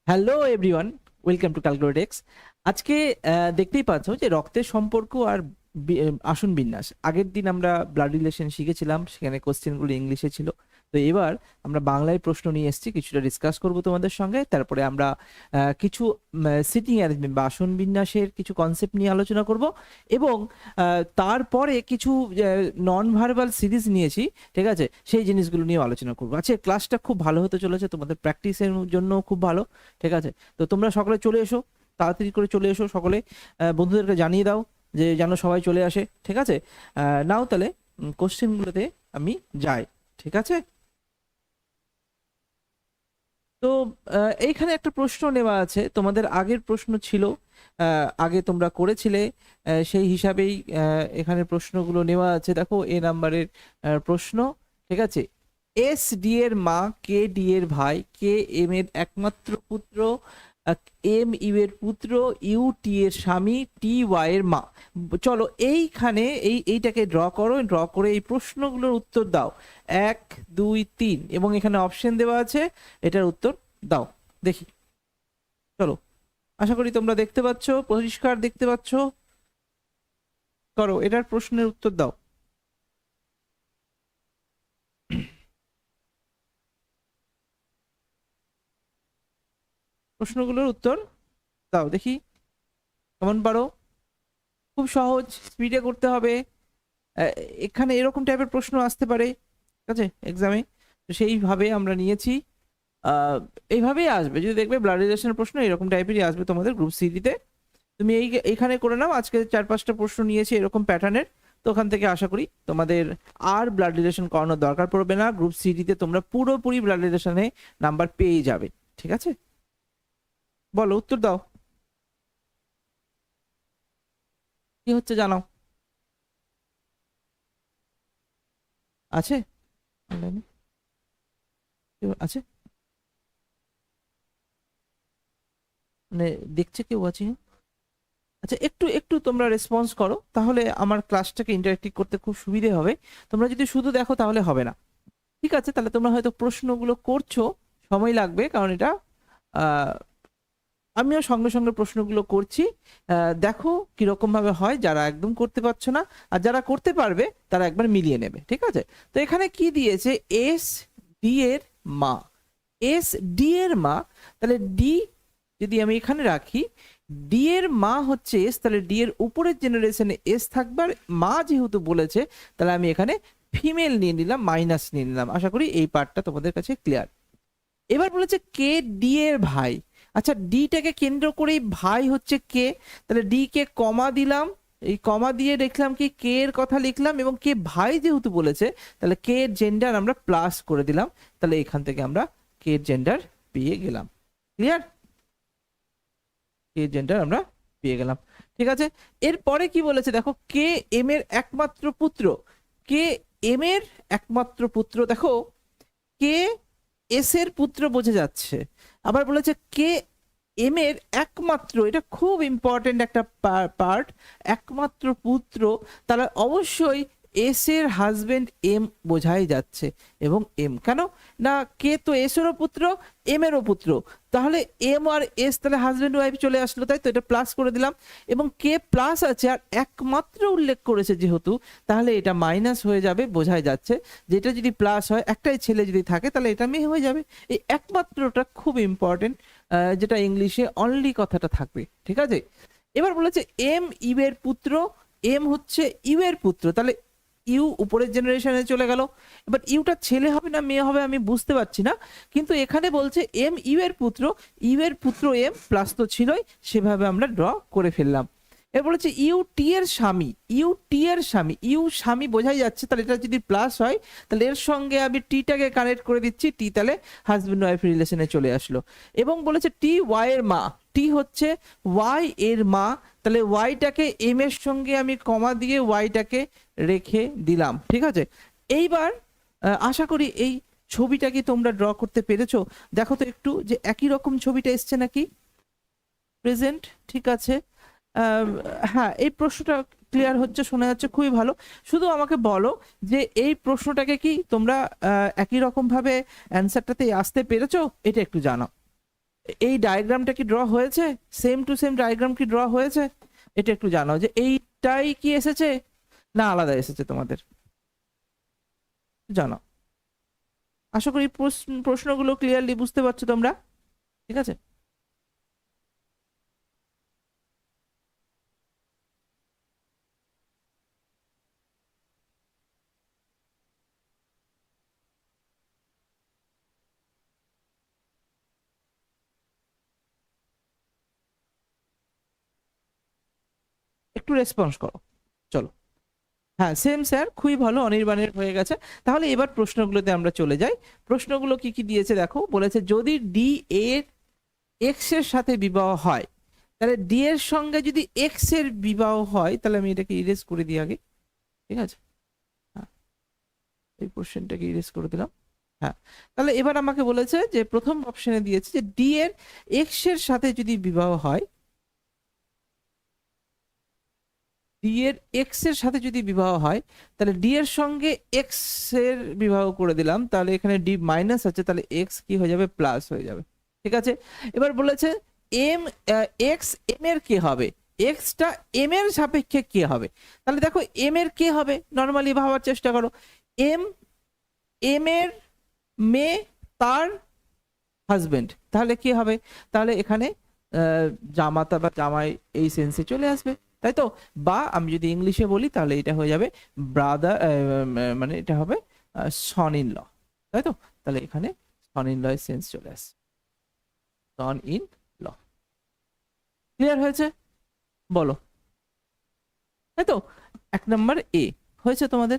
Hello everyone, welcome to Calculatex. আজকে দেখতেই পাচ্ছ যে রক্তের সম্পর্ক আর আসন বিন্যাস। আগের দিন আমরা ব্লাড রিলেশন শিখেছিলাম, সেখানে কোশ্চেনগুলো ইংলিশে ছিল। তো এবার আমরা বাংলায় প্রশ্ন নিয়ে এসেছি, কিছুটা ডিসকাস করব তোমাদের সঙ্গে। তারপরে আমরা কিছু সিটিং অ্যারেঞ্জমেন্ট বা আসন বিন্যাসের কিছু কনসেপ্ট নিয়ে আলোচনা করব এবং তারপরে কিছু নন ভার্বাল সিরিজ নিয়েছি, ঠিক আছে, সেই জিনিসগুলো নিয়ে আলোচনা করবো। আচ্ছা, ক্লাসটা খুব ভালো হতে চলেছে, তোমাদের প্র্যাকটিসের জন্য খুব ভালো, ঠিক আছে। তো তোমরা সকলে চলে এসো, তাড়াতাড়ি করে চলে এসো সকলে, বন্ধুদেরকে জানিয়ে দাও যে যেন সবাই চলে আসে, ঠিক আছে। নাও তাহলে কোশ্চেনগুলোতে আমি যাই, ঠিক আছে। তো এইখানে একটা প্রশ্ন নেওয়া আছে, তোমাদের আগের প্রশ্ন ছিল, আগে তোমরা করেছিলে, সেই হিসাবেই এখানে প্রশ্নগুলো নেওয়া আছে। দেখো, এ নাম্বারের প্রশ্ন, ঠিক আছে। এস ডি এর মা, কে ডি এর ভাই, কে এম এর একমাত্র পুত্র, এম ইউ এর পুত্র, ইউ টি এর স্বামী, টি ওয়াই এর মা। চলো এইখানে এইটাকে ড্র করো, ড্র করে এই প্রশ্নগুলোর উত্তর দাও। 1 2 3 এবং এখানে অপশন দেওয়া আছে, এটার উত্তর দাও দেখি। চলো, আশা করি তোমরা দেখতে পাচ্ছ, পরিষ্কার দেখতে পাচ্ছ। করো, এটার প্রশ্নের উত্তর দাও। প্রশ্নগুলোর উত্তর দাও দেখি, কেমন পারো। খুব সহজ, স্পিডে করতে হবে। আহ, এখানে এরকম টাইপের প্রশ্ন আসতে পারে, ঠিক আছে, এক্সামে। তো সেইভাবে আমরা নিয়েছি, আহ, এইভাবেই আসবে। যদি দেখবে ব্লাড রিলেশনের প্রশ্ন এরকম টাইপেরই আসবে তোমাদের গ্রুপ সিডিতে। তুমি এইখানে করে নাও, আজকে 4-5টা প্রশ্ন নিয়েছি এরকম প্যাটার্নের। তো ওখান থেকে আশা করি তোমাদের আর ব্লাড রিলেশন করানোর দরকার পড়বে না। গ্রুপ সিডিতে তোমরা পুরোপুরি ব্লাড রিলেশনে নাম্বার পেয়ে যাবে, ঠিক আছে। বলো, উত্তর দাও, কি হচ্ছে জানাও। আছে অনলাইনে? কেউ আছে মানে দেখছে কেউ আছে? আচ্ছা, একটু একটু তোমরা রেসপন্স করো, তাহলে আমার ক্লাসটাকে ইন্টারেক্টিভ করতে খুব সুবিধে হবে। তোমরা যদি শুধু দেখো তাহলে হবে না, ঠিক আছে। তাহলে তোমরা হয়তো প্রশ্নগুলো করছো, সময় লাগবে, কারণ এটা আহ, আমিও সঙ্গে সঙ্গে প্রশ্নগুলো করছি। দেখো কিরকম ভাবে হয়, যারা একদম করতে পারছো না আর যারা করতে পারবে তারা একবার মিলিয়ে নেবে, ঠিক আছে। তো এখানে কি দিয়েছে, এস ডি এর মা, এস ডি এর মা, তাহলে ডি যদি আমি এখানে রাখি, ডি এর মা হচ্ছে এস, তাহলে ডি এর উপরের জেনারেশনে এস থাকবে। আর মা যেহেতু বলেছে, তাহলে আমি এখানে ফিমেল নিয়ে নিলাম, মাইনাস নিয়ে নিলাম। আশা করি এই পার্টটা তোমাদের কাছে ক্লিয়ার। এবার বলেছে কে ডি এর ভাই। আচ্ছা, ডিটাকে কেন্দ্র করেই ভাই হচ্ছে কে, তাহলে ডি কে কমা দিলাম, এই কমা দিয়ে দেখলাম কি কে এর কথা লিখলাম, এবং কে ভাই যেহেতু বলেছে, তাহলে কে এর জেন্ডার আমরা প্লাস করে দিলাম। তাহলে এখান থেকে আমরা কে এর জেন্ডার পেয়ে গেলাম। ক্লিয়ার? কে এর জেন্ডার আমরা পেয়ে গেলাম, ঠিক আছে। এরপরে কি বলেছে দেখো, কে এম এর একমাত্র পুত্র, কে এম এর একমাত্র পুত্র। দেখো, কে এস এর পুত্র বোঝা যাচ্ছে, আবার বলেছে কে এম এর একমাত্র, এটা খুব ইম্পর্টেন্ট একটা পার্ট, একমাত্র পুত্র। তাহলে অবশ্যই এস এর হাজবেন্ড এম বোঝাই যাচ্ছে। এবং এম কেন না, কে তো এস এরও পুত্র, এম এরও পুত্র, তাহলে এম আর এস তাহলে হাজবেন্ড ওয়াইফ চলে আসলো, তাই তো, এটা প্লাস করে দিলাম। এবং কে প্লাস আছে আর একমাত্র উল্লেখ করেছে যেহেতু, তাহলে এটা মাইনাস হয়ে যাবে, বোঝাই যাচ্ছে। যেটা যদি প্লাস হয়, একটাই ছেলে যদি থাকে, তাহলে এটা মেয়ে হয়ে যাবে। এই একমাত্রটা খুব ইম্পর্টেন্ট, যেটা ইংলিশে অনলি কথাটা থাকবে, ঠিক আছে। এবার বলেছে এম ইউ এর পুত্র, এম হচ্ছে ইউ এর পুত্র, তাহলে ইউ উপরের জেনারেশনে চলে গেল। এবার ইউটা ছেলে হবে না মেয়ে হবে আমি বুঝতে পারছি না, কিন্তু এখানে বলছে এম ইউ এর পুত্র, ইউ এর পুত্র এম প্লাস তো ছিলই, সেভাবে আমরা ড্র করে ফেললাম। এর বলেছে ইউ টি এর স্বামী, ইউ টি এর স্বামী, ইউ স্বামী বোঝাই যাচ্ছে, তাহলে এটা যদি প্লাস হয়, তাহলে এর সঙ্গে আমি টিটাকে কানেক্ট করে দিচ্ছি, টি তাহলে হাজবেন্ড ওয়াইফ রিলেশনে চলে আসলো। এবং বলেছে টি ওয়াই এর মা, টি হচ্ছে ওয়াই এর মা, তাহলে ওয়াইটাকে এম এর সঙ্গে আমি কমা দিয়ে ওয়াইটাকে রেখে দিলাম, ঠিক আছে। এইবার আশা করি এই ছবিটা কি তোমরা ড্র করতে পেরেছো। দেখো তো একটু যে একই রকম ছবিটা এসছে নাকি, প্রেজেন্ট, ঠিক আছে। আহ, হ্যাঁ, এই প্রশ্নটা ক্লিয়ার হচ্ছে, শোনা যাচ্ছে, খুবই ভালো। শুধু আমাকে বলো যে এই প্রশ্নটাকে কি তোমরা একই রকম ভাবে অ্যান্সারটাতে আসতে পেরেছো, এটা একটু জানাও। এই ডায়াগ্রামটা কি ড্র হয়েছে? সেম টু সেম ডায়াগ্রাম কি ড্র হয়েছে? এটা একটু জানাও যে এইটাই কি এসেছে না আলাদা এসেছে তোমাদের, জানাও। আশা করি প্রশ্নগুলো ক্লিয়ারলি বুঝতে পারছো তোমরা, ঠিক আছে? একটু রেসপন্স করো, চলো। হ্যাঁ সেম স্যার, খুবই ভালো, অনির্বাণের হয়ে গেছে। তাহলে এবার প্রশ্নগুলোতে আমরা চলে যাই। প্রশ্নগুলো কি কি দিয়েছে দেখো, বলেছে যদি ডি এর এক্স এর সাথে বিবাহ হয়, তাহলে ডি এর সঙ্গে যদি এক্স এর বিবাহ হয়, তাহলে আমি এটাকে ইরেজ করে দিই আগে, ঠিক আছে? হ্যাঁ, এই কোশ্চেনটাকে ইরেজ করে দিলাম। হ্যাঁ, তাহলে এবার আমাকে বলেছে যে প্রথম অপশনে দিয়েছে যে ডি এর এক্স এর সাথে যদি বিবাহ হয়, ডি এর এক্স এর সাথে যদি বিবাহ হয়, তাহলে ডি এর সঙ্গে এক্স এর বিবাহ করে দিলাম, তাহলে এখানে ডি মাইনাস আছে, তাহলে এক্স কি হয়ে যাবে, প্লাস হয়ে যাবে, ঠিক আছে? এবার বলেছে এম এক্স এম এর কে হবে, এক্সটা এম এর সাপেক্ষে কে হবে। তাহলে দেখো এম এর কে হবে, নর্মালি ভাবার চেষ্টা করো। এম এম এর মেয়ে, তার হাজবেন্ড, তাহলে কি হবে? তাহলে এখানে জামাতা বা জামাই এই সেন্সে চলে আসবে, তাই তো? বা আমি যদি ইংলিশে বলি তাহলে এটা হয়ে যাবে ব্রাদার, মানে এটা হবে সন ইন ল, তাই তো? তাহলে এখানে সন ইন ল এর সেন্স চলে আসছে, সন ইন ল। ক্লিয়ার হয়েছে? বলো, তাই তো? 1 নম্বর এ হয়েছে তোমাদের,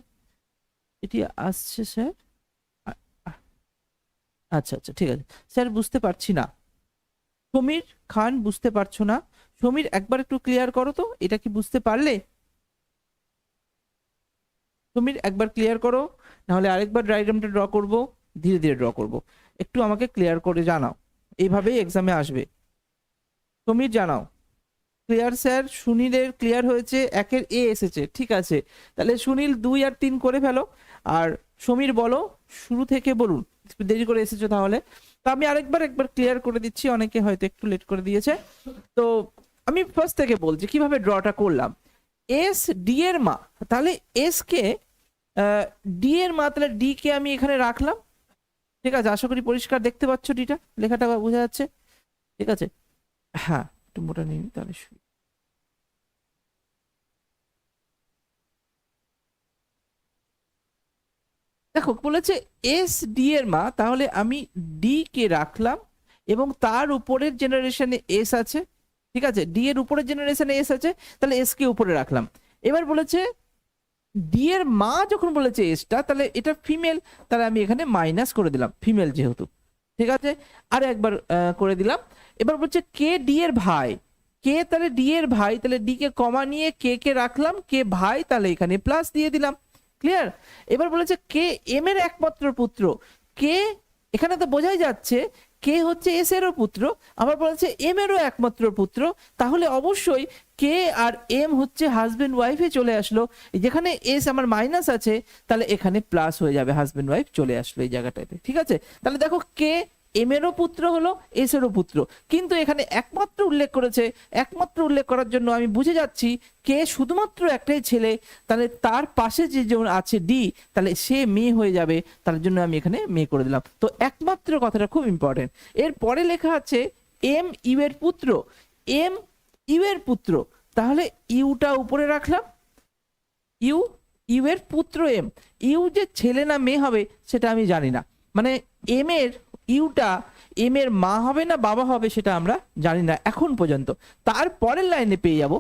এটি আসছে স্যার। আচ্ছা আচ্ছা, ঠিক আছে স্যার, বুঝতে পারছি না। সমীর খান, বুঝতে পারছো না? সমীর একবার একটু ক্লিয়ার করো তো, এটা কি বুঝতে পারলে? সমীর একবার ক্লিয়ার করো, নাহলে আরেকবার ডায়াগ্রামটা ড্র করব, ধীরে ধীরে ড্র করব। একটু আমাকে ক্লিয়ার করে জানাও, এইভাবেই এক্সামে আসবে। সমীর জানাও। ক্লিয়ার স্যার, সুনীলের ক্লিয়ার হয়েছে, 1-এর এ এসেছে, ঠিক আছে। তাহলে সুনীল 2 আর 3 করে ফেলো, আর সমীর বলো, শুরু থেকে বলুন, একটু দেরি করে এসেছো তাহলে। তো আমি একবার ক্লিয়ার করে দিচ্ছি, অনেকে হয়তো একটু লেট করে দিয়েছে। তো আমি ফার্স্ট থেকে বলছি কিভাবে ড্রটা করলাম। এস ডি এর মা, তাহলে এস কে ডি এর মা, তাহলে ডি কে আমি এখানে রাখলাম, ঠিক আছে? আশা করি পরিষ্কার দেখতে পাচ্ছ, ডিটা লেখাটা বোঝা যাচ্ছে, ঠিক আছে? হ্যাঁ, একটু মোটা নিন তাহলে দেখো বলেছে এস ডি এর মা, তাহলে আমি ডি কে রাখলাম, এবং তার উপরের জেনারেশনে এস আছে, ঠিক আছে? ডি এর উপরের জেনারেশনে এস আছে, তাহলে এস কে উপরে রাখলাম। এবার বলেছে ডি এর মা যখন বলেছে এসটা, তাহলে এটা ফিমেল, তাহলে আমি এখানে মাইনাস করে দিলাম, ফিমেল যেহেতু, ঠিক আছে? আর একবার করে দিলাম। এবার বলছে কে ডি এর ভাই, কে তাহলে ডি এর ভাই, তাহলে ডি কে কমা নিয়ে কে কে রাখলাম, কে ভাই, তাহলে এখানে প্লাস দিয়ে দিলাম। ক্লিয়ার? এবার বলেছে কে এম এর একমাত্র পুত্র, কে এখানে তো বোঝাই যাচ্ছে কে হচ্ছে এস এরও পুত্র, আবার বলেছে এম এরও একমাত্র পুত্র, তাহলে অবশ্যই কে আর এম হচ্ছে হাজবেন্ড ওয়াইফে চলে আসলো। যেখানে এস আমার মাইনাস আছে, তাহলে এখানে প্লাস হয়ে যাবে, হাজবেন্ড ওয়াইফ চলে আসলো এই জায়গাটাতে, ঠিক আছে? তাহলে দেখো কে এম এরও পুত্র হলো, এস এরও পুত্র, কিন্তু এখানে একমাত্র উল্লেখ করেছে, একমাত্র উল্লেখ করার জন্য আমি বুঝে যাচ্ছি কে শুধুমাত্র একটাই ছেলে, তাহলে তার পাশে যে যেমন আছে ডি, তাহলে সে মেয়ে হয়ে যাবে, তার জন্য আমি এখানে মেয়ে করে দিলাম। তো একমাত্র কথাটা খুব ইম্পর্টেন্ট। এর পরে লেখা আছে এম ইউ এর পুত্র, এম ইউ এর পুত্র, তাহলে ইউটা উপরে রাখলাম, ইউ ইউ এর পুত্র এম, ইউ যে ছেলে না মেয়ে হবে সেটা আমি জানি না, মানে এম এর ইউটা এম এর মা হবে না বাবা হবে সেটা আমরা জানি না এখন পর্যন্ত। তারপরের লাইনে পেয়ে যাব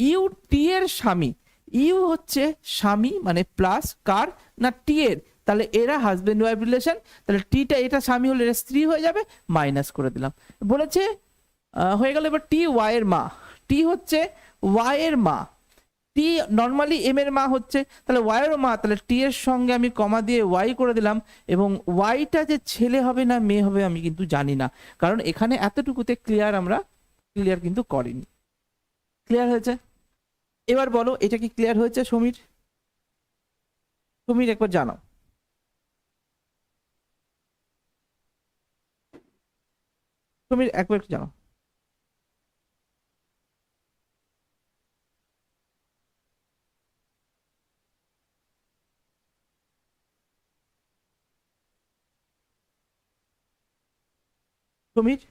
ইউ টি এর স্বামী, ইউ হচ্ছে স্বামী, মানে প্লাস কার না টি এর, তাহলে এরা হাজবেন্ড ওয়াইফ রিলেশন, তাহলে টিটা এটা স্বামী হলে এটা স্ত্রী হয়ে যাবে, মাইনাস করে দিলাম। বলেছে হয়ে গেল। এবার টি ওয়াই এর মা, টি হচ্ছে ওয়াই এর মা, টি নর্মালি এম এর মা হচ্ছে, তাহলে ওয়াই এর মা, তাহলে টি এর সঙ্গে আমি কমা দিয়ে ওয়াই করে দিলাম, এবং ওয়াইটা যে ছেলে হবে না মেয়ে হবে আমি কিন্তু জানি না, কারণ এখানে এতটুকুতে ক্লিয়ার আমরা ক্লিয়ার কিন্তু করিনি। ক্লিয়ার হয়েছে? এবার বলো এটা কি ক্লিয়ার হয়েছে সমীর? সমীর একবার জানাও। তুমি একবার একটু জানো। সমীর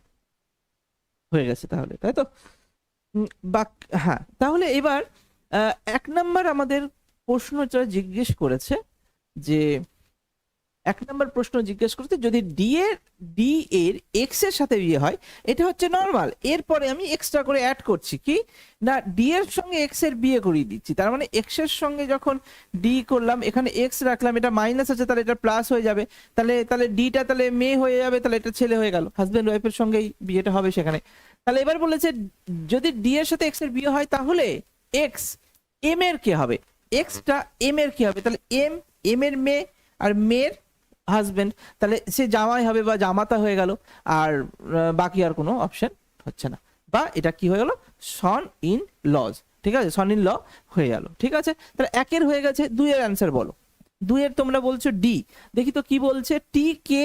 হয়ে গেছে তাহলে, তাই তো? উম, বাক হ্যাঁ, তাহলে এবার 1 নাম্বার আমাদের প্রশ্নটা জিজ্ঞেস করেছে যে 1 নাম্বার প্রশ্ন জিজ্ঞেস করতে, যদি ডি এর এক্স এর সাথে বিয়ে হয়, এটা হচ্ছে নর্মাল, এরপরে আমি এক্সট্রা করে অ্যাড করছি কি না, ডি এর সঙ্গে এক্স এর বিয়ে করিয়ে দিচ্ছি। তার মানে এক্স এর সঙ্গে যখন ডি করলাম, এখানে এক্স রাখলাম, এটা মাইনাস আছে, তাহলে এটা প্লাস হয়ে যাবে, তাহলে তাহলে ডিটা তাহলে মেয়ে হয়ে যাবে, তাহলে এটা ছেলে হয়ে গেল, হাজবেন্ড ওয়াইফের সঙ্গেই বিয়েটা হবে সেখানে। তাহলে এবার বলেছে যদি ডি এর সাথে এক্স এর বিয়ে হয়, তাহলে এক্স এম এর কি হবে, এক্সটা এম এর কি হবে, তাহলে এম এম এর মেয়ে আর মেয়ের হাজবেন্ড, তাহলে সে জামাই হবে বা জামাতা হয়ে গেল, আর বাকি আর কোনো অপশন হচ্ছে না, বা এটা কি হয়ে গেল, সন ইন লজ, ঠিক আছে, সন ইন ল হয়ে গেল, ঠিক আছে। তাহলে 1-এর হয়ে গেছে, 2-এর অ্যান্সার বলো। 2-এর তোমরা বলছো ডি, দেখি তো কি বলছে, টি কে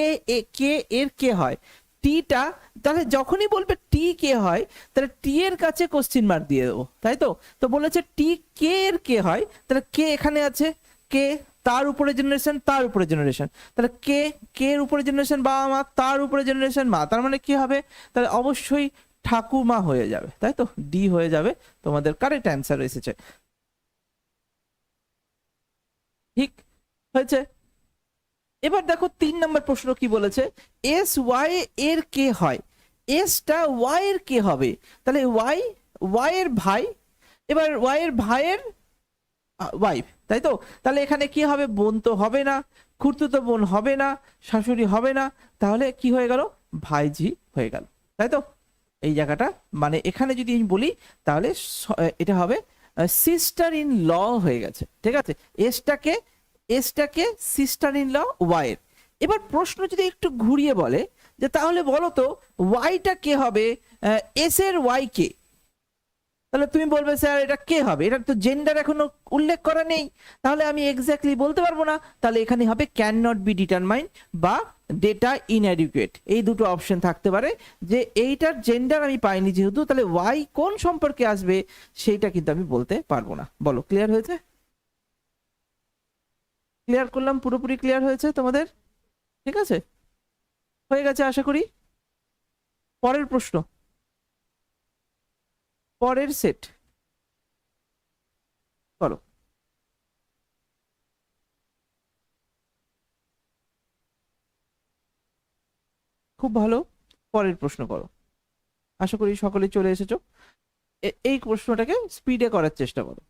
কে এর কে হয়, টিটা, তাহলে যখনই বলবে টি কে হয়, তাহলে টি এর কাছে কোশ্চিন মার্ক দিয়ে দেবো, তাই তো। তো বলেছে টি কে এর কে হয়, তাহলে কে এখানে আছে, কে তার উপরে জেনারেশন, তার উপরে জেনারেশন, তাহলে কে কে এর উপরে জেনারেশন বাবা মা, তার উপরে জেনারেশন মা, তার মানে কি হবে, তাহলে অবশ্যই ঠাকুমা হয়ে যাবে, তাই তো, ডি হয়ে যাবে তোমাদের কারেক্ট অ্যান্সার এসেছে, ঠিক হয়েছে। এবার দেখো 3 নম্বর প্রশ্ন কি বলেছে, এস ওয়াই এর কে হয়, এসটা ওয়াই এর কে হবে, তাহলে ওয়াই ওয়াই এর ভাই, এবার ওয়াই এর ভাইয়ের ওয়াইফ, তাই তো। তাহলে এখানে কি হবে, বোন তো হবে না, খুড়তুতো বোন হবে না, শাশুড়ি হবে না, তাহলে কি হয়ে গেল, ভাইঝি হয়ে গেল, তাই তো। এই জায়গাটা মানে এখানে যদি আমি বলি, তাহলে এটা হবে সিস্টার ইন ল হয়ে গেছে, ঠিক আছে। এসটাকে এসটাকে সিস্টার ইন ল ওয়াই এর। এবার প্রশ্ন যদি একটু ঘুরিয়ে বলে যে তাহলে বলো তো ওয়াইটা কে হবে, এস এর ওয়াই কে, তাহলে তুমি বলবে স্যার এটা কে হবে, এটা তো জেন্ডার এখনো উল্লেখ করা নেই, তাহলে আমি এক্স্যাক্টলি বলতে পারবো না, তাহলে এখানে হবে ক্যান নট বি ডিটারমাইন বা ডেটা ইনঅ্যাডিকুয়েট, এই দুটো অপশন থাকতে পারে, যে এইটার জেন্ডার আমি পাইনি যেহেতু, তাহলে ওয়াই কোন সম্পর্কে আসবে সেইটা কিন্তু আমি বলতে পারবো না। বলো, ক্লিয়ার হয়েছে? ক্লিয়ার করলাম, পুরোপুরি ক্লিয়ার হয়েছে তোমাদের? ঠিক আছে, হয়ে গেছে আশা করি। পরের প্রশ্ন, পরের সেট করো। খুব ভালো, পরের প্রশ্ন করো। আশা করি সকলে চলে এসেছো। এই প্রশ্নটাকে স্পিডে করার চেষ্টা করো,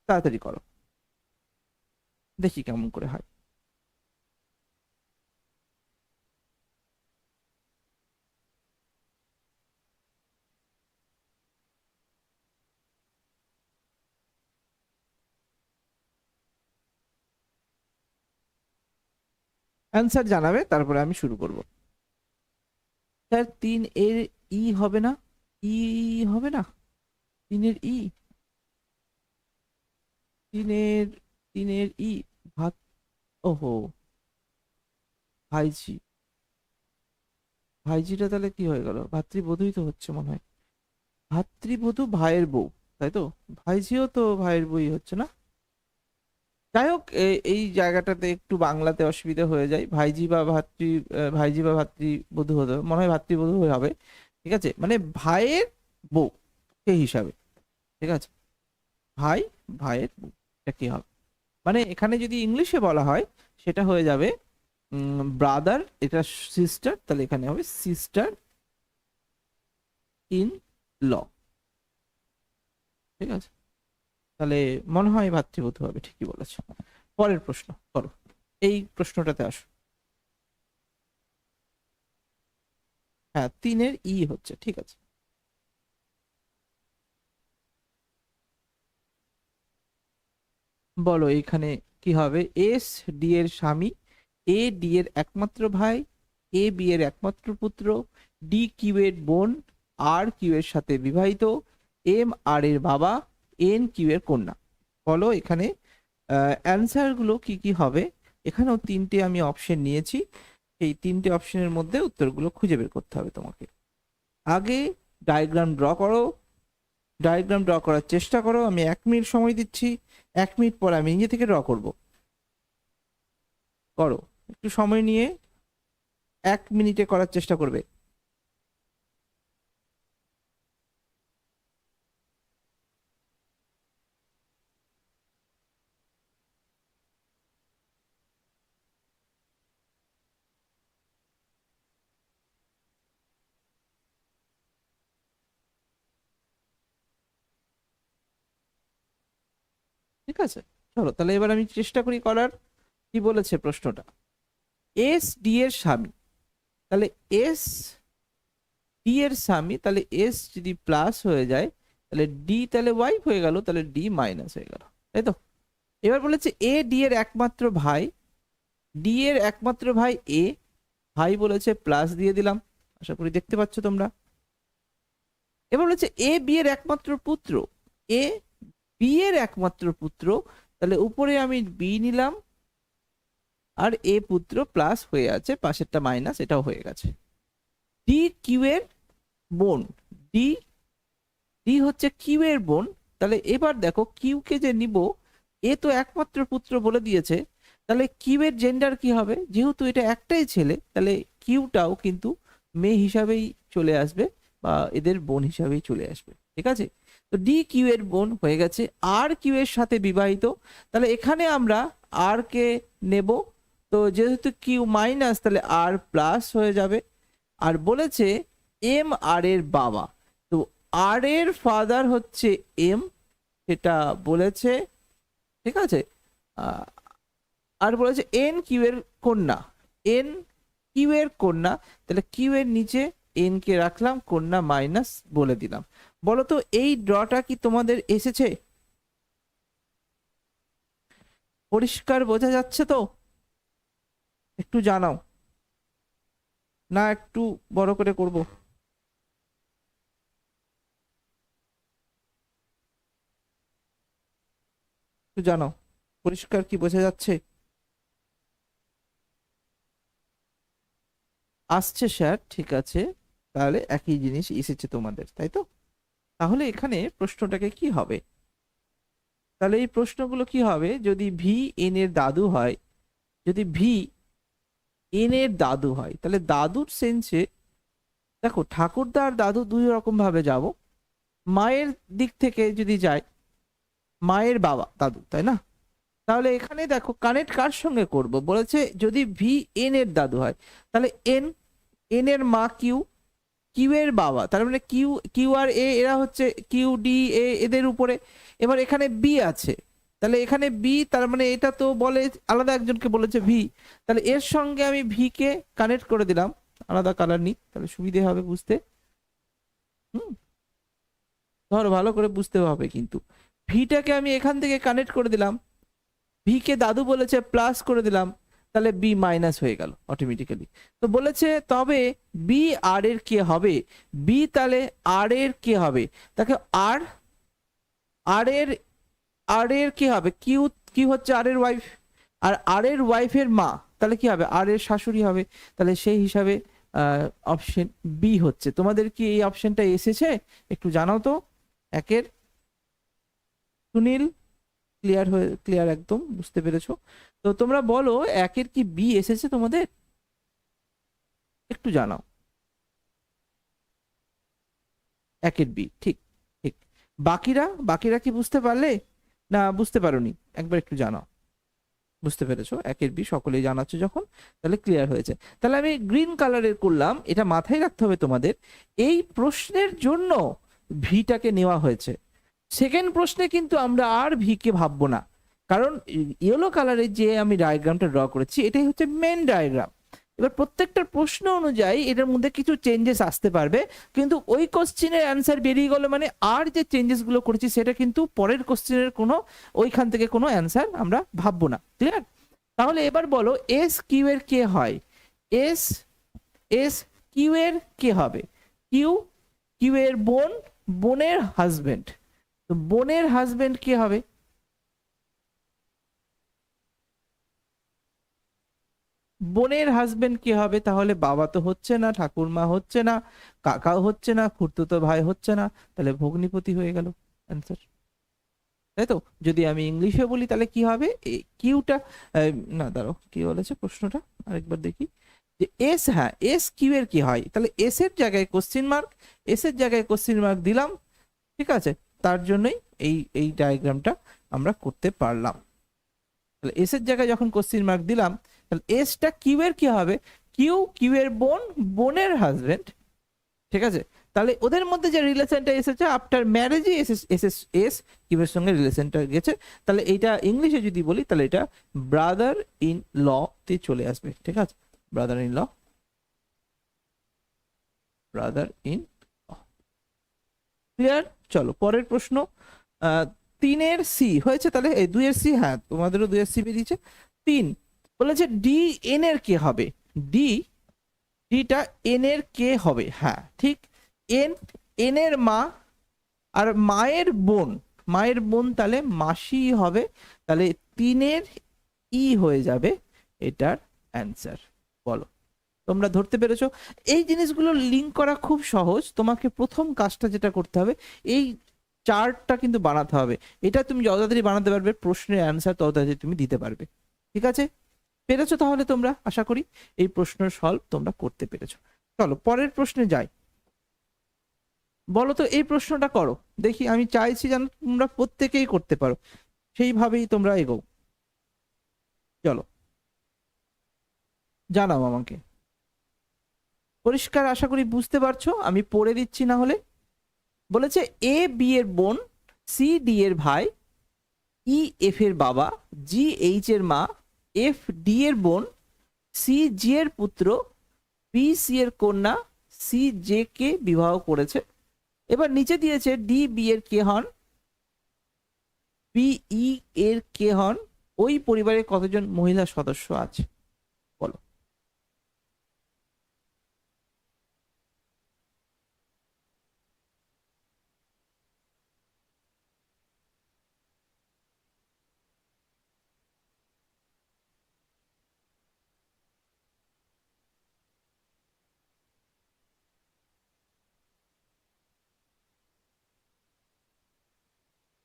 তাড়াতাড়ি করো, দেখি কেমন করে হয়। অ্যান্সার জানাবে, তারপরে আমি শুরু করব। স্যার 3-এর ই হবে না, ই হবে না, 3-এর ই, 3-এর 3-এর ই, ভাত, ওহো, ভাইজি, ভাইজিটা তাহলে কি হয়ে গেল, ভাতৃবধূই তো হচ্ছে মনে হয়, ভাতৃবধূ ভাইয়ের বউ, তাই তো, ভাইজিও তো ভাইয়ের বউই হচ্ছে না। যাই হোক, এই জায়গাটাতে একটু বাংলাতে অসুবিধা হয়ে যায়, ভাইজি বা ভাইজি বা ভাতৃবধূ হতে হবে। মনে হয় ভাতৃবধূ হবে, ঠিক আছে, মানে ভাইয়ের বউ সেই হিসাবে, ঠিক আছে, ভাই ভাইয়ের বউ, এটা কি হবে, মানে এখানে যদি ইংলিশে বলা হয় সেটা হয়ে যাবে ব্রাদার, এটা সিস্টার, তাহলে এখানে হবে সিস্টার ইন ল, ঠিক আছে, তাহলে মনে হয় ভাতৃবধূ হবে, ঠিকই বলেছো। পরের প্রশ্ন করো, এই প্রশ্নটাতে আসো। হ্যাঁ, 3-এর ই হচ্ছে, ঠিক আছে। বলো এখানে কি হবে, এস ডি এর স্বামী, এ ডি এর একমাত্র ভাই, এ বি এর একমাত্র পুত্র, ডি কিউ এর বোন, আর কিউ এর সাথে বিবাহিত, এম আর এর বাবা, এন কিউ এর কন্যা। বলো এখানে অ্যান্সার গুলো কি কি হবে। এখানেও 3টে আমি অপশন নিয়েছি, এই 3টে অপশনের মধ্যে উত্তরগুলো খুঁজে বের করতে হবে তোমাকে। আগে ডায়াগ্রাম ড্র করো, ডায়াগ্রাম ড্র করার চেষ্টা করো। আমি 1 মিনিট সময় দিচ্ছি, 1 মিনিট পর আমি নিজে থেকে ড্র করব। করো, একটু সময় নিয়ে 1 মিনিটে করার চেষ্টা করবে। ঠিক আছে, চলো তাহলে এবার আমি চেষ্টা করি করার। কি বলেছে প্রশ্নটা? এস ডি এর স্বামী, তাহলে এস ডি এর স্বামী, তাহলে এস যদি প্লাস হয়ে যায় তাহলে ডি তাহলে ওয়াইফ হয়ে গেল, তাহলে ডি মাইনাস হয়ে গেল, তাই তো? এবার বলেছে এ ডি এর একমাত্র ভাই, ডি এর একমাত্র ভাই এ, ভাই বলেছে প্লাস দিয়ে দিলাম, আশা করি দেখতে পাচ্ছ তোমরা। এবার বলেছে এ বি এর একমাত্র পুত্র, এ বি এর একমাত্র পুত্র, তাহলে উপরে আমি বি নিলাম আর এ পুত্র প্লাস হয়ে আছে, পাশেরটা মাইনাস, এটাও হয়ে গেছে। ডি কিউ এর বোন, ডি ডি হচ্ছে কিউ এর বোন, তাহলে এবার দেখো কিউ কে যে নিব, এ তো একমাত্র পুত্র বলে দিয়েছে, তাহলে কিউ এর জেন্ডার কি হবে? যেহেতু এটা একটাই ছেলে, তাহলে কিউটাও কিন্তু মেয়ে হিসাবেই চলে আসবে বা এদের বোন হিসাবেই চলে আসবে। ঠিক আছে, তো ডি কিউ এর বোন হয়ে গেছে। আর কিউ এর সাথে বিবাহিত, তাহলে এখানে আমরা আর কে নেব, তো যেহেতু কিউ মাইনাস তাহলে আর প্লাস হয়ে যাবে। আর বলেছে এম আর এর বাবা, তো আর এর ফাদার হচ্ছে এম, সেটা বলেছে। ঠিক আছে, আহ, আর বলেছে এন কিউ এর কন্যা, এন কিউ এর কন্যা, তাহলে কিউ এর নিচে এন কে রাখলাম, কন্যা মাইনাস বলে দিলাম। বলো তো এই ড্রটা কি তোমাদের এসেছে? পরিষ্কার বোঝা যাচ্ছে তো? একটু জানাও, না একটু বড় করে করব? একটু জানাও, পরিষ্কার কি বোঝা যাচ্ছে? আসছে স্যার, ঠিক আছে, তাহলে একই জিনিস এসেছে তোমাদের, তাই তো? তাহলে এখানে প্রশ্নটাকে কি হবে? তাহলে এই প্রশ্নগুলো কি হবে? যদি ভি এন এর দাদু হয়, যদি ভি এন এর দাদু হয়, তাহলে দাদুর সেন্সে দেখো ঠাকুরদা আর দাদু দুই রকম ভাবে যাব। মায়ের দিক থেকে যদি যাই, মায়ের বাবা দাদু, তাই না? তাহলে এখানে দেখো কানেক্ট কার সঙ্গে করব, বলেছে যদি ভি এন এর দাদু হয়, তাহলে এন, এন এর মা কিউ, কিউ এর বাবা, তার মানে কিউ, কিউ আর এ এরা হচ্ছে কিউ ডি এ এদের উপরে। এবার এখানে বি আছে, তাহলে এখানে বি, তার মানে এটা তো বলে আলাদা একজনকে বলেছে ভি, তাহলে এর সঙ্গে আমি ভি কে কানেক্ট করে দিলাম, আলাদা কালার নিই তাহলে সুবিধে হবে বুঝতে। হুম, ধরো ভালো করে বুঝতে হবে কিন্তু। ভিটাকে আমি এখান থেকে কানেক্ট করে দিলাম, ভি কে দাদু বলেছে প্লাস করে দিলাম, তাহলে বি মাইনাস হয়ে গেল অটোমেটিক্যালি। তো বলেছে তবে বি আর এর কে হবে? বি তাহলে আর এর কে হবে? তাকে আর, আর এর, আর এর কি হবে? কিউ, কিউ হচ্ছে আর এর ওয়াইফ, আর আর এর ওয়াইফের মা, তাহলে কি হবে? আর এর শাশুড়ি হবে। তাহলে সেই হিসাবে অপশন বি হচ্ছে। তোমাদের কি এই অপশনটা এসেছে? একটু জানাও তো। একের, সুনীল, ক্লিয়ার হয়ে, ক্লিয়ার একদম বুঝতে পেরেছো? তো তোমরা বলো একের কি বি এসেছে তোমাদের? একটু জানাও। একের বি, ঠিক, ঠিক। বাকিরা, বাকিরা কি বুঝতে পারলে না বুঝতে পারোনি? একবার একটু জানাও। বুঝতে পেরেছো, একের বি সকলেই জানাচ্ছ যখন, তাহলে ক্লিয়ার হয়েছে। তাহলে আমি গ্রিন কালারের করলাম, এটা মাথায় রাখতে হবে তোমাদের। এই প্রশ্নের জন্য ভিটাকে নেওয়া হয়েছে। সেকেন্ড প্রশ্নে কিন্তু আমরা আর ভি কে ভাববো না, কারণ ইয়েলো কালারের যে আমি ডায়াগ্রামটা ড্র করেছি এটাই হচ্ছে মেন ডায়াগ্রাম। এবার প্রত্যেকটা প্রশ্ন অনুযায়ী এটার মধ্যে কিছু চেঞ্জেস আসতে পারবে, কিন্তু ওই কোশ্চেনের অ্যান্সার বেরিয়ে গেলে মানে আর যে চেঞ্জেস গুলো করেছি সেটা কিন্তু পরের কোশ্চেনের কোনো, ওইখান থেকে কোনো অ্যান্সার আমরা ভাববো না। ক্লিয়ার? তাহলে এবার বলো এস কিউ এর কে হয়? এস, এস কিউ এর কে হবে? কিউ, কিউ এর বোন, বোনের হাজবেন্ড, তো বোনের হাজবেন্ড কে হবে? বোনের হাজবেন্ড কি হবে? তাহলে বাবা তো হচ্ছে না, ঠাকুরমা হচ্ছে না, কাকাও হচ্ছে না, খুড়তুতো ভাই হচ্ছে না, তাহলে ভগ্নিপতি হয়ে গেল অ্যান্সার, তাই তো? যদি আমি ইংলিশে বলি তাহলে কি হবে? কিউটা, না দাঁড়াও, কি বলেছে প্রশ্নটা আরেকবার দেখি। যে এস, হ্যাঁ এস কিউ এর কি হয়? তাহলে এস এর জায়গায় কোশ্চিন মার্ক, এস এর জায়গায় কোশ্চিন মার্ক দিলাম, ঠিক আছে? তার জন্যই এই এই ডায়াগ্রামটা আমরা করতে পারলাম। তাহলে এস এর জায়গায় যখন কোশ্চিন মার্ক দিলাম, তাহলে এসটা কিউ এর কি হবে? কিউ, কিউ এর বোন, বোনের হাজবেন্ড, ঠিক আছে? তাহলে ওদের মধ্যে যে রিলেশনটা এসেছে আফটার ম্যারেজে S S S S Q এর সঙ্গে রিলেশনটা গেছে, তাহলে এইটা ইংলিশে যদি বলি তাহলে এটা ব্রাদার ইন ল তে চলে আসবে, ঠিক আছে? Brother in law, brother in law, clear? চলো পরের প্রশ্ন। আহ 3-এর সি হয়েছে, তাহলে এই 2-এর সি, হ্যাঁ তোমাদেরও 2-এর সি বেরিয়েছে। 3 বলেছে ডি এন এর কে হবে? ডি, ডিটা এন এর কে হবে? হ্যাঁ ঠিক, এন, এন এর মা, আর মায়ের বোন, মায়ের বোন তাহলে মাসি হবে, তাহলে 3-এর ই হয়ে যাবে এটার অ্যান্সার। বলো, তোমরা ধরতে পেরেছো? এই জিনিসগুলো লিঙ্ক করা খুব সহজ, তোমাকে প্রথম কাজটা যেটা করতে হবে, এই চার্টটা কিন্তু বানাতে হবে। এটা তুমি যত তাড়াতাড়ি বানাতে পারবে প্রশ্নের অ্যান্সার তত তাড়াতাড়ি তুমি দিতে পারবে, ঠিক আছে? পেরেছো তাহলে তোমরা? আশা করি এই প্রশ্নের সলভ তোমরা করতে পেরেছো। চলো পরের প্রশ্নে যাই। বলো তো এই প্রশ্নটা করো দেখি, আমি চাইছি যেন তোমরা প্রত্যেকেই করতে পারো, সেইভাবেই তোমরা এগো। চলো জানাও আমাকে, পরিষ্কার আশা করি বুঝতে পারছো, আমি পড়ে দিচ্ছি না হলে। বলেছে এ বি এর বোন, সি ডি এর ভাই, ই এফ এর বাবা, জি এইচ এর মা, এফ ডি এর বোন, সি জি এর পুত্র, বি সি এর কন্যা, সি জে কে বিবাহ করেছে। এবার নিচে দিয়েছে ডি বি এর কে হন, বি ই এর কে হন, ওই পরিবারে কতজন মহিলা সদস্য আছে? বলো।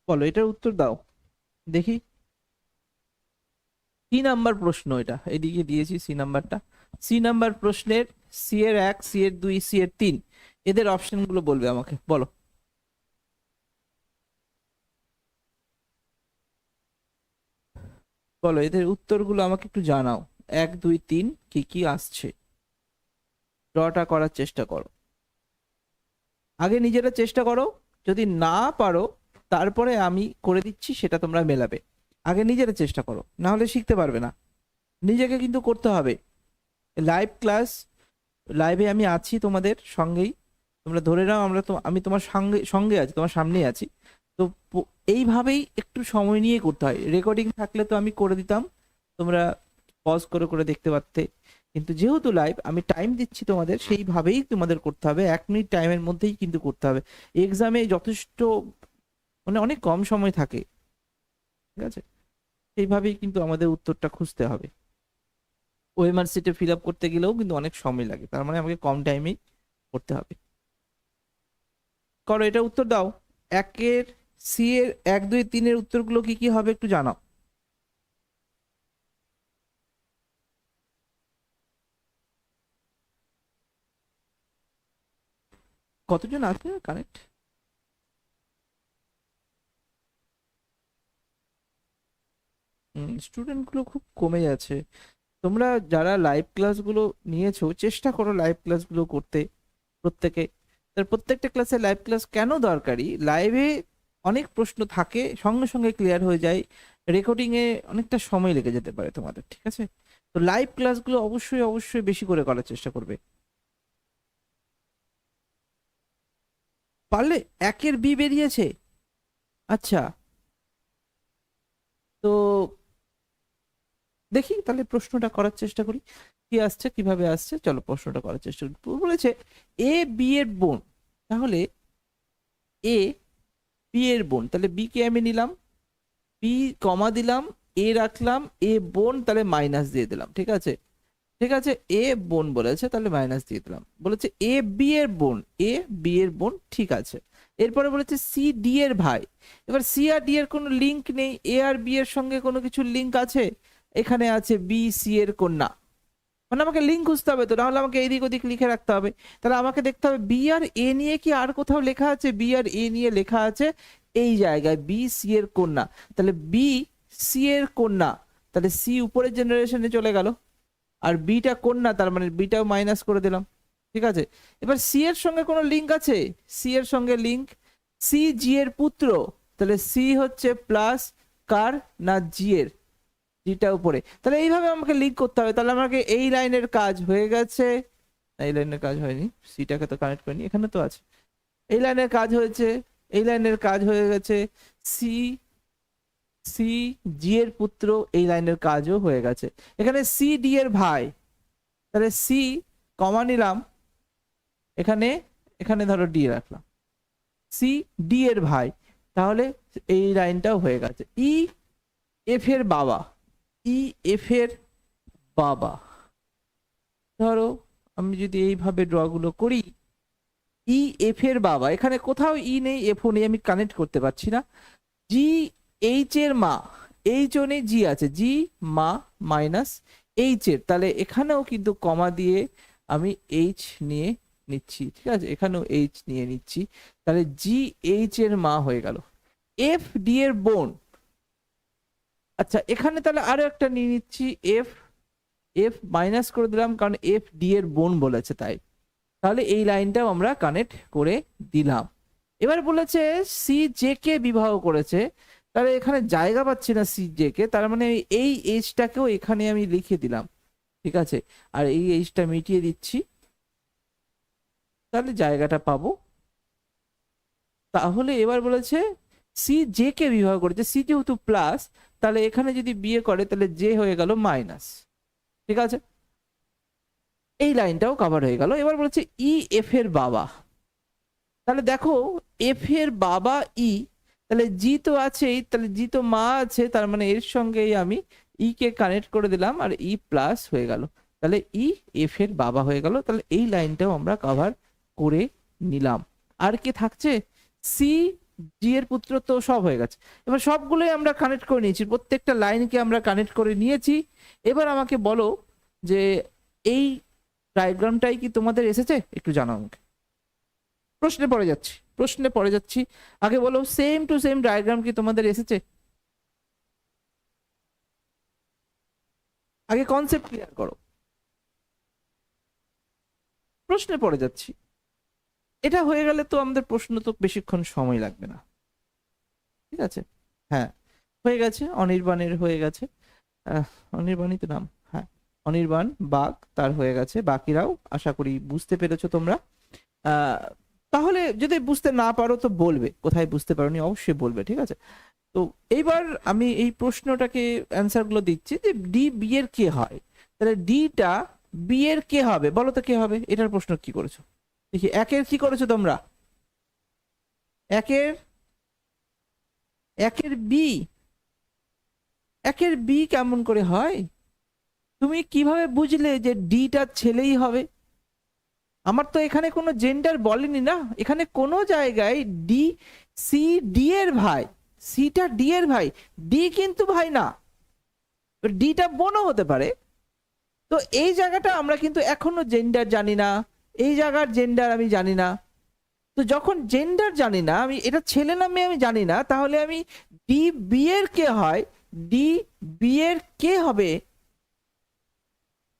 বলো এটার উত্তর দাও দেখি। সি নাম্বার প্রশ্ন, এটা এদিকে দিয়েছি সি নাম্বারটা। সি নাম্বার প্রশ্নের সি এর 1, সি এর 2, সি এর 3, এদের অপশন গুলো বলবে আমাকে, বলো। বলো এদের উত্তরগুলো আমাকে একটু জানাও, 1 2 3 কি কি আসছে, ড্রটা করার চেষ্টা করো। আগে নিজেরা চেষ্টা করো, যদি না পারো তারপরে আমি করে দিচ্ছি, সেটা তোমরা মেলাবে। আগে নিজেরা চেষ্টা করো, না হলে শিখতে পারবে না। নিজেকে কিন্তু করতে হবে। লাইভ ক্লাস, লাইভে আমি আছি তোমাদের সঙ্গেই, তোমরা ধরে নাও আমরা তো, আমি তোমার সঙ্গে সঙ্গে আছি, তোমার সামনেই আছি। তো এইভাবেই একটু সময় নিয়ে করতে হয়। রেকর্ডিং থাকলে তো আমি করে দিতাম, তোমরা পজ করে করে দেখতে পারতে, কিন্তু যেহেতু লাইভ আমি টাইম দিচ্ছি তোমাদের, সেইভাবেই তোমাদের করতে হবে, 1 মিনিট টাইমের মধ্যেই কিন্তু করতে হবে। এক্সামে যথেষ্ট মানে অনেক কম সময় থাকে, ঠিক আছে? সেইভাবেই কিন্তু আমাদের উত্তরটা খুঁজতে হবে। ওএমআর সিটে ফিল আপ করতে গেলেও কিন্তু অনেক সময় লাগে, তার মানে আমাকে কম টাইমেই করতে হবে। করো, এটা উত্তর দাও। একের, সি এর 1 2 3 এর উত্তরগুলো কি কি হবে একটু জানাও। কতজন আছে কানেক্ট? স্টুডেন্ট গুলো খুব কমে যাচ্ছে। তোমরা যারা লাইভ ক্লাসগুলো নিয়েছো চেষ্টা করো লাইভ ক্লাসগুলো করতে প্রত্যেকে। তার প্রত্যেকটা ক্লাসে লাইভ ক্লাস কেন দরকারি? লাইভে অনেক প্রশ্ন থাকে, সঙ্গে সঙ্গে ক্লিয়ার হয়ে যায়, রেকর্ডিং এ অনেকটা সময় লেগে যেতে পারে তোমাদের, ঠিক আছে? তো লাইভ ক্লাসগুলো অবশ্যই অবশ্যই বেশি করে করার চেষ্টা করবে। পারলে, একের বি বেরিয়েছে, আচ্ছা। তো দেখি তাহলে প্রশ্নটা করার চেষ্টা করি, কি আসছে কিভাবে আসছে। চলো প্রশ্নটা করার চেষ্টা করি। বলেছে এ বি এর বোন, তাহলে এ বি এর বোন, তাহলে বি কে আমি নিলাম, বি কমা দিলাম, এ রাখলাম, এ বোন তাহলে মাইনাস দিয়ে দিলাম, ঠিক আছে? ঠিক আছে, এ বোন বলেছে তাহলে মাইনাস দিয়ে দিলাম। বলেছে এ বি এর বোন, এ বি এর বোন, ঠিক আছে। এরপরে বলেছে সি ডি এর ভাই। এবার সি আর ডি এর কোনো লিঙ্ক নেই, এ আর বি এর সঙ্গে কোনো কিছু লিঙ্ক আছে? এখানে আছে বি সি এর কন্যা, মানে আমাকে লিঙ্ক খুঁজতে হবে তো, নাহলে আমাকে এইদিক ওদিক লিখে রাখতে হবে। তাহলে আমাকে দেখতে হবে বি আর এ নিয়ে কি আর কোথাও লেখা আছে? বি আর এ নিয়ে লেখা আছে এই জায়গায়, বি সি এর কন্যা। তাহলে বি সি এর কন্যা, তাহলে সি উপরের জেনারেশনে চলে গেল, আর বিটা কন্যা, তার মানে বিটাও মাইনাস করে দিলাম। ঠিক আছে, এবার সি এর সঙ্গে কোনো লিঙ্ক আছে? সি এর সঙ্গে লিঙ্ক, সি জি এর পুত্র, তাহলে সি হচ্ছে প্লাস কার না জি এর, জিটা উপরে। তাহলে এইভাবে আমাকে লিঙ্ক করতে হবে। তাহলে আমাকে এই লাইনের কাজ হয়ে গেছে, এই লাইনের কাজ হয়নি, সিটাকে তো কানেক্ট করিনি, এখানে তো আছে। এই লাইনের কাজ হয়েছে, এই লাইনের কাজ হয়ে গেছে, সি সি জি এর পুত্র, এই লাইনের কাজও হয়ে গেছে। এখানে সি ডি এর ভাই, তাহলে সি কমা নিলাম এখানে, এখানে ধরো ডি রাখলাম, সি ডি এর ভাই, তাহলে এই লাইনটাও হয়ে গেছে। ই এফ এর বাবা, ই এফ এর বাবা, ধরো আমি যদি এইভাবে ড্র গুলো করি, ই এফ এর বাবা, এখানে কোথাও ই নেই এফও নেই, আমি কানেক্ট করতে পারছি না। জি এইচ এর মা, এইচ ও নেই, জি আছে, জি মা মাইনাস এইচ এর, তাহলে এখানেও কিন্তু কমা দিয়ে আমি এইচ নিয়ে নিচ্ছি। ঠিক আছে, এখানেও এইচ নিয়ে নিচ্ছি, তাহলে জি এইচ এর মা হয়ে গেল। এফ ডি এর বোন, আচ্ছা এখানে তাহলে আরো একটা নিয়ে নিচ্ছি, এফ, এফ মাইনাস করে দিলাম কারণ এফ ডি এর বোন বলেছে তাই। তাহলে এই লাইনটাও আমরা কানেক্ট করে দিলাম। এবার বলেছে সি জে কে বিবাহ করেছে, তাহলে এখানে জায়গা পাচ্ছি না সি জে কে, তার মানে এই এইচটাকেও এখানে আমি লিখে দিলাম। ঠিক আছে, আর এই এইচটা মিটিয়ে দিচ্ছি, তাহলে জায়গাটা পাবো। তাহলে এবার বলেছে সি জে কে বিবাহ করেছে, সি যেহেতু প্লাস, তাহলে এখানে যদি বিয়ে করে তাহলে জে হয়ে গেল মাইনাস। ঠিক আছে, এই লাইনটাও কভার হয়ে গেল। এবার বলেছে ই এফ এর বাবা, তাহলে দেখো এফ এর বাবা ই, তাহলে জি তো আছেই, তাহলে জি তো মা আছে, তার মানে এর সঙ্গেই আমি ই কে কানেক্ট করে দিলাম, আর ই প্লাস হয়ে গেল, তাহলে ই এফ এর বাবা হয়ে গেল। তাহলে এই লাইনটাও আমরা কভার করে নিলাম। আর কি থাকছে? সি জি এর পুত্র তো সব হয়ে গেছে। এবার সবগুলোই আমরা কানেক্ট করে নিয়েছি, প্রত্যেকটা লাইনকে আমরা কানেক্ট করে নিয়েছি। এবার আমাকে বলো যে এই ডায়াগ্রামটাই কি তোমাদের এসেছে? একটু জানাও আমাকে। প্রশ্নে পড়ে যাচ্ছি, প্রশ্নে পড়ে যাচ্ছি, আগে বলো সেম টু সেম ডায়াগ্রাম কি তোমাদের এসেছে? আগে কনসেপ্ট ক্লিয়ার করো, প্রশ্নে পড়ে যাচ্ছি। এটা হয়ে গেলে তো আমাদের প্রশ্ন তো বেশিক্ষণ সময় লাগবে না। ঠিক আছে, হ্যাঁ হয়ে গেছে, অনির্বাণের হয়ে গেছে, অনির্বাণই তো নাম, হ্যাঁ অনির্বাণ বাগ তার হয়ে গেছে। বাকিরাও আশা করি বুঝতে পেরেছো তোমরা। তাহলে যদি বুঝতে না পারো তো বলবে, কোথায় বুঝতে পারোনি অবশ্যই বলবে। ঠিক আছে, তো এইবার আমি এই প্রশ্নটাকে অ্যান্সার গুলো দিচ্ছি যে ডি বি এর কে হয়, তাহলে ডিটা বি এর কে হবে, বলো তো কে হবে? এটার প্রশ্ন কি করেছো দেখি। একের কি করেছো তোমরা? একের, একের বি, একের বি কেমন করে হয়? তুমি কিভাবে বুঝলে যে ডিটা ছেলেই হবে? আমার তো এখানে কোনো জেন্ডার বলেনি না, এখানে কোনো জায়গায় ডি, সি ডি এর ভাই, সিটা ডি এর ভাই, ডি কিন্তু ভাই না, ডিটা বোনও হতে পারে। তো এই জায়গাটা আমরা কিন্তু এখনো জেন্ডার জানি না, এই জায়গার জেন্ডার আমি জানি না। তো যখন জেন্ডার জানি না, আমি এটা ছেলে না মেয়ে আমি জানি না, তাহলে আমি ডি বি এর কে হয়, ডি বি এর কে হবে,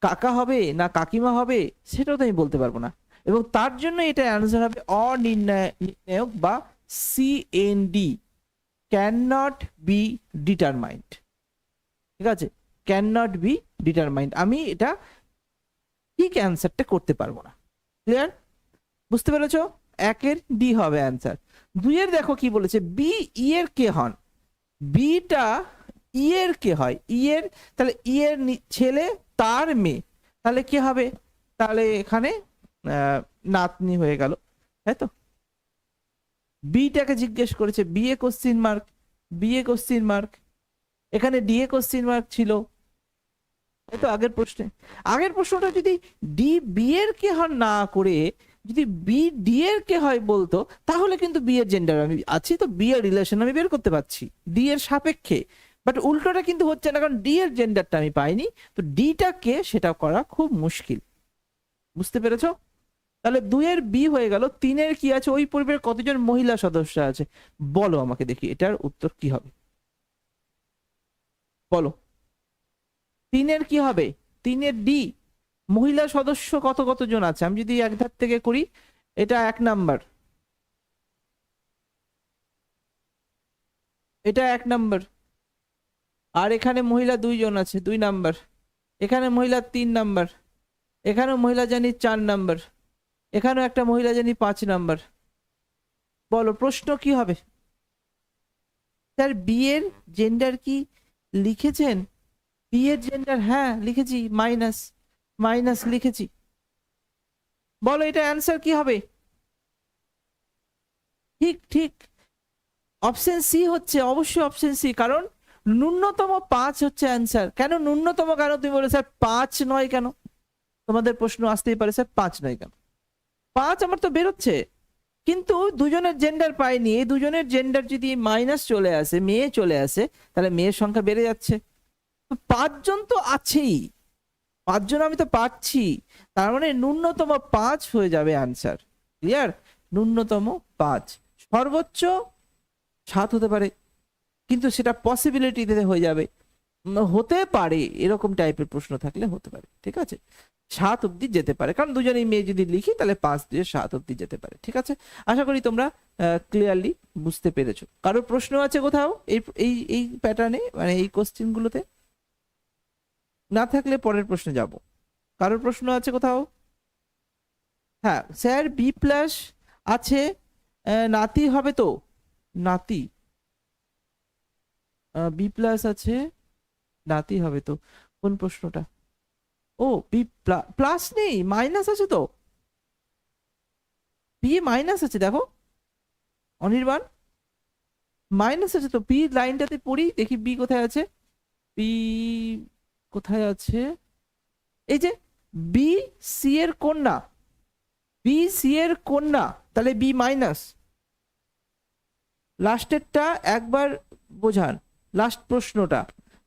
কাকা হবে না কাকিমা হবে, সেটাও তো আমি বলতে পারবো না। এবং তার জন্য এটা অ্যান্সার হবে অনির্ণায়ক বা CND, can not be determined. ঠিক আছে, ক্যান নট বি ডিটারমাইন্ড, আমি এটা ঠিক অ্যান্সারটা করতে পারবো না। ক্লিয়ার? বুঝতে পেরেছো? একের ডি হবে অ্যান্সার। দুইয়ের দেখো কি বলেছে, বি ই এর কে হন, বিটা ই এর কে হয়, ই এর, তাহলে ই এর ছেলে তার মেয়ে, তাহলে কি হবে? তাহলে এখানে নাতনি হয়ে গেল, তাই তো। বিটাকে জিজ্ঞেস করেছে, বিয়ে কোশ্চিন মার্ক, বিয়ে কোশ্চিন মার্ক, এখানে ডিএ কোশ্চিন মার্ক ছিল, এই তো আগের প্রশ্নটা যদি ডি বি এর কে হয় না করে যদি বি ডি এর কে হয় বলতো, তাহলে কিন্তু বি এর জেন্ডার আমি আছি, তো বি এর রিলেশন আমি বের করতে পারছি ডি এর সাপেক্ষে। বাট উল্টোটা কিন্তু হচ্ছে না, কারণ ডি এর জেন্ডারটা আমি পাইনি, তো ডিটা কে সেটা করা খুব মুশকিল। বুঝতে পেরেছো? তাহলে 2 এর বি হয়ে গেল। 3 এর কি আছে? ওই পরিবারের কতজন মহিলা সদস্য আছে বলো আমাকে দেখি, এটার উত্তর কি হবে বলো। 3 এর কি হবে? 3 এর ডি, মহিলা সদস্য কতজন আছে আমি যদি এক ধার থেকে করি, এটা 1 নাম্বার, এটা 1 নাম্বার। আর এখানে মহিলা 2 জন আছে, 2 নাম্বার। এখানে মহিলা 3 নাম্বার, এখানেও মহিলা জানি 4 নাম্বার, এখানেও একটা মহিলা জানি 5 নাম্বার। বলো প্রশ্ন কি হবে? স্যার বি এর জেন্ডার কি লিখেছেন? বি এর জেন্ডার হ্যাঁ লিখেছি, মাইনাস মাইনাস লিখেছি। বলো এটা অ্যান্সার কি হবে? ঠিক ঠিক, অপশন সি হচ্ছে, অবশ্যই অপশন সি, কারণ ন্যূনতম 5 হচ্ছে অ্যান্সার। কেন ন্যূনতম, কেন তুমি বলে স্যার 5 নয় কেন? তোমাদের প্রশ্ন আসতেই পারে স্যার 5 নয় কেন? 5 আমার তো বেরোচ্ছে, কিন্তু দুজনের জেন্ডার পাইনি। এই দুজনের জেন্ডার যদি মাইনাস চলে আসে, মেয়ে চলে আসে, তাহলে মেয়ের সংখ্যা বেড়ে যাচ্ছে। তো 5 জন তো আছেই, 5 জন আমি তো পাচ্ছি, তার মানে ন্যূনতম 5 হয়ে যাবে আনসার। ক্লিয়ার? ন্যূনতম 5, সর্বোচ্চ 7 হতে পারে, কিন্তু সেটা পসিবিলিটিতে হয়ে যাবে। হতে পারে এরকম টাইপের প্রশ্ন থাকলে হতে পারে, ঠিক আছে। 7 অব্দি যেতে পারে, কারণ দুজনেই মেয়ে যদি লিখি তাহলে 5 দিয়ে 7 অব্দি যেতে পারে, ঠিক আছে। আশা করি তোমরা ক্লিয়ারলি বুঝতে পেরেছো। কারোর প্রশ্ন আছে কোথাও এই এই এই প্যাটার্নে, মানে এই কোশ্চেন গুলোতে? না থাকলে পরের প্রশ্নে যাব। কারোর প্রশ্ন আছে কোথাও? হ্যাঁ স্যার বি প্লাস আছে, নাতি হবে তো? নাতি, বি প্লাস আছে, নাতি হবে তো? কোন প্রশ্নটা? ও বি প্লাস নেই, মাইনাস আছে তো, বি মাইনাস আছে দেখো অনির্বাণ, মাইনাস আছে তো। বি লাইনটাতে পড়ি দেখি বি কোথায় আছে। বি কোথায় আছে? এই যে বি সি এর কন্যা, বি সি এর কন্যা, তাহলে বি মাইনাস। লাস্টেরটা একবার বোঝান, লাস্ট প্রশ্নটা।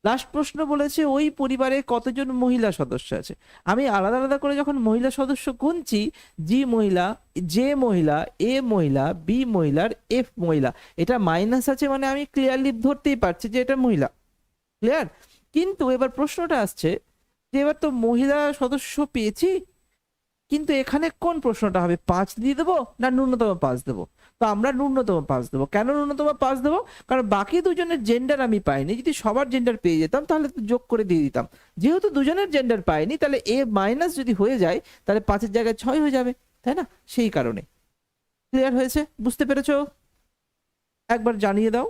লাস্ট প্রশ্ন বলেছে ওই পরিবারে কতজন মহিলা সদস্য আছে। আমি আলাদা আলাদা করে যখন মহিলা সদস্য গুনছি, জি মহিলা, জে মহিলা, এ মহিলা, বি মহিলার, এফ মহিলা, এটা মাইনাস আছে মানে আমি ক্লিয়ারলি ধরতেই পারছি যে এটা মহিলা। ক্লিয়ার? কিন্তু এবার প্রশ্নটা আসছে যে এবার তো মহিলা সদস্য পেয়েছি, কিন্তু এখানে কোন প্রশ্নটা হবে? 5 দিয়ে দেবো না ন্যূনতম 5 দেবো? তো আমরা ন্যূনতম 5 দেবো। কেন ন্যূনতম 5 দেবো? কারণ বাকি দুজনের জেন্ডার আমি পাইনি, যদি সবার জেন্ডার পেয়ে যেতাম তাহলে তো যোগ করে দিয়ে দিতাম। যেহেতু দুজনের জেন্ডার পাইনি, তাহলে এ মাইনাস যদি হয়ে যায় তাহলে 5-এর জায়গায় 6 হয়ে যাবে, তাই না? সেই কারণে। ক্লিয়ার হয়েছে? বুঝতে পেরেছো? একবার জানিয়ে দাও,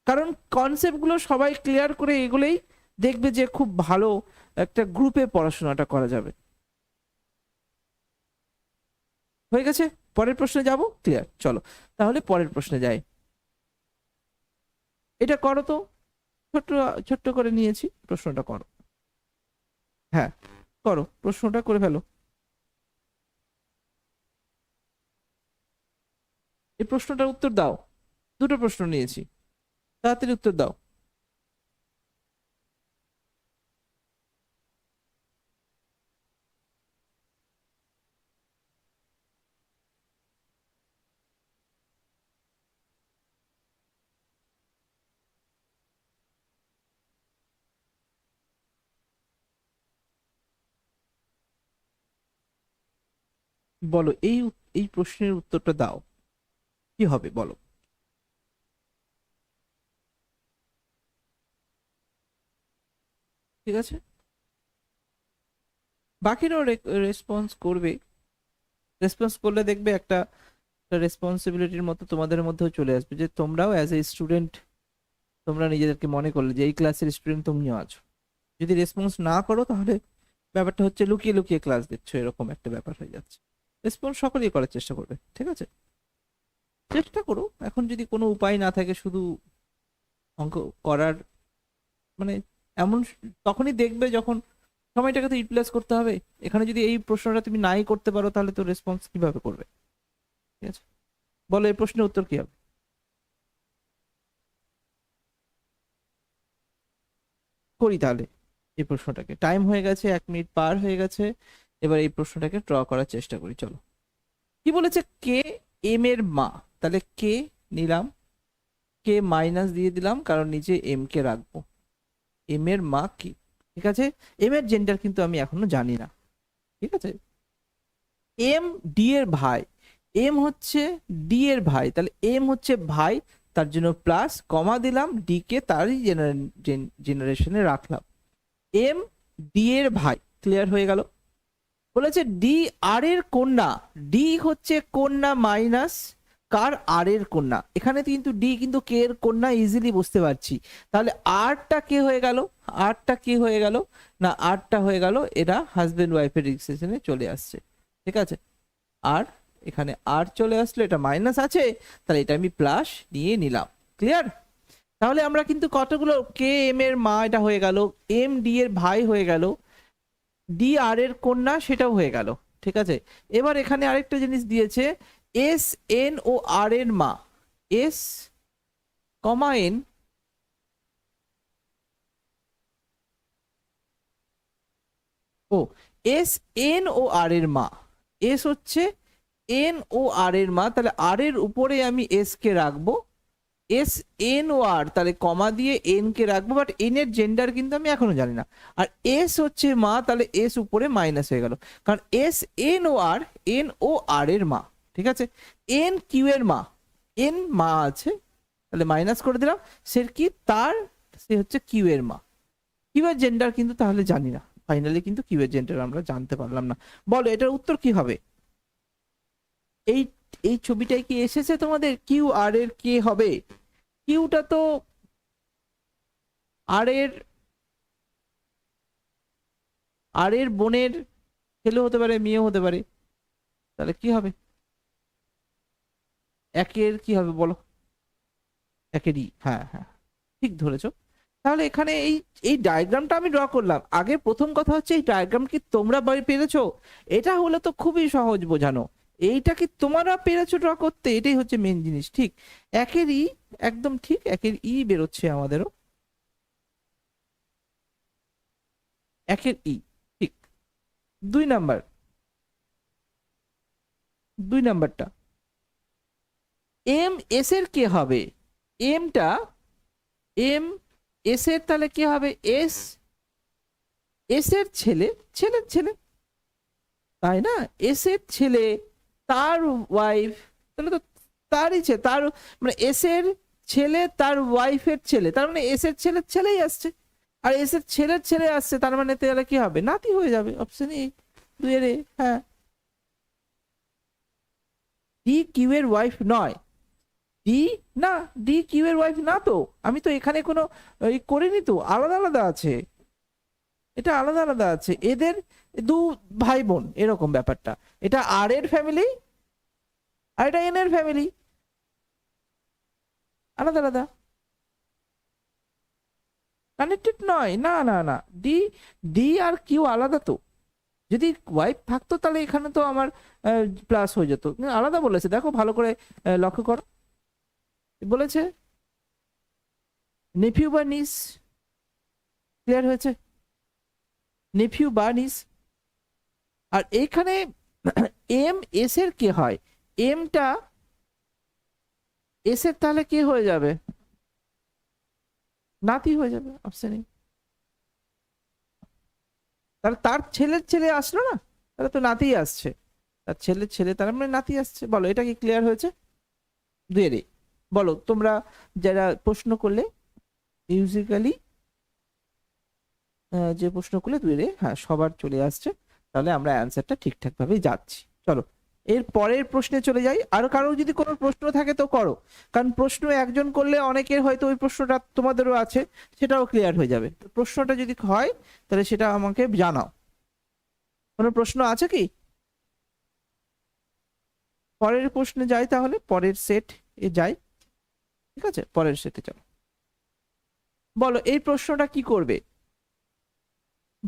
কারণ কনসেপ্ট গুলো সবাই ক্লিয়ার করে এগুলোই দেখবে যে খুব ভালো একটা গ্রুপে পড়াশোনাটা করা যাবে। হয়ে গেছে? পরের প্রশ্নে যাব? ক্লিয়ার? চলো তাহলে পরের প্রশ্নে যাই। এটা করো তো, ছোট্ট ছোট্ট করে নিয়েছি, প্রশ্নটা করো। হ্যাঁ করো, প্রশ্নটা করে ফেলো। এই প্রশ্নটার উত্তর দাও। দুটো প্রশ্ন নিয়েছি, তাড়াতাড়ি উত্তর দাও। বলো এই এই প্রশ্নের উত্তরটা দাও, কি হবে বলো। ঠিক আছে, বাকিরাও রেসপন্স করবে। রেসপন্স করলে দেখবে একটা রেসপন্সিবিলিটির মতো তোমাদের মধ্যেও চলে আসবে, যে তোমরাও অ্যাজ এ স্টুডেন্ট তোমরা নিজেদেরকে মনে করলে যে এই ক্লাসের স্টুডেন্ট তুমিও আছো। যদি রেসপন্স না করো তাহলে ব্যাপারটা হচ্ছে লুকিয়ে লুকিয়ে ক্লাস দিচ্ছ, এরকম একটা ব্যাপার হয়ে যাচ্ছে। রেসপন্স সকলেই করার চেষ্টা করবে, ঠিক আছে? চেষ্টা করো। এখন যদি কোনো উপায় না থাকে শুধু অঙ্ক করার, মানে এমন তখনই দেখবে যখন সময়টাকে তো ইউটিলাইজ করতে হবে। এখানে যদি এই প্রশ্নটা তুমি নাই করতে পারো তাহলে তো রেসপন্স কিভাবে করবে? ঠিক আছে, বলো এই প্রশ্নের উত্তর কি হবে? করি তাহলে এই প্রশ্নটাকে, টাইম হয়ে গেছে, 1 মিনিট পার হয়ে গেছে। এবার এই প্রশ্নটাকে ড্র করার চেষ্টা করি, চলো। কি বলেছে? কে এম এর মা, তাহলে কে নিলাম, কে মাইনাস দিয়ে দিলাম কারণ নিচে এম কে রাখবো। এম এর মা কি? ঠিক আছে, এম এর জেন্ডার কিন্তু আমি এখনো জানি না। ঠিক আছে, এম ডি এর ভাই, এম হচ্ছে ডি এর ভাই, তাহলে এম হচ্ছে ভাই, তার জন্য প্লাস কমা দিলাম, ডি কে তারই জেনারেশনে রাখলাম। এম ডি এর ভাই, ক্লিয়ার হয়ে গেল। বলেছে ডি আর এর কন্যা, ডি হচ্ছে কন্যা মাইনাস কার? আর এর কন্যা। এখানে কিন্তু ডি কিন্তু কে এর কন্যা, ইজিলি বুঝতে পারছি। তাহলে আরটা কে হয়ে গেল? আরটা কে হয়ে গেল? না, আরটা হয়ে গেল এরা হাজবেন্ড ওয়াইফের রিলেশনে চলে আসছে। ঠিক আছে, আর এখানে আর চলে আসলো, এটা মাইনাস আছে, তাহলে এটা আমি প্লাস নিয়ে নিলাম। ক্লিয়ার? তাহলে আমরা কিন্তু কতগুলো, কে এম এর মা এটা হয়ে গেল, এম ডি এর ভাই হয়ে গেল, ডি আর এর কন্যা সেটাও হয়ে গেল। ঠিক আছে, এবার এখানে আরেকটা জিনিস দিয়েছে, এস এন ও আর এর মা, এস কমা এন, ও এস এন ও আর এর মা, এস হচ্ছে এন ও আর এর মা, তাহলে আর এর উপরে আমি এস কে রাখবো, এস এন ও আর, তাহলে কমা দিয়ে এন কে রাখবো, বাট এন এর জেন্ডার কিন্তু আমি এখনো জানি না। আর এস হচ্ছে মা, তাহলে এস উপরে মাইনাস হয়ে গেল, কারণ এস এন ও আর, এন ও আর এর মা। ঠিক আছে, এন কিউ এর মা, এন মা আছে, তাহলে মাইনাস করে দিলাম, সে কি? তার, সে হচ্ছে কিউ এর মা। কিউ এর জেন্ডার কিন্তু তাহলে জানি না, ফাইনালি কিন্তু কিউ এর জেন্ডার আমরা জানতে পারলাম না। বলো এটার উত্তর কি হবে? এই এই ছবিটাই কি এসেছে তোমাদের? কিউ আর এর কে হবে? কিউটা তো আর এর, আর এর বোনের ছেলে হতে পারে, মেয়েও হতে পারে, তাহলে কি হবে? একের কি হবে বলো? একেরই, হ্যাঁ হ্যাঁ, ঠিক ধরেছো। তাহলে এখানে এই এই ডায়াগ্রামটা আমি ড্র করলাম। আগে প্রথম কথা হচ্ছে এই ডায়াগ্রাম কি তোমরা পেরেছো? এটা হলো তো খুবই সহজ বোঝানো। এইটা কি তোমরা পেরেছো ড্র করতে? এটাই হচ্ছে মেন জিনিস। ঠিক, একের ই, একদম ঠিক, একের ই বেরোচ্ছে আমাদেরও, একের ই। ঠিক, 2 নাম্বার, 2 নাম্বারটা এম এস এর কে হবে? এমটা, এম এস এর তাহলে কি হবে? এস, এস এর ছেলে, ছেলের ছেলে, তাই না? এস এর ছেলে, তার ওয়াইফ, তাহলে তো তারই ছেলে, তার মানে এস এর ছেলে তার ওয়াইফের ছেলে, তার মানে এস এর ছেলের ছেলেই আসছে। আর এস এর ছেলের ছেলে আসছে, তার মানে তাহলে কি হবে? নাতি হয়ে যাবে। অপশন ই, 2 এর এ, হ্যাঁ। ডি কিউ এর ওয়াইফ নয়, ডি, না, ডি কিউ এর ওয়াইফ না তো। আমি তো এখানে কোনো করিনি তো, আলাদা আলাদা আছে, এটা আলাদা আলাদা আছে এদের, দু ভাই বোন এরকম ব্যাপারটা। এটা আর এর ফ্যামিলি আর এটা এন এর ফ্যামিলি, আলাদা আলাদা, কানেক্টেড নয়, না না না। ডি, ডি আর কিউ আলাদা তো। যদি ওয়াইফ থাকতো তাহলে এখানে তো আমার প্লাস হয়ে যেত, কিন্তু আলাদা বলেছে, দেখো ভালো করে লক্ষ্য করো। বলেছে নেফিউ বা নিস, ক্লিয়ার হয়েছে? নেফিউ বা নিস। আর এইখানে এম এস এর কে হয়? এমটা এস এর তাহলে কে হয়ে যাবে? নাতি হয়ে যাবে, অপশন। তাহলে তার ছেলের ছেলে আসলো না, তাহলে তো নাতি আসছে, তার ছেলের ছেলে, তার মানে নাতি আসছে। বলো এটা কি ক্লিয়ার হয়েছে? দুয়েরে বলো তোমরা যারা প্রশ্ন করলে, মিউজিক্যালি যে প্রশ্ন করলে দুয়েরে, হ্যাঁ সবার চলে আসছে, তাহলে আমরা অ্যান্সারটা ঠিকঠাক ভাবে যাচ্ছি। চলো এর পরের প্রশ্নে চলে যাই। আর কারো যদি কোনো প্রশ্ন থাকে তো করো, কারণ প্রশ্ন একজন করলে অনেকের হয়তো ওই প্রশ্নটা তোমাদেরও আছে, সেটাও ক্লিয়ার হয়ে যাবে। তো প্রশ্নটা যদি হয় তাহলে সেটা আমাকে জানাও। কোনো প্রশ্ন আছে কি? পরের প্রশ্নে যাই, তাহলে পরের সেট এ যাই। ঠিক আছে, পরের সেটে চলো। বলো এই প্রশ্নটা কি করবে?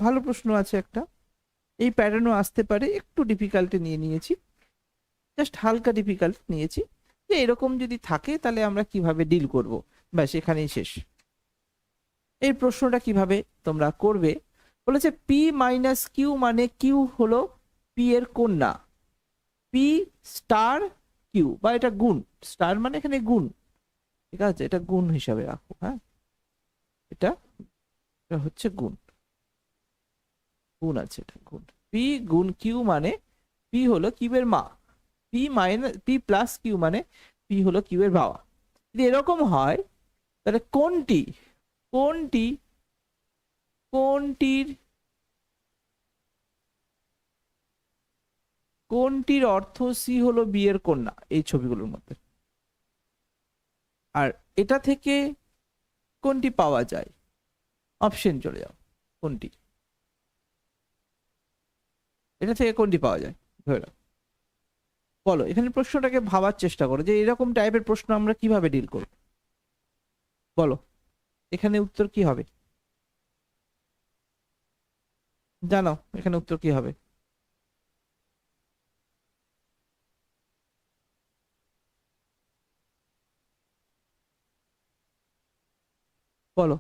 ভালো প্রশ্ন আছে একটা, এই প্যাটার্নও আসতে পারে, একটু ডিফিকাল্টি নিয়ে নিয়েছি, জাস্ট হালকা ডিফিকাল্ট নিয়েছি, যে এরকম যদি থাকে তাহলে আমরা কিভাবে ডিল করব, ব্যাস এখানেই শেষ। এই প্রশ্নটা কিভাবে তোমরা করবে বলেছে, পি মাইনাস কিউ মানে কিউ হলো পি এর কন্যা, পি স্টার কিউ, বা এটা গুণ, স্টার মানে এখানে গুণ, ঠিক আছে, এটা গুণ হিসাবে রাখো, হ্যাঁ, এটা এটা হচ্ছে গুণ, গুণ আছে, এটা গুণ, পি গুণ কিউ মানে পি হলো কিউ এর মা, P minus P plus Q মানে পি হলো কিউ এর বাবা। যদি এরকম হয় তাহলে কোনটি কোনটি কোনটির কোনটির অর্থ সি হলো বি এর কন্যা এই ছবিগুলোর মধ্যে, আর এটা থেকে কোনটি পাওয়া যায়, অপশন চলে যাও, কোনটি, এটা থেকে কোনটি পাওয়া যায় ধরে নাও। বলো, এখানে প্রশ্নটাকে ভাবার চেষ্টা করো যে এরকম টাইপের প্রশ্ন আমরা কিভাবে ডিল করব, বলো এখানে উত্তর কি হবে, জানো এখানে উত্তর কি হবে, বলো।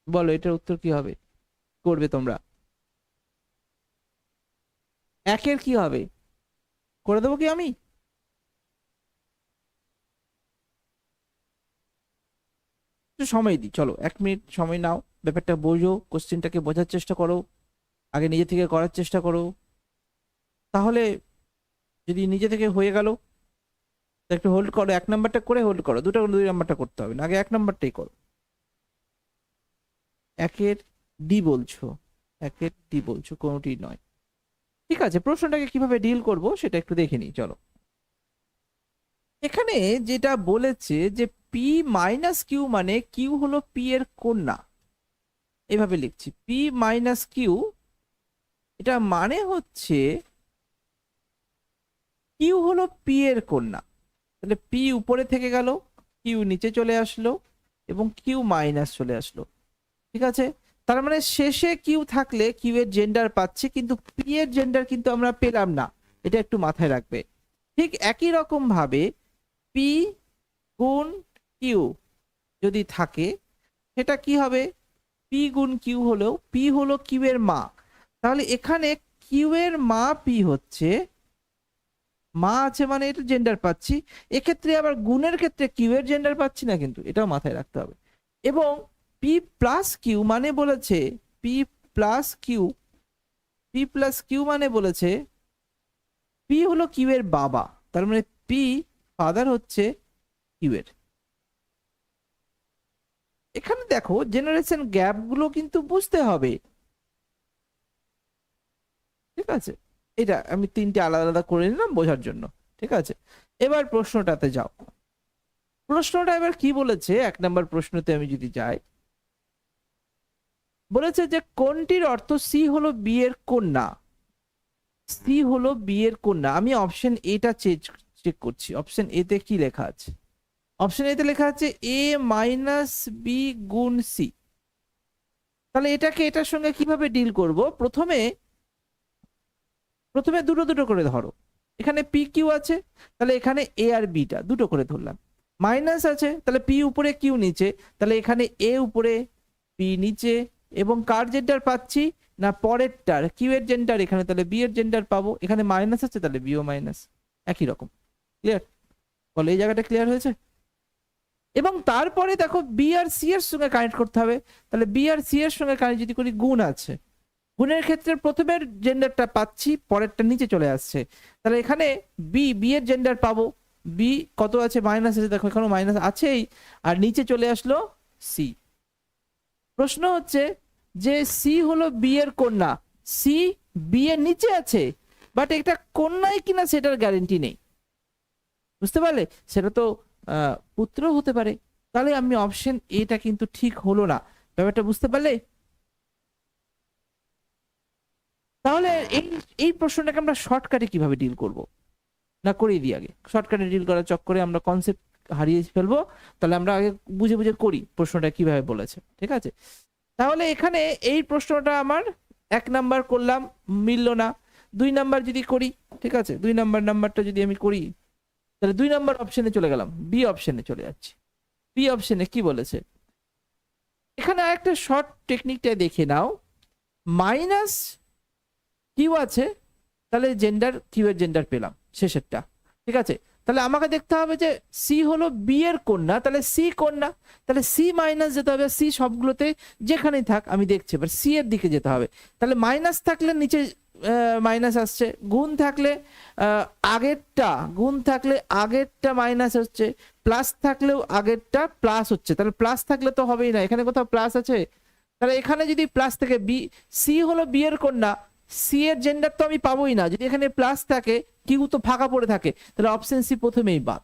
বলো এটার উত্তর কি হবে, করবে তোমরা, একের কি হবে, করে দেবো কি আমি, একটু সময় দিই, চলো 1 মিনিট সময় নাও, ব্যাপারটা বোঝো, কোশ্চেনটাকে বোঝার চেষ্টা করো, আগে নিজে থেকে করার চেষ্টা করো, তাহলে যদি নিজে থেকে হয়ে গেল তো একটু হোল্ড করো, 1 নাম্বারটা করে হোল্ড করো, 2 নাম্বারটা করতে হবে না, আগে 1 নাম্বারটাই করো। একের ডি বলছো, একের ডি বলছো, কোনোটি নয়, ঠিক আছে, প্রশ্নটাকে কিভাবে ডিল করব সেটা একটু দেখে নিই, চলো। এখানে যেটা বলেছে যে পি মাইনাস কিউ মানে কিউ হলো পি এর কন্যা, এভাবে লিখছি, পি মাইনাস কিউ, এটা মানে হচ্ছে কিউ হলো পি এর কন্যা, তাহলে পি উপরে থেকে গেল, কিউ নিচে চলে আসলো, এবং কিউ মাইনাস চলে আসলো, ঠিক আছে, তার মানে শেষে কিউ থাকলে কিউ এর জেন্ডার পাচ্ছি, কিন্তু পি এর জেন্ডার কিন্তু আমরা পেলাম না, এটা একটু মাথায় রাখবে। ঠিক একই রকম ভাবে পি গুণ কিউ যদি থাকে, সেটা কি হবে, পি গুণ কিউ হলেও পি হলো কিউ এর মা, তাহলে এখানে কিউ এর মা পি হচ্ছে, মা আছে মানে এটা জেন্ডার পাচ্ছি, এক্ষেত্রে আবার গুণের ক্ষেত্রে কিউ এর জেন্ডার পাচ্ছি না, কিন্তু এটাও মাথায় রাখতে হবে। এবং পি প্লাস কিউ মানে বলেছে, P plus Q, P plus Q মানে বলেছে পি হলো কিউ এর বাবা, তার মানে পি ফাদার হচ্ছে কিউ এর। এখানে দেখো জেনারেশন গ্যাপ গুলো কিন্তু বুঝতে হবে, ঠিক আছে, এটা আমি 3টে আলাদা আলাদা করে নিলাম বোঝার জন্য, ঠিক আছে। এবার প্রশ্নটাতে যাও, প্রশ্নটা এবার কি বলেছে, 1 নাম্বার প্রশ্নতে আমি যদি যাই, বলেছে যে কোনটির অর্থ সি হলো বি এর কন্যা, সি হলো বি এর কন্যা, আমি অপশন এটা চেক করছি, অপশন এ তে কি লেখা আছে, অপশন এ তে লেখা আছে এ মাইনাস বি গুণ সি, তাহলে এটাকে এটার সঙ্গে কিভাবে ডিল করব, প্রথমে প্রথমে দুটো দুটো করে ধরো, এখানে পি কিউ আছে, তাহলে এখানে এ আর বিটা দুটো করে ধরলাম, মাইনাস আছে তাহলে পি উপরে কিউ নিচে, তাহলে এখানে এ উপরে পি নিচে, এবং কার জেন্ডার পাচ্ছি না পরেরটার কিউ এর জেন্ডার এখানে, তাহলে বি এর জেন্ডার পাবো, এখানে মাইনাস আছে তাহলে বিও মাইনাস, একই রকম, ক্লিয়ার, বলো এই জায়গাটা ক্লিয়ার হয়েছে। এবং তারপরে দেখো বি আর সি এর সঙ্গে কানেক্ট করতে হবে, তাহলে বি আর সি এর সঙ্গে কানেক্ট যদি করি, গুণ আছে, গুণের ক্ষেত্রে প্রথমের জেন্ডারটা পাচ্ছি, পরেরটা নিচে চলে আসছে, তাহলে এখানে বি বি এর জেন্ডার পাবো, বি কত আছে মাইনাস আছে, দেখো এখানে মাইনাস আছেই, আর নিচে চলে আসলো সি। প্রশ্ন হচ্ছে যে সি হলো বি এর কন্যা, সি বি এর নিচে আছে, বাট এটা কন্যাই কিনা সেটার গ্যারেন্টি নেই, বুঝতে পারলে, সেটা তো পুত্র হতে পারে, তাহলে আমি অপশন এটা কিন্তু ঠিক হলো না, ব্যাপারটা বুঝতে পারলে। তাহলে এই এই প্রশ্নটাকে আমরা শর্টকাটে কিভাবে ডিল করব, না করিয়ে দিই আগে? শর্টকাটে ডিল করার চক্করে আমরা কনসেপ্ট হারিয়ে ফেলবো, তাহলে আমরা আগে বুঝে বুঝে করি প্রশ্নটা কিভাবে বলেছে, ঠিক আছে? তাহলে এখানে এই প্রশ্নটা আমার 1 নাম্বার করলাম, মিলল না। 2 নাম্বার যদি করি, ঠিক আছে, 2 নাম্বারটা যদি আমি করি, তাহলে 2 নাম্বার অপশনে চলে গেলাম, বি অপশনে চলে যাচ্ছি। বি অপশনে কি বলেছে, এখানে আরেকটা শর্ট টেকনিকটা দেখে নাও। মাইনাস কিউ আছে, তাহলে জেন্ডার, কিউ এর জেন্ডার পেলাম শেষেরটা, ঠিক আছে? তাহলে আমাকে দেখতে হবে যে সি হলো বি এর কন্যা, তাহলে সি কন্যা, তাহলে সি মাইনাস যেতে হবে। সি সবগুলোতে যেখানেই থাক আমি দেখছি, এবার সি এর দিকে যেতে হবে। তাহলে মাইনাস থাকলে নিচে মাইনাস আসছে, গুণ থাকলে আগেরটা, গুণ থাকলে আগেরটা মাইনাস হচ্ছে, প্লাস থাকলেও আগেরটা প্লাস হচ্ছে। তাহলে প্লাস থাকলে তো হবেই না, এখানে কোথাও প্লাস আছে? তাহলে এখানে যদি প্লাস থাকে, বি, সি হলো বি এর কন্যা, সি এর জেন্ডার তো আমি পাবোই না। যদি এখানে প্লাস থাকে, কিউ তো ফাঁকা পড়ে থাকে, তাহলে অপশন সি প্রথমেই বাদ,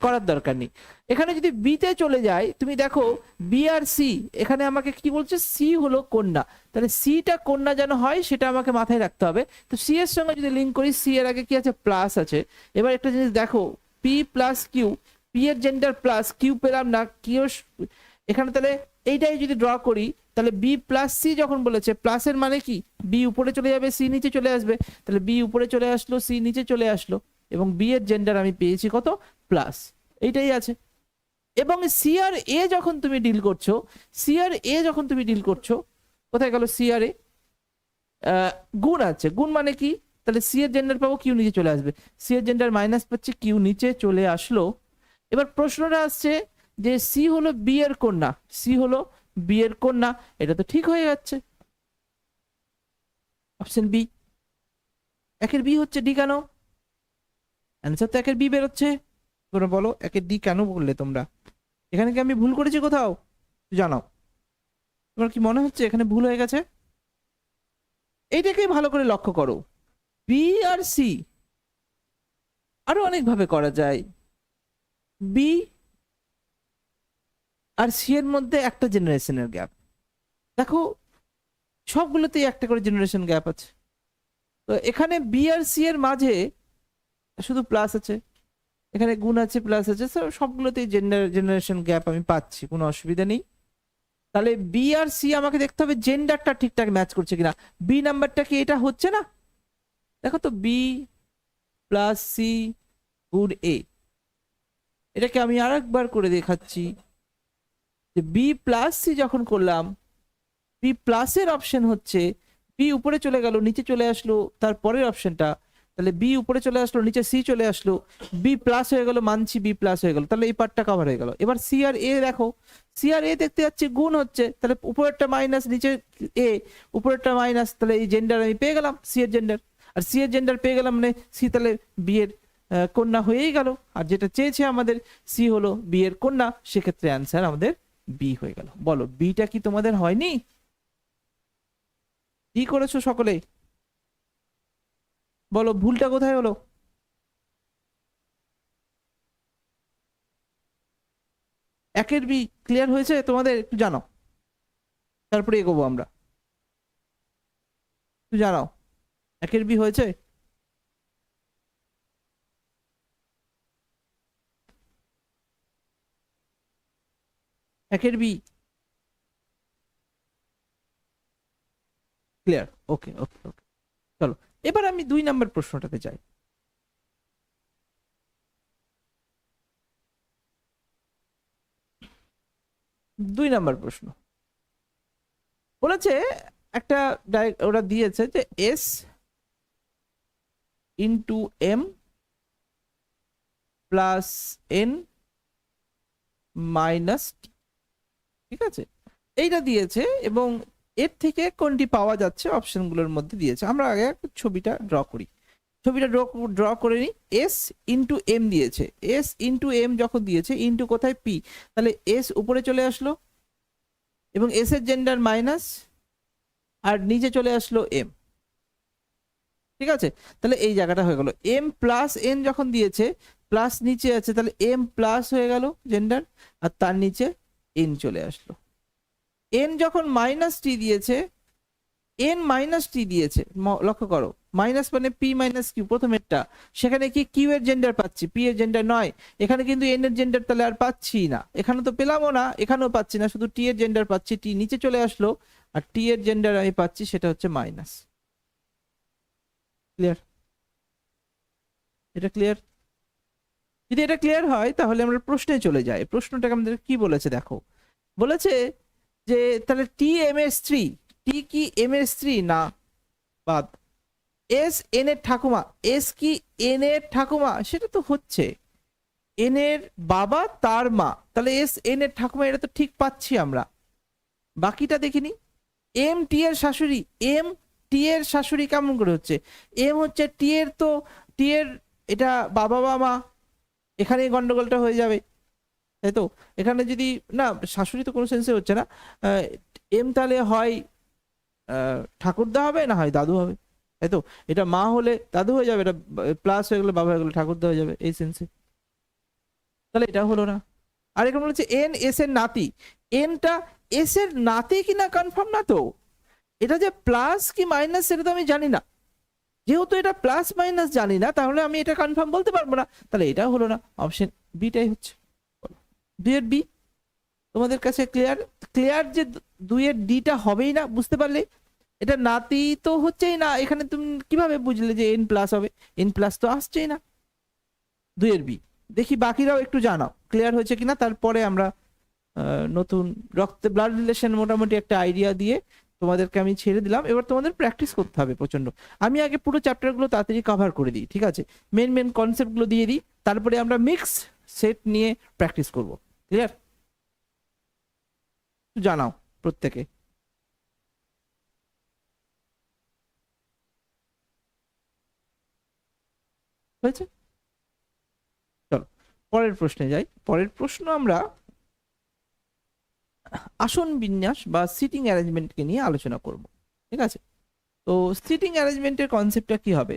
করার দরকার নেই। এখানে যদি বিতে চলে যায়, তুমি দেখো বি আর সি, এখানে আমাকে কি বলছে, সি হলো কন্যা, তাহলে সিটা কন্যা যেন হয় সেটা আমাকে মাথায় রাখতে হবে। তো সি এর সঙ্গে যদি লিঙ্ক করি, সি এর আগে কি আছে, প্লাস আছে। এবার একটা জিনিস দেখো, পি প্লাস কিউ, পি এর জেন্ডার প্লাস, কিউ পেলাম না, কিউ এখানে, তাহলে এইটাই যদি ড্র করি, তাহলে বি প্লাস সি যখন বলেছে, প্লাসের মানে কি, বি উপরে চলে যাবে, সি নিচে চলে আসবে, তাহলে বি উপরে চলে আসলো, সি নিচে চলে আসলো, এবং বি এর জেন্ডার আমি পেয়েছি কত, প্লাস। এইটাই আছে। এবং সি আর এ যখন তুমি ডিল করছো, সি আর এ যখন তুমি ডিল করছো, কোথায় গেল সি আর এ, গুণ আছে, গুণ মানে কি, তাহলে সি এর জেন্ডার পাবো, কিউ নিচে চলে আসবে, সি এর জেন্ডার মাইনাস পাচ্ছি, কিউ নিচে চলে আসলো। এবার প্রশ্নটা আসছে যে সি হলো বি এর কন্যা, সি হলো বি এর কন্যা, এটা তো ঠিক হয়ে যাচ্ছে, অপশন বি। একের বি হচ্ছে, ডি কেন? অ্যান্সার তো একের বি বেরোচ্ছে। তোমরা বলো একের ডি কেন বললে তোমরা? এখানে কি আমি ভুল করেছি কোথাও, জানাও। তোমার কি মনে হচ্ছে এখানে ভুল হয়ে গেছে? এইটাকেই ভালো করে লক্ষ্য করো, বি আর সি আরো অনেকভাবে করা যায়। বি আর সি এর মধ্যে একটা জেনারেশনের গ্যাপ, দেখো সবগুলোতেই একটা করে জেনারেশন গ্যাপ আছে। তো এখানে বি আর সি এর মাঝে শুধু প্লাস আছে, এখানে গুণ আছে, প্লাস আছে, সবগুলোতেই জেনারেশন গ্যাপ আমি পাচ্ছি, কোনো অসুবিধা নেই। তাহলে বি আর সি আমাকে দেখতে হবে জেন্ডারটা ঠিকঠাক ম্যাচ করছে কিনা। বি নাম্বারটা কি এটা হচ্ছে না? দেখো তো, বি প্লাস সি গুণ এ, এটাকে আমি আরেকবার করে দেখাচ্ছি যে বি প্লাস সি যখন করলাম, বি প্লাসের অপশন হচ্ছে, বি উপরে চলে গেল, নিচে চলে আসলো তার পরের অপশনটা, তাহলে বি উপরে চলে আসলো, নিচে সি চলে আসলো, বি প্লাস হয়ে গেল, মানছি বি প্লাস হয়ে গেল, তাহলে এই পার্টটা কভার হয়ে গেল। এবার সি আর এ দেখো, সি আর এ দেখতে যাচ্ছে গুণ হচ্ছে, তাহলে উপরেরটা মাইনাস, নিচে এ, উপরেরটা মাইনাস, তাহলে এই জেন্ডার আমি পেয়ে গেলাম, সি এর জেন্ডার। আর সি এর জেন্ডার পেয়ে গেলাম মানে সি তাহলে বি এর কন্যা হয়েই গেল। আর যেটা চেয়েছে আমাদের, সি হলো বি এর কন্যা, সেক্ষেত্রে অ্যান্সার আমাদের বি হয়ে গেল। বলো বিটা কি তোমাদের হয়নি? কি করেছো সকলে, বলো ভুলটা কোথায় হলো? একের বি ক্লিয়ার হয়েছে তোমাদের? একটু জানাও, তারপরে এগোবো আমরা। একটু জানাও, একের বি হয়েছে? একের বি ক্লিয়ার? ওকে ওকে ওকে, চলো এবার আমি 2 নাম্বার প্রশ্নটাতে যাই। 2 নাম্বার প্রশ্ন বলেছে, একটা ওরা দিয়েছে যে S into M plus N minus, ঠিক আছে, এইটা দিয়েছে, এবং এর থেকে কোনটি পাওয়া যাচ্ছে অপশনগুলোর মধ্যে দিয়েছে। আমরা আগে একটা ছবিটা ড্র করি, ছবিটা ড্র করে নিই। এস ইন্টু এম দিয়েছে, এস ইন্টু এম যখন দিয়েছে, ইন্টু কোথায়, পি, তাহলে এস উপরে চলে আসলো, এবং এস এর জেন্ডার মাইনাস, আর নিচে চলে আসলো এম, ঠিক আছে? তাহলে এই জায়গাটা হয়ে গেল। এম প্লাস এন যখন দিয়েছে, প্লাস নিচে আছে, তাহলে এম প্লাস হয়ে গেল জেন্ডার, আর তার নিচে এন চলে আসলো। এন যখন মাইনাস টি দিয়েছে, এন মাইনাস টি দিয়েছে, লক্ষ্য করো, মাইনাস মানে পি মাইনাস কিউ প্রথমেরটা, সেখানে কি কিউ এর জেন্ডার পাচ্ছি, পি এর জেন্ডার নয়। এখানে কিন্তু এন এর জেন্ডার তাহলে আর পাচ্ছি না, এখানে তো পেলামও না, এখানেও পাচ্ছি না, শুধু টি এর জেন্ডার পাচ্ছি, টি নিচে চলে আসলো, আর টি এর জেন্ডার আমি পাচ্ছি সেটা হচ্ছে মাইনাস। ক্লিয়ার? এটা ক্লিয়ার? যদি এটা ক্লিয়ার হয় তাহলে আমরা প্রশ্নে চলে যাই। প্রশ্নটাকে আমাদের কি বলেছে দেখো, বলেছে যে তাহলে টি এম এস থ্রি, টি কি এম এস থ্রি না, বাদ। এস এন এর ঠাকুমা, এস কি এন এর ঠাকুমা, সেটা তো হচ্ছে এন এর বাবা তার মা, তাহলে এস এন এর ঠাকুমা, এটা তো ঠিক পাচ্ছি আমরা। বাকিটা দেখিনি, এম টি এর শাশুড়ি, এম টি এর শাশুড়ি কেমন করে হচ্ছে, এম হচ্ছে টি এর, তো টি এর এটা বাবা বা মা, এখানেই গন্ডগোলটা হয়ে যাবে, তাই তো? এখানে যদি না, শাশুড়ি তো কোনো সেন্সে হচ্ছে না, এম তাহলে হয় ঠাকুরদা হবে, না হয় দাদু হবে, তাই তো? এটা মা হলে দাদু হয়ে যাবে, এটা প্লাস হয়ে গেলে বাবা হয়ে গেলে ঠাকুরদা হয়ে যাবে এই সেন্সে, তাহলে এটা হলো না। আর এখানে বলেছে এন এস এর নাতি, এনটা এস এর নাতি কিনা কনফার্ম না তো, এটা যে প্লাস কি মাইনাস সেটা তো আমি জানি না, যেহেতু এটা প্লাস মাইনাস জানি না, তাহলে আমি এটা কনফার্ম বলতে পারবো না, তাহলে এটা হলো না, অপশন বিটাই হচ্ছে। দুইয়ের বি তোমাদের কাছে ক্লিয়ার? ক্লিয়ার যে দুইয়ের ডিটা হবেই না, বুঝতে পারলে? এটা নাতি তো হচ্ছেই না, এখানে তুমি কিভাবে বুঝলে যে এন প্লাস হবে, এন প্লাস তো আসছেই না। দুইয়ের বি। দেখি বাকিরাও একটু জানাও ক্লিয়ার হয়েছে কিনা, তারপরে আমরা নতুন রক্তে ব্লাড রিলেশন মোটামুটি একটা আইডিয়া দিয়ে তোমাদেরকে আমি ছেড়ে দিলাম, এবার তোমাদের প্র্যাকটিস করতে হবে প্রচন্ড। আমি আগে পুরো চ্যাপ্টারগুলো তাড়াতাড়ি কভার করে দিই, ঠিক আছে? মেন মেন কনসেপ্টগুলো দিয়ে দিই, তারপরে আমরা মিক্স সেট নিয়ে প্র্যাকটিস করব। ক্লিয়ার? জানাও প্রত্যেকে। হয়েছে? চলো পরের প্রশ্নে যাই। পরের প্রশ্ন আমরা আসন বিন্যাস বা সিটিং অ্যারেঞ্জমেন্টকে নিয়ে আলোচনা করব, ঠিক আছে? তো সিটিং অ্যারেঞ্জমেন্টের কনসেপ্টটা কি হবে?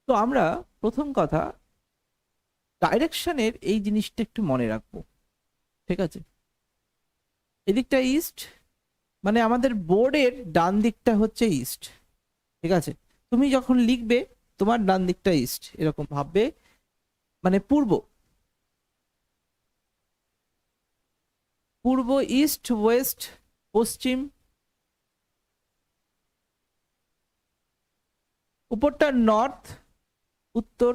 তো আমরা প্রথম কথা ডাইরেকশনের এই জিনিসটা একটু মনে রাখবো, ঠিক আছে? এদিকটা ইস্ট, মানে আমাদের বোর্ডের ডান দিকটা হচ্ছে ইস্ট, ঠিক আছে? তুমি যখন লিখবে তোমার ডান দিকটা ইস্ট এরকম ভাববে, মানে পূর্ব, পূর্ব, ইস্ট, ওয়েস্ট, পশ্চিম, উপরটা নর্থ, উত্তর,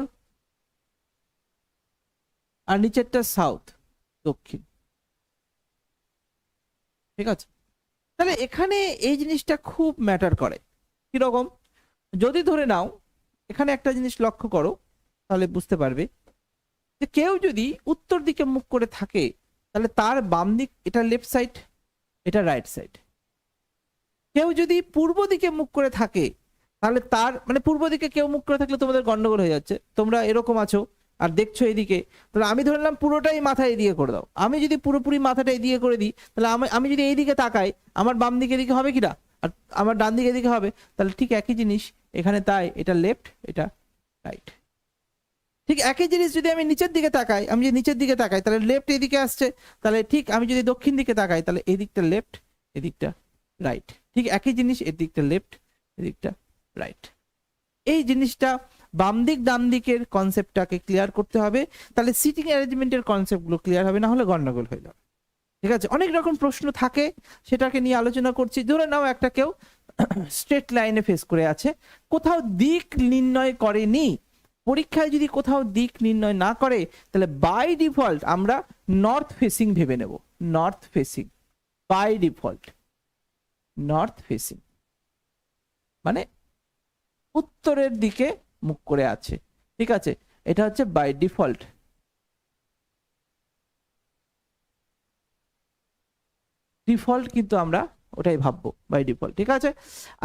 আর নিচেরটা সাউথ, দক্ষিণ, ঠিক আছে? তাহলে এখানে এই জিনিসটা খুব ম্যাটার করে। কিরকম? যদি ধরে নাও এখানে একটা জিনিস লক্ষ্য করো, তাহলে বুঝতে পারবে যে কেউ যদি উত্তর দিকে মুখ করে থাকে তাহলে তার বাম দিক এটা লেফট সাইড, এটা রাইট সাইড। কেউ যদি পূর্ব দিকে মুখ করে থাকে তাহলে তার মানে পূর্ব দিকে কেউ মুখ করে থাকলে তোমাদের গন্ডগোল হয়ে যাচ্ছে, তোমরা এরকম আছো আর দেখছো এদিকে, তাহলে আমি ধরে নিলাম পুরোটাই মাথা এদিকে করে দাও। আমি যদি পুরোপুরি মাথাটা এদিকে করে দিই তাহলে আমি আমি যদি এইদিকে তাকাই, আমার বাম দিকে এদিকে হবে কিনা, আর আমার ডান দিকে এদিকে হবে, তাহলে ঠিক একই জিনিস এখানে, তাই এটা লেফট, এটা রাইট। ঠিক একই জিনিস যদি আমি নিচের দিকে তাকাই, আমি যদি নিচের দিকে তাকাই তাহলে লেফট এদিকে আসছে, তাহলে ঠিক আমি যদি দক্ষিণ দিকে তাকাই তাহলে এদিকটা লেফট, এদিকটা রাইট। ঠিক একই জিনিস, এদিকটা লেফট, এদিকটা রাইট। এই জিনিসটা বাম দিক ডান দিকের কনসেপ্টটাকে ক্লিয়ার করতে হবে, তাহলে সিটিং অ্যারেঞ্জমেন্টের কনসেপ্টগুলো ক্লিয়ার হবে, না হলে গন্ডগোল হয়ে যাবে, ঠিক আছে? অনেক রকম প্রশ্ন থাকে, সেটাকে নিয়ে আলোচনা করছি। ধরে নাও একটা কেউ স্ট্রেট লাইনে ফেস করে আছে, কোথাও দিক নির্ণয় করেনি। পরীক্ষায় যদি কোথাও দিক নির্ণয় না করে তাহলে বাই ডিফল্ট আমরা নর্থ ফেসিং ভেবে নেব। North facing by default, north facing মানে উত্তরের দিকে মুখ করে আছে, ঠিক আছে? এটা হচ্ছে বাই ডিফল্ট। ডিফল্ট কিন্তু আমরা ওটাই ভাববো বাই ডিফল্ট, ঠিক আছে?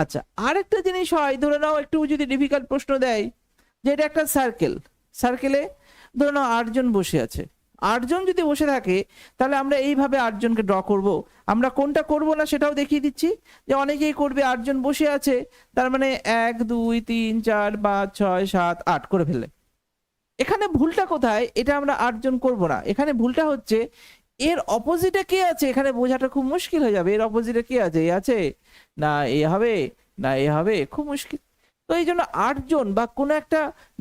আচ্ছা, আরেকটা জিনিস হয়, ধরে নাও একটু যদি ডিফিকাল্ট প্রশ্ন দেয় যে এটা একটা সার্কেল, সার্কেলে ধরে নাও 8 জন বসে আছে, 8 জন যদি বসে থাকে তাহলে আমরা এইভাবে 8 জনকে ড্র করব। আমরা কোনটা করব না সেটাও দেখিয়ে দিচ্ছি, যে অনেকেই করবে 8 জন বসে আছে তার মানে 1 2 3 4 5 6 7 8 করে ফেললে। এখানে ভুলটা কোথায়? এটা আমরা 8 জন করব না, এখানে ভুলটা হচ্ছে এর অপোজিটে কে আছে এখানে বোঝাটা খুব মুশকিল হয়ে যাবে। এর অপোজিটে কে আছে? এ আছে না এ হবে না এ হবে, খুব মুশকিল। তো এই জন্য 8 জন বা কোনো একটা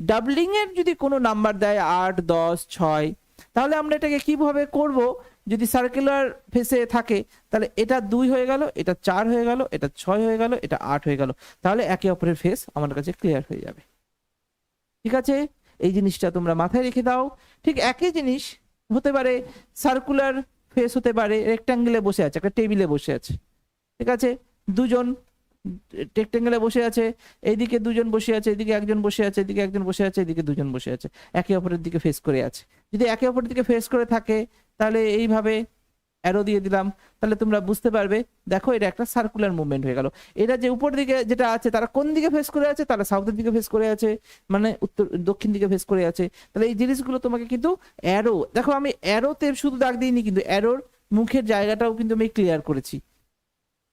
ডাবলিং এর যদি কোনো নাম্বার দেয় 8, 10, 6, তাহলে আমরা এটাকে কিভাবে করব? যদি সার্কুলার ফেসে থাকে তাহলে এটা 2 হয়ে গেল, এটা 4 হয়ে গেল, এটা 6 হয়ে গেল, এটা 8 হয়ে গেল, তাহলে একে অপরের ফেস আমার কাছে ক্লিয়ার হয়ে যাবে। ঠিক আছে, এই জিনিসটা তোমরা মাথায় রেখে দাও। ঠিক একই জিনিস হতে পারে সার্কুলার ফেস, হতে পারে রেক্ট্যাঙ্গেলে বসে আছে, একটা টেবিলে বসে আছে, ঠিক আছে, দুজন রেক্ট্যাঙ্গেলে বসে আছে, এইদিকে দুজন বসে আছে, এদিকে একজন বসে আছে, এদিকে একজন বসে আছে, এদিকে দুজন বসে আছে, একে অপরের দিকে ফেস করে আছে। যদি একে অপরের দিকে ফেস করে থাকে তাহলে এইভাবে অ্যারো দিয়ে দিলাম, তাহলে তোমরা বুঝতে পারবে, দেখো এটা একটা সার্কুলার মুভমেন্ট হয়ে গেল। এটা যে উপর দিকে যেটা আছে তারা কোন দিকে ফেস করে আছে? তারা সাউথের দিকে ফেস করে আছে, মানে দক্ষিণ দিকে ফেস করে আছে। তাহলে এই জিনিসগুলো তোমাকে কিন্তু অ্যারো, দেখো আমি অ্যারোতে শুধু দাগ দিইনি, কিন্তু অ্যারোর মুখের জায়গাটাও কিন্তু আমি ক্লিয়ার করেছি।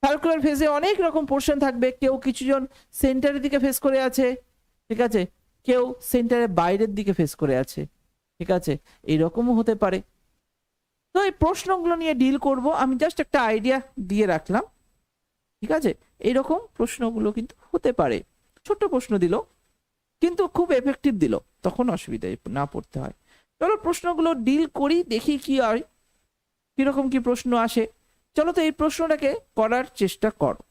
সার্কুলার ফেসে অনেক রকম পোর্শন থাকবে, কেউ কিছুজন সেন্টারের দিকে ফেস করে আছে, ঠিক আছে, কেউ সেন্টারের বাইরের দিকে ফেস করে আছে, ঠিক আছে, এইরকমও হতে পারে। তো এই প্রশ্নগুলো নিয়ে ডিল করব, আমি জাস্ট একটা আইডিয়া দিয়ে রাখলাম, ঠিক আছে। এইরকম প্রশ্নগুলো কিন্তু হতে পারে, ছোট প্রশ্ন দিল কিন্তু খুব এফেক্টিভ দিল, তখন অসুবিধায় না পড়তে হয়। চলো প্রশ্নগুলো ডিল করি, দেখি কি হয়, কিরকম কি প্রশ্ন আসে। চলো তো এই প্রশ্নটাকে করার চেষ্টা করো।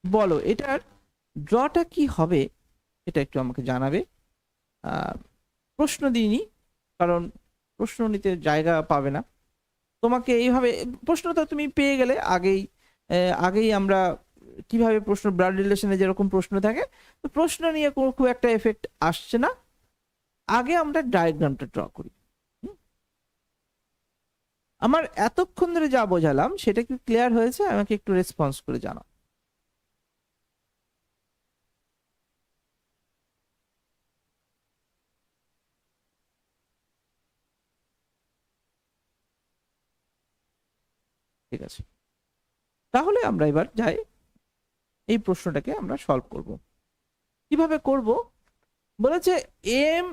বলো এটার ড্রটা কি হবে, এটা একটু আমাকে জানাবে। প্রশ্ন দিইনি কারণ প্রশ্ন নিতে জায়গা পাবে না, তোমাকে এইভাবে প্রশ্নটা তুমি পেয়ে গেলে আগেই আগেই আমরা কিভাবে প্রশ্ন, ব্লাড রিলেশনে যেরকম প্রশ্ন থাকে, তো প্রশ্ন নিয়ে কোনো খুব একটা এফেক্ট আসছে না, আগে আমরা ডায়াগ্রামটা ড্র করি। আমার এতক্ষণ ধরে যা বোঝালাম সেটা কি ক্লিয়ার হয়েছে? আমাকে একটু রেসপন্স করে জানাও। ঠিক আছে, তাহলে আমরা এবার যাই, এই প্রশ্নটাকে আমরা সলভ করব। কিভাবে করব বলেছে, M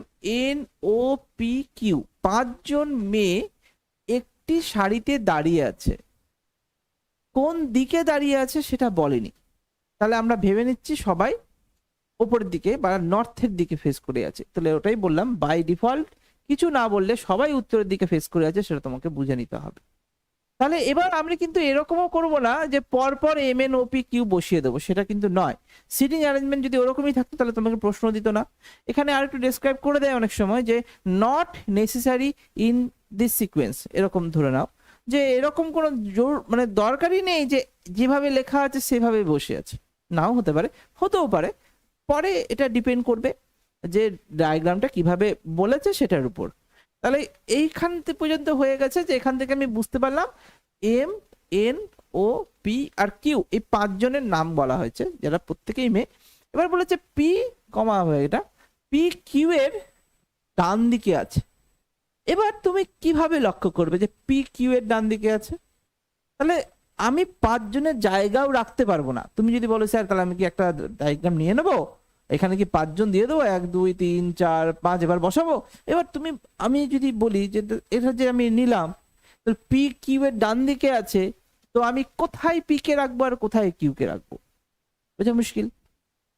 N O P Q 5 জন মেয়ে একটি সারিতে দাঁড়িয়ে আছে, কোন দিকে দাঁড়িয়ে আছে সেটা বলেনি, তাহলে আমরা ভেবে নিচ্ছি সবাই ওপরের দিকে বা নর্থের দিকে ফেস করে আছে। তাহলে ওটাই বললাম, বাই ডিফল্ট কিছু না বললে সবাই উত্তরের দিকে ফেস করে আছে, সেটা তোমাকে বুঝে নিতে হবে। তাহলে এবার আমরা কিন্তু এরকমও করব না যে পরপর এম এন ওপি কিউ বসিয়ে দেবো, সেটা কিন্তু নয়। সিটিং অ্যারেঞ্জমেন্ট যদি ওরকমই থাকতো তাহলে তোমাকে প্রশ্ন দিত না। এখানে আর একটু ডেসক্রাইব করে দেয় অনেক সময় যে not necessary in this sequence, এরকম ধরে নাও যে এরকম কোনো জোর মানে দরকারই নেই যে যেভাবে লেখা আছে সেভাবে বসে আছে, নাও হতে পারে, হতেও পারে, পরে এটা ডিপেন্ড করবে যে ডায়াগ্রামটা কিভাবে বলেছে সেটার উপর। তাহলে এইখান পর্যন্ত হয়ে গেছে যে এখান থেকে আমি বুঝতে পারলাম M N O P R Q এই 5 জনের নাম বলা হয়েছে, যারা প্রত্যেকেই মেয়ে। এবার বলেছে পি কমা হয়ে, এটা পি কিউ এর ডান দিকে আছে। এবার তুমি কিভাবে লক্ষ্য করবে যে পি কিউ এর ডান দিকে আছে? তাহলে আমি 5 জনের জায়গাও রাখতে পারবো না। তুমি যদি বলো স্যার তাহলে আমি কি একটা ডায়াগ্রাম নিয়ে নেবো, এখানে কি 5 জন দিয়ে দেবো, 1 2 3 4 5 এবার বসাবো। এবার তুমি, আমি যদি বলি যে এটা যে আমি নিলাম, তো পি কিউ এর ডান দিকে আছে, তো আমি কোথায় পি কে রাখবো আর কোথায় কিউ কে রাখবো, বোঝা মুশকিল।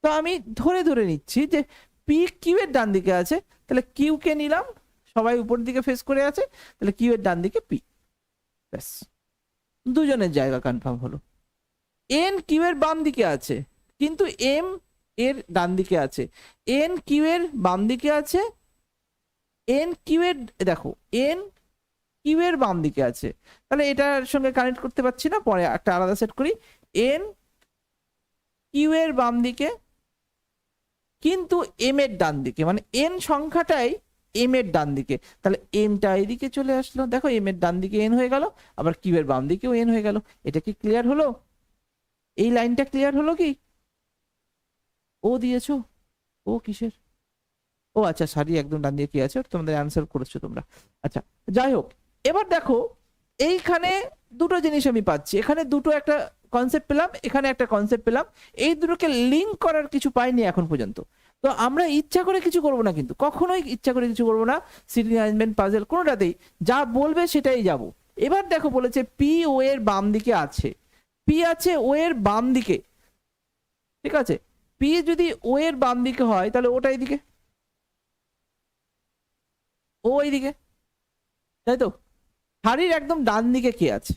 তো আমি ধরে ধরে নিচ্ছি যে পি কিউ এর ডান দিকে আছে, তাহলে কিউ কে নিলাম, সবাই উপর দিকে ফেস করে আছে, তাহলে কিউ এর ডান দিকে পি, ব্যাস দুজনের জায়গা কনফার্ম হলো। এন কিউ এর বাম দিকে আছে কিন্তু এম এর ডান দিকে আছে, এন কিউ এর বাম দিকে আছে, এন কিউ এর দেখো এন কিউ এর বাম দিকে আছে, তাহলে এটার সঙ্গে কানেক্ট করতে পারছি না, পরে একটা আলাদা সেট করি। এন কিউ এর বাম দিকে কিন্তু এম এর ডান দিকে, মানে এন সংখ্যাটাই এম এর ডান দিকে, তাহলে এমটা এদিকে চলে আসলো, দেখো এম এর ডান দিকে এন হয়ে গেল, আবার কিউ এর বাম দিকেও এন হয়ে গেল। এটা কি ক্লিয়ার হলো? এই লাইনটা ক্লিয়ার হলো কি? ও দিয়েছো, ও কিসের, ও আচ্ছা সারি একদম ডান দিয়ে কি আছে, তোমাদের অ্যান্সার করেছো তোমরা। আচ্ছা যাই হোক, এবার দেখো এইখানে দুটো জিনিস আমি পাচ্ছি, এখানে দুটো একটা কনসেপ্ট পেলাম, এখানে একটা কনসেপ্ট পেলাম, এই দুটোকে লিঙ্ক করার কিছু পাইনি এখন পর্যন্ত। তো আমরা ইচ্ছা করে কিছু করব না, কিন্তু কখনোই ইচ্ছা করে কিছু করব না, সিটিং অ্যারেঞ্জমেন্ট, পাজেল কোনোটাতেই যা বলবে সেটাই যাব। এবার দেখো বলেছে পি ও এর বাম দিকে আছে, পি আছে ও এর বাম দিকে, ঠিক আছে, পি যদি ও এর বাম দিকে হয় তাহলে ওটা এইদিকে, ও এইদিকে, তাই তো, সারির একদম ডান দিকে কে আছে।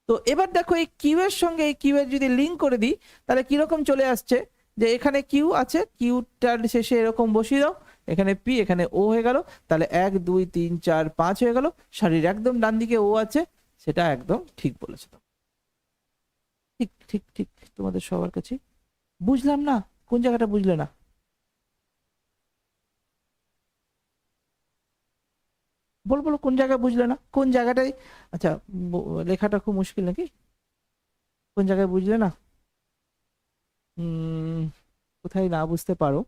তো এবার দেখো এই কিউ এর সঙ্গে এই কিউ এর যদি লিঙ্ক করে দিই তাহলে কিরকম চলে আসছে, যে এখানে কিউ আছে, কিউটার শেষে এরকম বসিয়ে দাও, এখানে পি, এখানে ও হয়ে গেল, তাহলে 1 2 3 4 5 হয়ে গেল, সারির একদম ডান দিকে ও আছে, সেটা একদম ঠিক বলেছো। ঠিক ঠিক ঠিক, তোমাদের সবার কাছে বুঝলাম না, কোন জায়গাটা বুঝলে না? বলো বলো, কোন জায়গায় বুঝলে না, কোন জায়গাটায়? আচ্ছা, লেখাটা খুব মুশকিল নাকি? কোন জায়গায় বুঝলে না? উম কোথায় না বুঝতে পারো,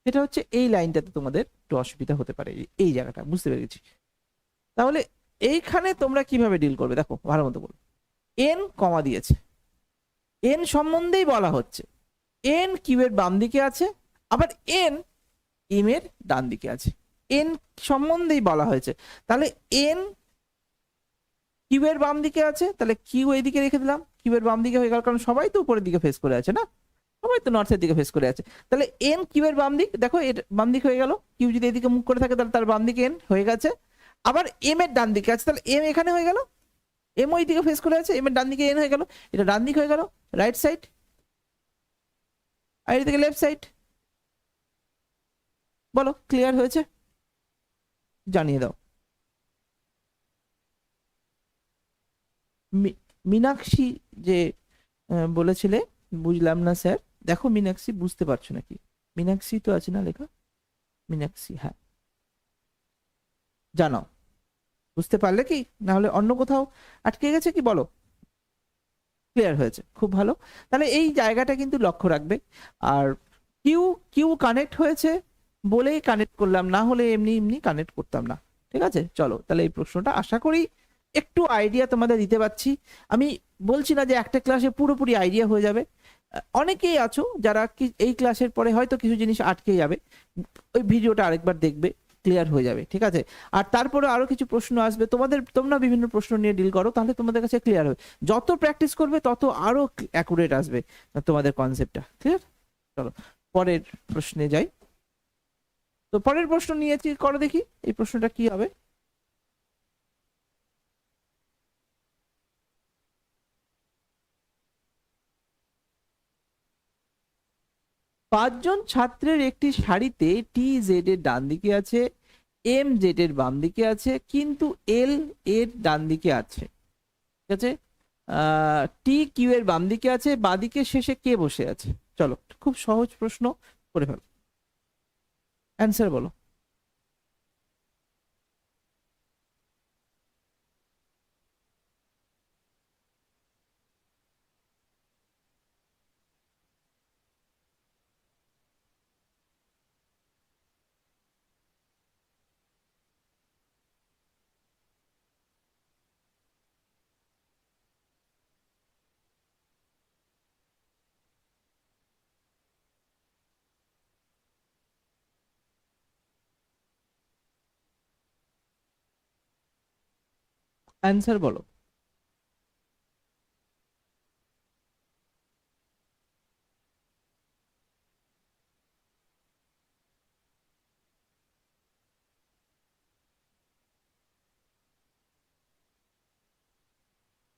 এটা হচ্ছে এই লাইনটাতে তোমাদের একটু অসুবিধা হতে পারে, এই জায়গাটা বুঝতে পেরেছি। তাহলে এইখানে তোমরা কিভাবে ডিল করবে দেখো ভালো মতো বলো। এন কমা দিয়েছে, এন সম্বন্ধেই বলা হচ্ছে, এন কিউ এর বাম দিকে আছে, আবার এন এম এর ডান দিকে আছে, এন সম্বন্ধেই বলা হয়েছে, তাহলে এন কিউ এর বাম দিকে আছে, তাহলে কিউ এইদিকে রেখে দিলাম, কিউ এর বাম দিকে হয়ে গেল, কারণ সবাই তো উপরের দিকে ফেস করে আছে না, সবাই তো নর্থের দিকে ফেস করে আছে, তাহলে এন কিউ এর বাম দিক, দেখো এর বাম দিক হয়ে গেল, কিউ যদি এদিকে মুখ করে থাকে তাহলে তার বাম দিকে এন হয়ে গেছে, আবার এম এর ডান দিকে আছে, তাহলে এম এখানে হয়ে গেল, এম ওই দিকে ফেস করে আছে, এম এর ডান দিকে এন হয়ে গেল, এটা ডান দিক হয়ে গেল, রাইট সাইড, আর এদিকে লেফট সাইড। বলো ক্লিয়ার হয়েছে? জানিয়ে দাও। মীনাক্ষী যে বলেছিলে বুঝলাম না স্যার, দেখো মীনাক্ষী বুঝতে পারছো নাকি? মীনাক্ষী তো আছে না লেখা, মীনাক্ষী, হ্যাঁ জানাও, বুঝতে পারলে কি, না হলে অন্য কোথাও আটকে গেছে কি, বলো। ক্লিয়ার হয়েছে, খুব ভালো। তাহলে এই জায়গাটা কিন্তু লক্ষ্য রাখবে। আর কিউ, কিউ কানেক্ট হয়েছে বলেই কানেক্ট করলাম, না হলে এমনি এমনি কানেক্ট করতাম না। ঠিক আছে, চলো তাহলে এই প্রশ্নটা আশা করি একটু আইডিয়া তোমাদের দিতে পারছি। আমি বলছি না যে একটা ক্লাসে পুরোপুরি আইডিয়া হয়ে যাবে, অনেকেই আছো যারা কি এই ক্লাসের পরে হয়তো কিছু জিনিস আটকে যাবে, ওই ভিডিওটা আরেকবার দেখবে, ক্লিয়ার হয়ে যাবে, ঠিক আছে। আর তারপরে আরো কিছু প্রশ্ন আসবে তোমাদের, তোমরা বিভিন্ন প্রশ্ন নিয়ে ডিল করো, তাহলে তোমাদের কাছে ক্লিয়ার হবে, যত প্র্যাকটিস করবে তত আরো অ্যাকুরেট আসবে তোমাদের কনসেপ্টটা, ক্লিয়ার। চলো পরের প্রশ্নে যাই। তো পরের প্রশ্ন নিয়েছি, করো দেখি এই প্রশ্নটা কি হবে। পাঁচজন ছাত্রের একটি সারিতে টি জেড এর ডান দিকে আছে, এম জেড এর বাম দিকে আছে, কিন্তু এল এর ডান দিকে আছে, ঠিক আছে। টি কিউ এর বাম দিকে আছে, বাদিকে শেষে কে বসে আছে। চলো খুব সহজ প্রশ্ন, করে ফেলো, অ্যান্সার বলো। অ্যান্সার বলো।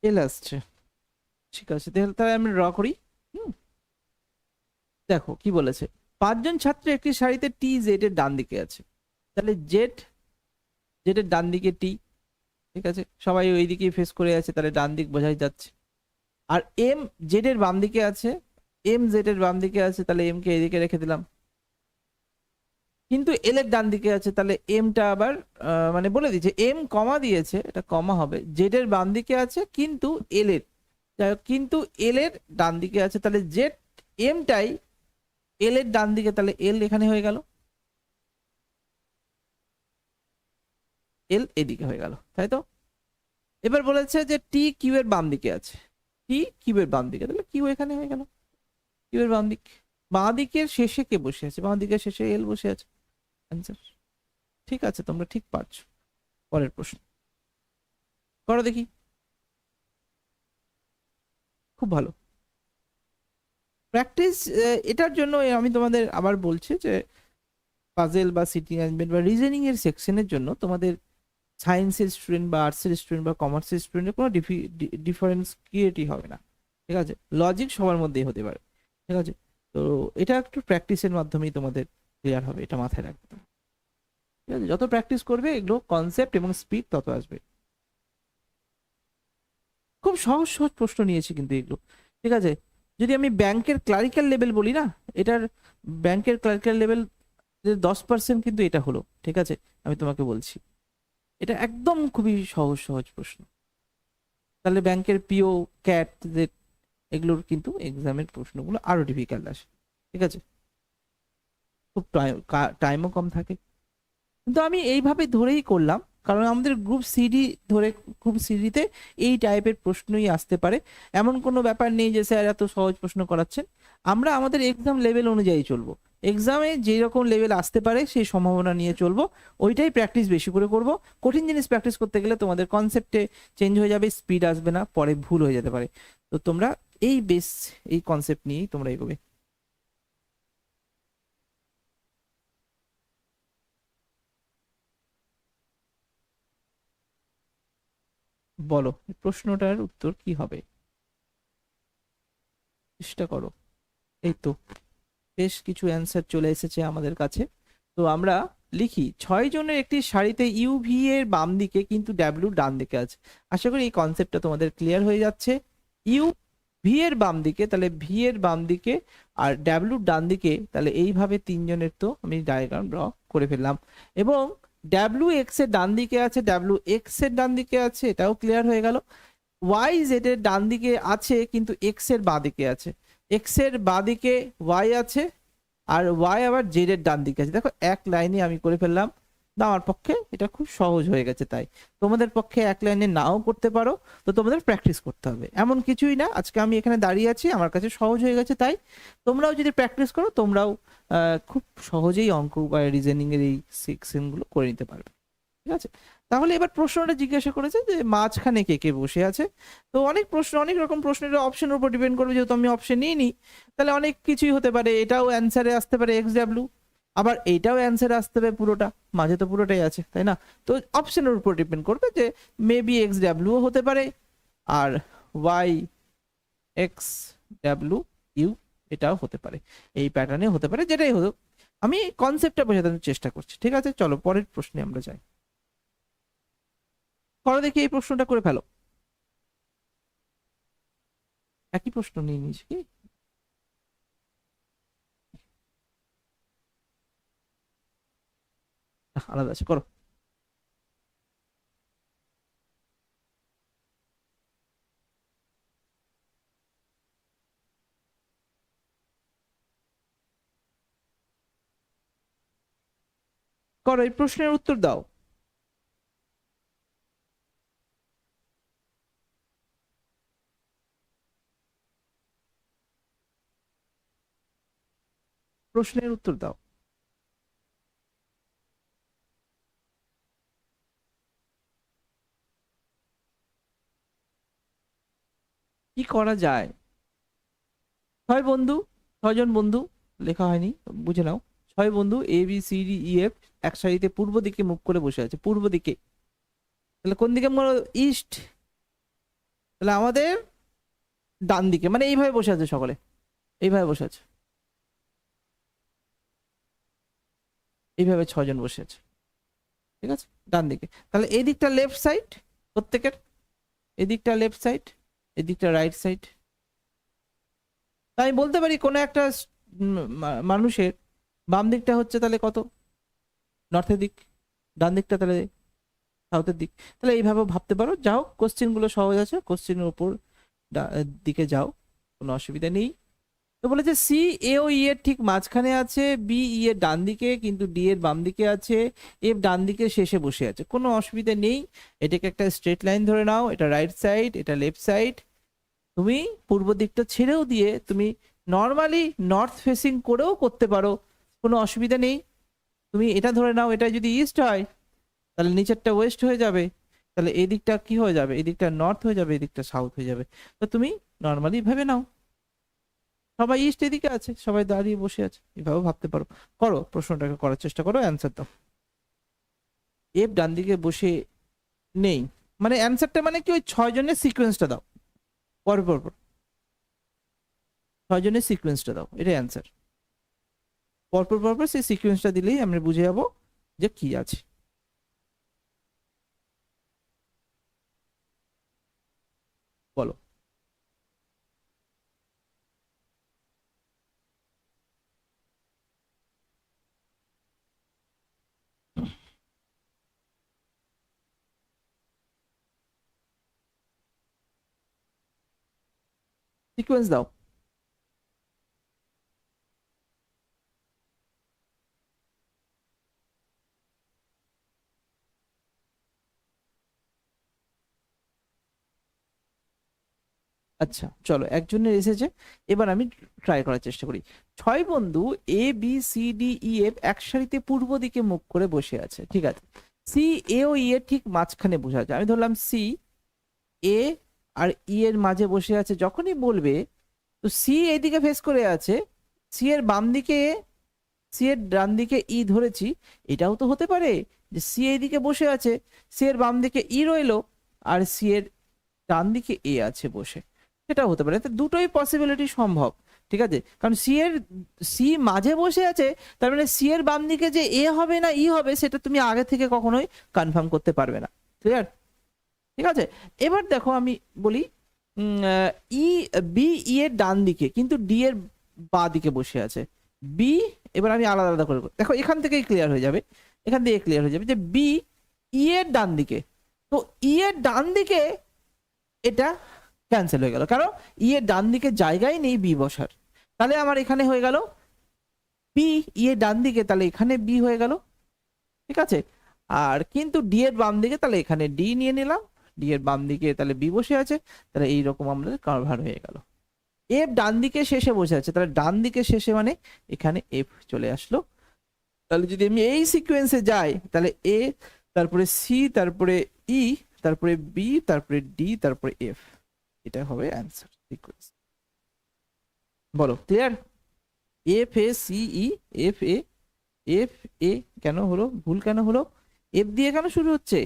এল আসছে, ঠিক আছে, তাহলে তাহলে আমি ড্র করি। হুম, দেখো কি বলেছে, পাঁচজন ছাত্র একটি সারিতে টি জেড এর ডান দিকে আছে, তাহলে জেড, জেড এর ডান দিকে টি, ঠিক আছে, সবাই ওই দিকেই ফেস করে আছে, তাহলে ডান দিক বোঝাই যাচ্ছে। আর এম জেড এর বাম দিকে আছে, এম জেড এর বাম দিকে আছে, তাহলে এম কে এদিকে রেখে দিলাম, কিন্তু এল এর ডান দিকে আছে, তাহলে এমটা আবার মানে বলে দিচ্ছে, এম কমা দিয়েছে, এটা কমা হবে, জেড এর বাম দিকে আছে, কিন্তু এল এর, যাই হোক, কিন্তু এল এর ডান দিকে আছে, তাহলে জেড এমটাই এল এর ডান দিকে, তাহলে এল এখানে হয়ে গেল, এল এদিকে হয়ে গেল, তাই তো। এবার বলেছে যে টি কিউ এর বাম দিকে আছে, টি কিউবের বাম দিকে, তাহলে কিউ এখানে হয়ে গেল কিউবের বাম দিক। বাঁ দিকের শেষে কে বসে আছে? বাঁ দিকের শেষে এল বসে আছে, অ্যান্সার। ঠিক আছে, তোমরা ঠিক পারছো। পরের প্রশ্ন করো দেখি। খুব ভালো প্র্যাকটিস। এটার জন্য আমি তোমাদের আবার বলছি যে পাজেল বা সিটিং অ্যারেঞ্জমেন্ট বা রিজনিং এর সেকশনের জন্য তোমাদের সায়েন্সের স্টুডেন্ট বা আর্টসের স্টুডেন্ট বা কমার্সের স্টুডেন্টের কোনো ডিফারেন্স ক্রিয়েটই হবে না, ঠিক আছে? লজিক সবার মধ্যেই হতে পারে, ঠিক আছে? তো এটা একটু প্র্যাকটিসের মাধ্যমেই তোমাদের ক্লিয়ার হবে, এটা মাথায় রাখবে, ঠিক আছে? যত প্র্যাকটিস করবে এগুলো কনসেপ্ট এবং স্পিড তত আসবে। খুব সহজ সহজ প্রশ্ন নিয়েছি কিন্তু এগুলো, ঠিক আছে? যদি আমি ব্যাংকের ক্লারিক্যাল লেভেল বলি না, এটার ব্যাংকের ক্লারিক্যাল লেভেল 10% কিন্তু এটা হলো, ঠিক আছে? আমি তোমাকে বলছি এটা একদম খুবই সহজ সহজ প্রশ্ন। তাহলে ব্যাংকের পিও, ক্যাট, এগুলোর কিন্তু এক্সামের প্রশ্নগুলো আরো ডিফিকাল্ট আসে, ঠিক আছে? খুব টাইমও কম থাকে, কিন্তু আমি এইভাবে ধরেই করলাম কারণ আমাদের গ্রুপ সিডি ধরে, গ্রুপ সিডিতে এই টাইপের প্রশ্নই আসতে পারে। এমন কোনো ব্যাপার নেই যে স্যার এত সহজ প্রশ্ন করাচ্ছেন। আমরা আমাদের এক্সাম লেভেল অনুযায়ী চলবো, এক্সামে যেরকম লেভেল আসতে পারে সেই সম্ভাবনা নিয়ে চলবো, ওইটাই প্র্যাকটিস বেশি করে করব। কঠিন জিনিস প্র্যাকটিস করতে গেলে তোমাদের কনসেপ্টে চেঞ্জ হয়ে যাবে, স্পিড আসবে না, পরে ভুল হয়ে যেতে পারে। তো তোমরা এই বেস, এই কনসেপ্ট নিয়েই তোমরা এগোবে। বলো প্রশ্নটার উত্তর কি হবে, চেষ্টা করো। এই তো বেশ কিছু অ্যান্সার চলে এসেছে আমাদের কাছে। তো আমরা লিখি 6 জনের একটি সারিতে ইউভি এর বাম দিকে কিন্তু ডাব্লিউ ডান দিকে আছে। আশা করি এই কনসেপ্টটা তোমাদের ক্লিয়ার হয়ে যাচ্ছে। ইউ ভি এর বাম দিকে, তাহলে ভি এর বাম দিকে আর ডাব্লিউ ডান দিকে, তাহলে এইভাবে 3 জনের তো আমি ডায়াগ্রাম ড্র করে ফেললাম। এবং ডাব্লিউ এক্স এর ডান দিকে আছে, ডাব্লিউ এক্স এর ডান দিকে আছে, এটাও ক্লিয়ার হয়ে গেল। ওয়াই জেড এর ডান দিকে আছে কিন্তু এক্স এর বাঁ দিকে আছে, এক্স এর বাঁ দিকে ওয়াই আছে আর ওয়াই আবার জেড এর ডান দিকে আছে। দেখো এক লাইনে আমি করে ফেললাম, না আমার পক্ষে এটা খুব সহজ হয়ে গেছে। তাই তোমাদের পক্ষে এক লাইনে নাও করতে পারো, তো তোমাদের প্র্যাকটিস করতে হবে, এমন কিছুই না। আজকে আমি এখানে দাঁড়িয়ে আছি, আমার কাছে সহজ হয়ে গেছে, তাই তোমরাও যদি প্র্যাকটিস করো তোমরাও খুব সহজেই অঙ্ক বা রিজনিং এর এই সেকশনগুলো করে নিতে পারবে, ঠিক আছে? তাহলে এবার প্রশ্নটা জিজ্ঞাসা করেছে যে মাঝখানে কে কে বসে আছে। তো অনেক প্রশ্ন, অনেক রকম প্রশ্নের অপশনের উপর ডিপেন্ড করবে, যেহেতু আমি অপশন নিইনি, তাহলে অনেক কিছুই হতে পারে। এটাও অ্যান্সারে আসতে পারে এক্স ডাব্লিউ, আবার এইটাও অ্যান্সারে আসতে পারে পুরোটা, মাঝে তো পুরোটাই আছে, তাই না? তো অপশনের উপর ডিপেন্ড করবে যে মেবি এক্স ডাব্লিউ হতে পারে আর ওয়াই এক্স ডাব্লিউ ইউ এটাও হতে পারে, এই প্যাটার্নে হতে পারে, যেটাই হোক আমি কনসেপ্টটা বোঝাতে চেষ্টা করছি, ঠিক আছে? চলো পরের প্রশ্নে আমরা যাই। করো দেখি, এই প্রশ্নটা করে ফেলো। একই প্রশ্ন নিয়ে নিয়েছি কি? আলাদা আছে, করো। করো, এই প্রশ্নের উত্তর দাও। প্রশ্নের উত্তর দাও। কি করা যায়? 6 বন্ধু, 6 জন বন্ধু, লেখা হয়নি, বুঝে নাও। 6 বন্ধু A B C D E F এক সারিতে পূর্ব দিকে মুখ করে বসে আছে, পূর্ব দিকে, তাহলে কোন দিকে? ইস্ট, তাহলে আমাদের ডান দিকে, মানে এইভাবে বসে আছে সকলে, এইভাবে বসে আছে, এইভাবে 6 জন বসে আছে, ঠিক আছে? ডান দিকে, তাহলে এই দিকটা লেফট সাইড প্রত্যেকের, এদিকটা লেফট সাইড, এদিকটা রাইট সাইড। তাই আমি বলতে পারি কোনো একটা মানুষের বাম দিকটা হচ্ছে তাহলে কত? নর্থের দিক, ডান দিকটা তাহলে সাউথের দিক। তাহলে এইভাবে ভাবতে পারো। যাও, কোশ্চেন গুলো সহজ আছে, কোশ্চেনের উপর দিকে যাও, কোনো অসুবিধা নেই। তো বলেছে সি এ ও ই এর ঠিক মাঝখানে আছে, বি ই এর ডান দিকে কিন্তু ডি এর বাম দিকে আছে, এফ ডান দিকে শেষে বসে আছে, কোনো অসুবিধা নেই। এটাকে একটা স্ট্রেট লাইন ধরে নাও, এটা রাইট সাইড, এটা লেফট সাইড। তুমি পূর্ব দিকটা ছেড়েও দিয়ে তুমি নর্মালি নর্থ ফেসিং করেও করতে পারো, কোনো অসুবিধা নেই। তুমি এটা ধরে নাও, এটা যদি ইস্ট হয় তাহলে নিচেরটা ওয়েস্ট হয়ে যাবে, তাহলে এই দিকটা কি হয়ে যাবে, এই দিকটা নর্থ হয়ে যাবে, এই দিকটা সাউথ হয়ে যাবে। তো তুমি নর্মালি ভেবে নাও, সবাই ইস্ট এদিকে আছে, সবাই দাঁড়িয়ে বসে আছে, এভাবে ভাবতে পারো। করো, প্রশ্নটাকে করার চেষ্টা করো, অ্যান্সার দাও। এফ ডান দিকে বসে নেই মানে অ্যান্সারটা মানে কি, ওই 6 জনের সিকোয়েন্সটা দাও, পর পর পর 6 জনের সিকোয়েন্সটা দাও, এটাই অ্যান্সার। পরপর পরপর সেই সিকোয়েন্সটা দিলেই আমরা বুঝে যাবো যে কি আছে। বলো। সিকোয়েন্স দাও। আচ্ছা চলো, একজনের এসেছে, এবার আমি ট্রাই করার চেষ্টা করি। 6 বন্ধু ABCDEF এক সারিতে পূর্ব দিকে মুখ করে বসে আছে, ঠিক আছে। সি, এ ও ই এর ঠিক মাঝখানে বসে আছে, আমি ধরলাম সি, এ আর ই এর মাঝে বসে আছে। যখনই বলবে, তো সি এইদিকে ফেস করে আছে, সি এর বাম দিকে এ, সি এর ডান দিকে ই ধরেছি। এটাও তো হতে পারে যে সি এইদিকে বসে আছে, সি এর বাম দিকে ই রইলো, আর সি এর ডান দিকে এ আছে বসে, সেটাও হতে পারে। তো দুটোই পসিবিলিটি সম্ভব, ঠিক আছে। কারণ সি মাঝে বসে আছে, তার মানে সি এর বাম দিকে যে এ হবে না ই হবে, সেটা তুমি আগে থেকে কখনোই কনফার্ম করতে পারবে না। ক্লিয়ার? ঠিক আছে। এবার দেখো আমি বলি, ই, বি ই এর ডান দিকে কিন্তু ডি এর বাঁ দিকে বসে আছে। বি, এবার আমি আলাদা আলাদা করে দেখো, এখান থেকেই ক্লিয়ার হয়ে যাবে, এখান থেকে ক্লিয়ার হয়ে যাবে যে বি ই এর ডান দিকে। তো ই এর ডান দিকে এটা ক্যান্সেল হয়ে গেল, কারণ ই এর ডান দিকে জায়গায় নেই বি বসার। তাহলে আমার এখানে হয়ে গেল বি, ই এর ডান দিকে, তাহলে এখানে বি হয়ে গেল, ঠিক আছে। আর কিন্তু ডি এর বাম দিকে, তাহলে এখানে ডি নিয়ে নিলাম, ডি এর বাম দিকে তাহলে বি বসে আছে, তাহলে এইরকম আমাদের কারভার হয়ে গেল। এফ ডান দিকে শেষে বসে আছে, তাহলে ডান দিকে শেষে মানে এখানে এফ চলে আসলো। তাহলে যদি আমি এই সিকোয়েন্সে যাই, তাহলে এ, তারপরে সি, তারপরে ই, তারপরে বি, তারপরে ডি, তারপরে এফ, এটা হবে অ্যান্সার সিকোয়েন্স। বলো, clear? F A C E, F A, F A কেন হলো, ভুল কেন হলো, এফ দিয়ে কেন শুরু হচ্ছে?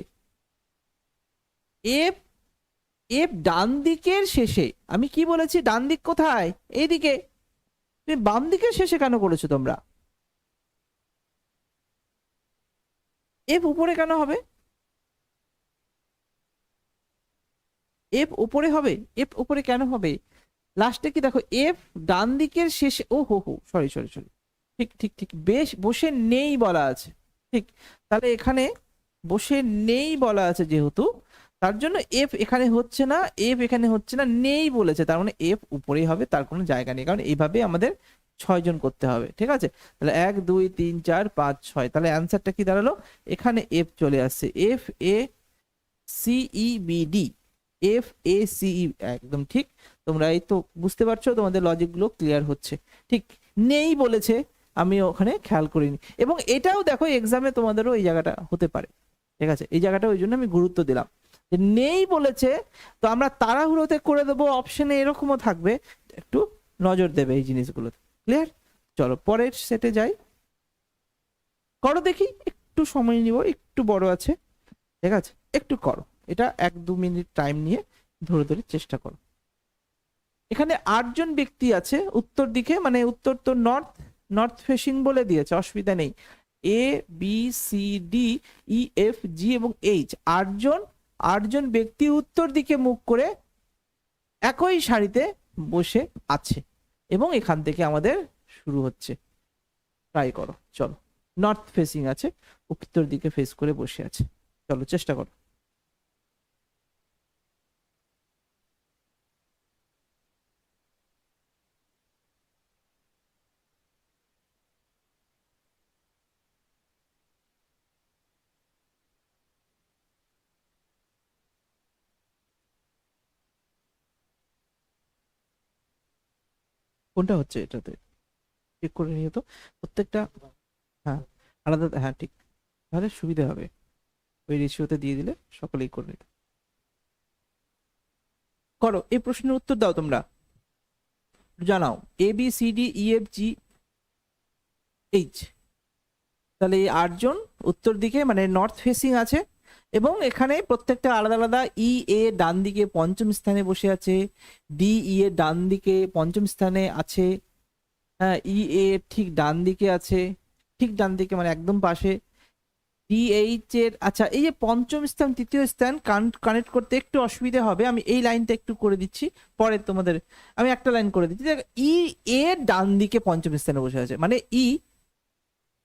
এফ, এফ ডান দিকের শেষে, আমি কি বলেছি, ডান দিক কোথায়, এইদিকে, তুমি বাম দিকের শেষে কেন করেছো তোমরা? এফ উপরে কেন হবে, এফ উপরে হবে, এফ উপরে কেন হবে? লাস্টে কি দেখো, এফ ডান দিকের শেষে, ও হো হো, সরি সরি সরি, ঠিক ঠিক ঠিক, বেশ বসে নেই বলা আছে, ঠিক। তাহলে এখানে বসে নেই বলা আছে যেহেতু, তার জন্য এফ এখানে হচ্ছে না, এফ এখানে হচ্ছে না, নেই বলেছে, তার মানে এফ উপরেই হবে, তার কোনো জায়গা নেই, কারণ এইভাবে আমাদের 6 জন করতে হবে, ঠিক আছে। তাহলে 1 2 3 4 5 6, তাহলে অ্যান্সারটা কি দাঁড়ালো, এখানে এফ চলে আসছে, F A C E B D, F A C E, একদম ঠিক। তোমরা এই তো বুঝতে পারছো, তোমাদের লজিক গুলো ক্লিয়ার হচ্ছে, ঠিক। নেই বলেছে, আমি ওখানে খেয়াল করিনি, এবং এটাও দেখো এক্সামে তোমাদেরও এই জায়গাটা হতে পারে, ঠিক আছে। এই জায়গাটা ওই জন্য আমি গুরুত্ব দিলাম যে নেই বলেছে, তো আমরা তাড়াহুড়োতে করে দেবো, অপশনে এরকমও থাকবে, একটু নজর দেবে এই জিনিসগুলোতে। ক্লিয়ার? চলো পরের সেটে যাই, করো দেখি, একটু সময় নিব, একটু বড় আছে, ঠিক আছে, একটু করো, এটা 1 2 মিনিট টাইম নিয়ে ধরে ধরে চেষ্টা করো। এখানে 8 জন ব্যক্তি আছে উত্তর দিকে, মানে উত্তর তো নর্থ, নর্থ ফেসিং বলে দিয়েছে, অসুবিধা নেই। A B C D E F G এবং এইচ, 8 জন, 8 জন ব্যক্তি উত্তর দিকে মুখ করে একই সারিতে বসে আছে, এবং এখান থেকে আমাদের শুরু হচ্ছে। ট্রাই করো, চলো। নর্থ ফেসিং আছে, উত্তর দিকে ফেস করে বসে আছে, চলো চেষ্টা করো। কোনটা হচ্ছে এটাতে চেক করে নিও তো প্রত্যেকটা। হ্যাঁ, আলাদা, হ্যাঁ ঠিক, তাহলে সুবিধা হবে। ওই রেশিওতে দিয়ে দিলে সকলেই করে নিতে। করো, এই প্রশ্নের উত্তর দাও তোমরা, জানাও। ABCDEFGH, তাহলে এই 8জন উত্তর দিকে মানে নর্থ ফেসিং আছে, এবং এখানে প্রত্যেকটা আলাদা আলাদা। E A ডান দিকে পঞ্চম স্থানে বসে আছে, DE এর ডান দিকে পঞ্চম স্থানে আছে, হ্যাঁ EA ঠিক ডান দিকে আছে, ঠিক ডান দিকে মানে একদম পাশে। DH এর, আচ্ছা এই যে পঞ্চম স্থান তৃতীয় স্থান কানেক্ট করতে একটু অসুবিধা হবে, আমি এই লাইনটা একটু করে দিচ্ছি পরে তোমাদের। আমি একটা লাইন করে দিচ্ছি, এর ডান দিকে পঞ্চম স্থানে বসে আছে, মানে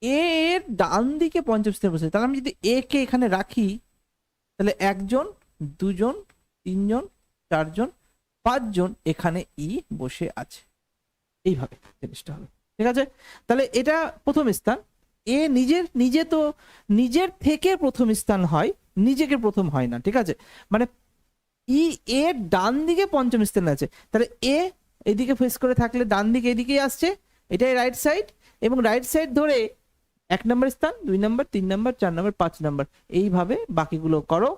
এর ডান দিকে পঞ্চম স্থানে বসে আছে। তাহলে আমি যদি কে এখানে রাখি, তাহলে 1জন 2জন 3জন 4জন 5জন এখানে বসে আছে, এইভাবে জিনিসটা হবে। ঠিক আছে, তাহলে এটা প্রথম স্থান। নিজে তো নিজের থেকে প্রথম স্থান হয়, নিজেকে প্রথম হয় না, ঠিক আছে। মানে এর ডান দিকে পঞ্চম স্থানে আছে, তাহলে এদিকে ফেস করে থাকলে ডান দিকে এদিকেই আসছে, এটাই রাইট সাইড, এবং রাইট সাইড ধরে 1 নম্বর স্থান, 2 নম্বর, 3 নম্বর, 4 নম্বর, 5 নম্বর, এইভাবে বাকিগুলো করো,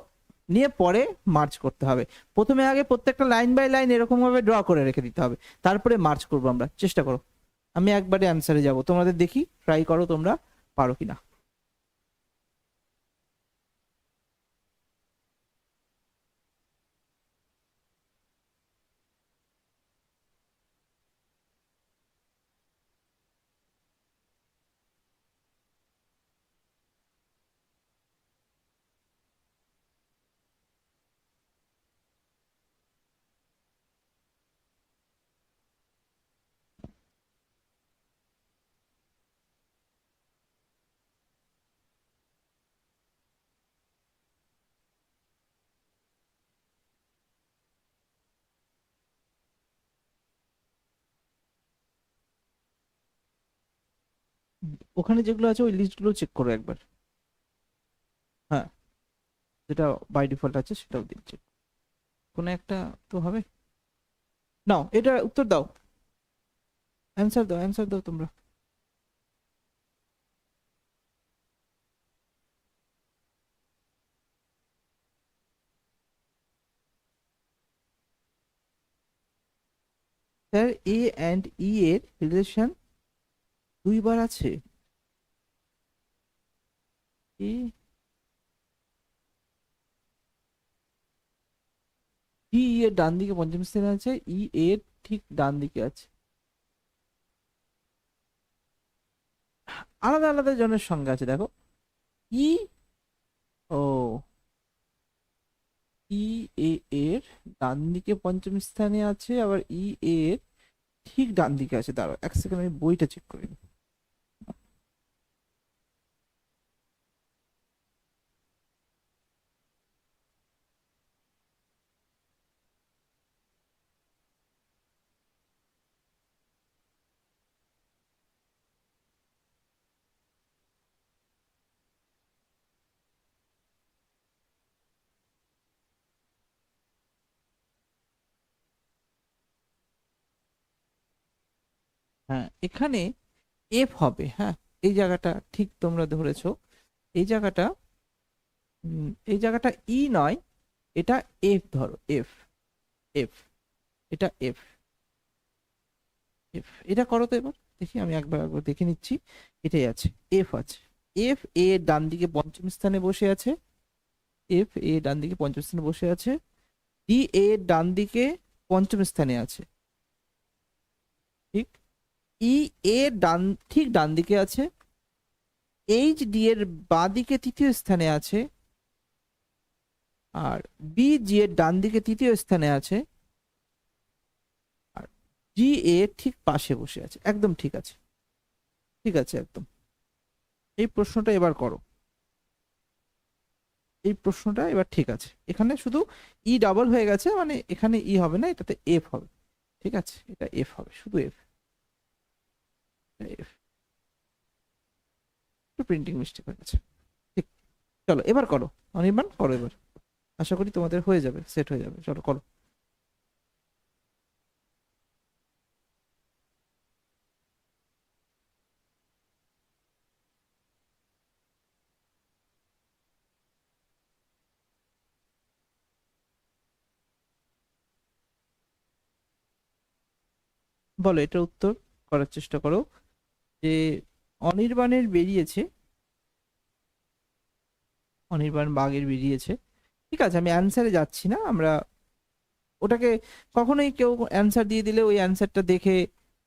নিয়ে পরে মার্চ করতে হবে। প্রথমে আগে প্রত্যেকটা লাইন বাই লাইন এরকম ভাবে ড্র করে রেখে দিতে হবে, তারপরে মার্চ করবো আমরা। চেষ্টা করো, আমি একবারে অ্যান্সারে যাব, তোমাদের দেখি ট্রাই করো তোমরা পারো কিনা। ওখানে যেগুলো আছে ওই লিস্টগুলো চেক করো একবার। হ্যাঁ, যেটা বাই ডিফল্ট আছে সেটাও দিচ্ছে, কোনো একটা তো হবে। নাও এটা উত্তর দাও, অ্যান্সার দাও, অ্যান্সার দাও তোমরা। স্যার A&E এর রিলেশন 2বার আছে। এ এর ডান দিকে পঞ্চম স্থানে আছে, এর ঠিক ডান দিকে আছে, আলাদা আলাদা জনের সঙ্গে আছে দেখো। ই ও ই এ এর ডান দিকে পঞ্চম স্থানে আছে, আবার এর ঠিক ডান দিকে আছে। দাঁড়াও 1 সেকেন্ড, আমি বইটা চেক করে নিই। হ্যাঁ, এখানে এফ হবে, হ্যাঁ এই জায়গাটা ঠিক তোমরা ধরেছো। এই জায়গাটা এই জায়গাটা নয়, এটা এফ ধরো, এফ এফ এটা এফ এফ এটা করো তো এবার, দেখি আমি একবার একবার দেখে নিচ্ছি। এটাই আছে, এফ আছে। ডান দিকে পঞ্চম স্থানে বসে আছে, ডান দিকে পঞ্চম স্থানে বসে আছে, ডান দিকে পঞ্চম স্থানে আছে, ঠিক। ই ডান ঠিক ডান দিকে আছে, এর বাঁ দিকে তৃতীয় স্থানে আছে, আর এর ডান দিকে তৃতীয় স্থানে আছে, আর ঠিক পাশে বসে আছে, একদম ঠিক আছে, ঠিক আছে একদম। এই প্রশ্নটা এবার করো, এই প্রশ্নটা এবার ঠিক আছে। এখানে শুধু ডাবল হয়ে গেছে, মানে এখানে হবে না, এটাতে এফ হবে, ঠিক আছে, এটা এফ হবে, শুধু এফ এফ একটু প্রিন্টিং মিস্টেক হয়ে গেছে, ঠিক। চলো এবার করো, অনির্বাণ করো এবার, আশা করি তোমাদের হয়ে যাবে, সেট হয়ে যাবে, চলো করো। বলো, এটা উত্তর করার চেষ্টা করো যে অনির্বাণের বেরিয়েছে, অনির্বাণ বাগের বেরিয়েছে। ঠিক আছে, আমি অ্যান্সারে যাচ্ছি না, আমরা ওটাকে কখনোই কেউ অ্যান্সার দিয়ে দিলে ওই অ্যান্সারটা দেখে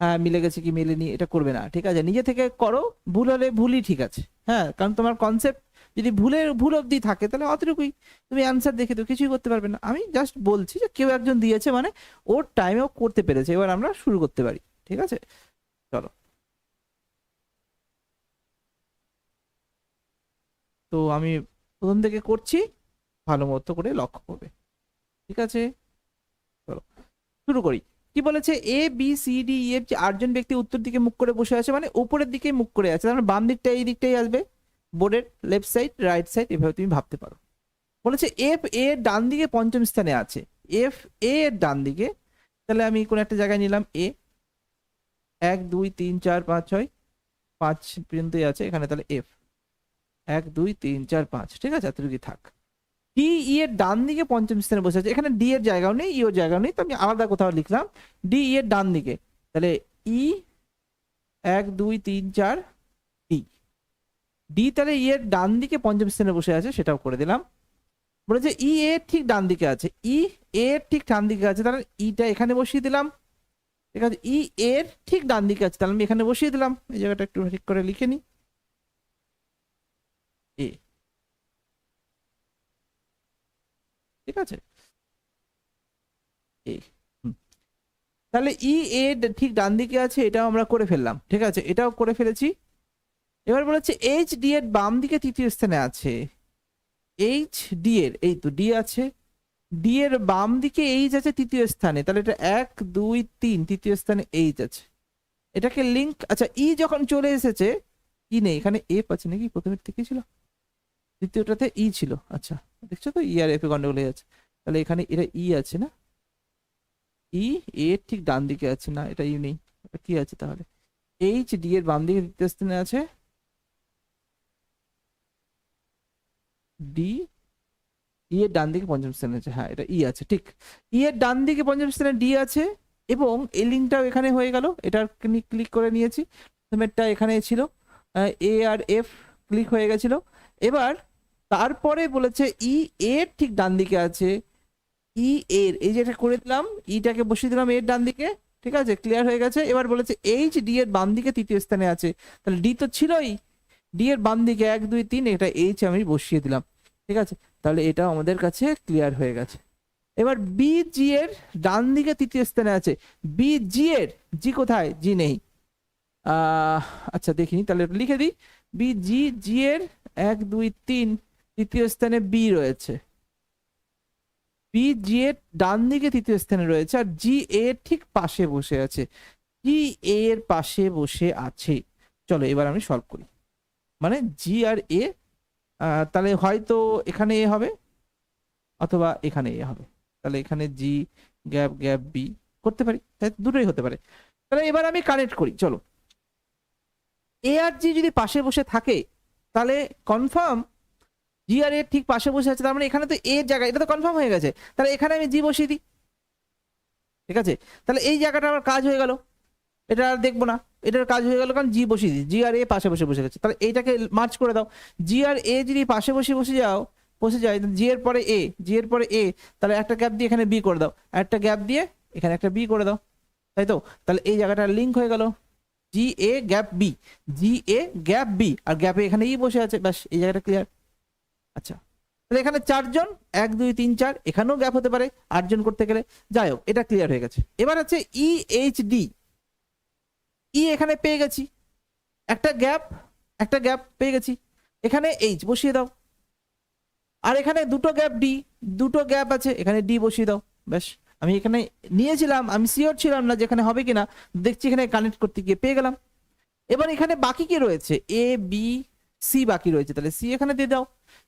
হ্যাঁ মিলে গেছে কি মেলেনি এটা করবে না, ঠিক আছে? নিজে থেকে করো, ভুল হলে ভুলই, ঠিক আছে? হ্যাঁ, কারণ তোমার কনসেপ্ট যদি ভুল অবধি থাকে তাহলে অতটুকুই, তুমি অ্যান্সার দেখে তো কিছুই করতে পারবে না। আমি জাস্ট বলছি যে কেউ একজন দিয়েছে মানে ওর টাইমেও করতে পেরেছে, এবার আমরা শুরু করতে পারি, ঠিক আছে? চলো, তো আমি প্রথম থেকে করছি, ভালো মতো করে লক্ষ্য করবে, ঠিক আছে? চলো শুরু করি। কি বলেছে? A B C D E F, যে 8জন ব্যক্তি উত্তর দিকে মুখ করে বসে আছে, মানে উপরের দিকে মুখ করে আছে, তার মানে বাম দিকটা এই দিকটাই আসবে, বোর্ডের লেফট সাইড রাইট সাইড, এভাবে তুমি ভাবতে পারো। বলেছে এফ এ এর ডান দিকে পঞ্চম স্থানে আছে, এফ এ এর ডান দিকে, তাহলে আমি কোন একটা জায়গায় নিলাম এ, 1 2 3 4 5 6 5 পর্যন্তই আছে এখানে, তাহলে এফ 1 2 3 4 5, ঠিক আছে, এতটুকুই থাক। ডি ই এর ডান দিকে পঞ্চম স্থানে বসে আছে, এখানে ডি এর জায়গাও নেই, ই এর জায়গাও নেই, তো আমি আলাদা কোথাও লিখলাম ডি ই এর ডান দিকে, তাহলে ই 1 2 3 4 ডি, ডি তাহলে ই এর ডান দিকে পঞ্চম স্থানে বসে আছে, সেটাও করে দিলাম। বলেছে ই এর ঠিক ডান দিকে আছে, ই এর ঠিক ডান দিকে আছে, তাহলে ইটা এখানে বসিয়ে দিলাম, ঠিক আছে? ই এর ঠিক ডান দিকে আছে, তাহলে আমি এখানে বসিয়ে দিলাম, এই জায়গাটা একটু ঠিক করে লিখে নি, এ, ঠিক আছে? এ, তাহলে ই এ ঠিক ডান দিকে আছে, এটাও আমরা করে ফেললাম, ঠিক আছে, এটাও করে ফেলেছি। এবার বলেছে এইচ ডি এর বাম দিকে তৃতীয় স্থানে আছে, এইচ ডি এর, এই তো ডি আছে, ডি এর বাম দিকে এইচ আছে তৃতীয় স্থানে, তাহলে এটা 1 2 3 তৃতীয় স্থানে এইচ আছে, এটাকে লিংক, আচ্ছা ই যখন চলে এসেছে, ই নেই এখানে, এফ আছে নাকি প্রথমের থেকে ছিল, দ্বিতীয়টাতে ই ছিল, আচ্ছা দেখছো তো ই আর এফ এ গন্ডগোল হয়ে যাচ্ছে, তাহলে এখানে এটা ই আছে না, ই এর ঠিক ডান দিকে আছে না, এটা ই নেই, এটা কি আছে তাহলে? এইচ ডি এর বাম দিকে তৃতীয় স্থানে আছে, ডি, ই এর ডান দিকে পঞ্চম স্থানে আছে, হ্যাঁ এটা ই আছে, ঠিক, ই এর ডান দিকে পঞ্চম স্থানে ডি আছে, এবং এই লিঙ্কটাও এখানে হয়ে গেল, এটার ক্লিক করে নিয়েছি, প্রথমেরটা এখানে ছিল, এ আর এফ ক্লিক হয়ে গেছিল। এবার তারপরে বলেছে ই এর ঠিক ডান দিকে আছে, ই এর, এই যেটা করে দিলাম, ইটাকে বসিয়ে দিলাম এর ডান দিকে, ঠিক আছে, ক্লিয়ার হয়ে গেছে। এবার বলেছে এইচ ডি এর বাম দিকে তৃতীয় স্থানে আছে, তাহলে ডি তো ছিলই, ডি এর বাম দিকে 1 2 3, এটা এইচ আমি বসিয়ে দিলাম, ঠিক আছে, তাহলে এটা আমাদের কাছে ক্লিয়ার হয়ে গেছে। এবার বি জি এর ডান দিকে তৃতীয় স্থানে আছে, বি জি এর, জি কোথায়? জি নেই, আচ্ছা দেখিনি, তাহলে লিখে দিই, বি জি, জি এর 1 2 3 তৃতীয় স্থানে বি রয়েছে, বি জি এর ডান দিকে তৃতীয় স্থানে রয়েছে, আর জি এর ঠিক পাশে বসে আছে, জি এর পাশে বসে আছে। চলো এবার আমি সলভ করি, মানে জি আর এ, তাহলে হয়তো এখানে এ হবে অথবা এখানে এ হবে, তাহলে এখানে জি গ্যাপ গ্যাপ বি করতে পারি, তাই দুটোই হতে পারে। তাহলে এবার আমি কানেক্ট করি, চলো, এ আর জি যদি পাশে বসে থাকে তাহলে কনফার্ম জি আর এর ঠিক পাশে বসে আছে, তার মানে এখানে তো এর জায়গা, এটা তো কনফার্ম হয়ে গেছে, তাহলে এখানে আমি জি বসিয়ে দিই, ঠিক আছে, তাহলে এই জায়গাটা আমার কাজ হয়ে গেল, এটা আর দেখবো না, এটার কাজ হয়ে গেল, কারণ জি বসিয়ে দিই, জি আর এ পাশে বসে বসে গেছে, তাহলে এইটাকে মার্চ করে দাও, জি আর এ যদি পাশে বসে যায়, জি এর পরে এ, জি এর পরে এ, তাহলে একটা গ্যাপ দিয়ে এখানে বি করে দাও, আর একটা গ্যাপ দিয়ে এখানে একটা বি করে দাও, তাই তো? তাহলে এই জায়গাটা লিঙ্ক হয়ে গেল, জি এ গ্যাপ বি, জি এ গ্যাপ বি, আর গ্যাপে এখানে ই বসে আছে, ব্যাস এই জায়গাটা ক্লিয়ার। আচ্ছা, তাহলে এখানে 4 জন, 1 2 3 4, এখানেও গ্যাপ হতে পারে 8 জন করতে গেলে, যাই হোক এটা ক্লিয়ার হয়ে গেছে। এবার আছে ই এইচ ডি, ই এখানে পেয়ে গেছি, একটা গ্যাপ, একটা গ্যাপ পেয়ে গেছি, এখানে এইচ বসিয়ে দাও, আর এখানে দুটো গ্যাপ ডি, দুটো গ্যাপ আছে, এখানে ডি বসিয়ে দাও, ব্যাস। আমি এখানে নিয়েছিলাম, আমি সিওর ছিলাম না যেখানে হবে কিনা, দেখছি এখানে কানেক্ট করতে গিয়ে পেয়ে গেলাম। এবার এখানে বাকি কি রয়েছে? এ বি সি বাকি রয়েছে, তাহলে সি এখানে দিয়ে দাও,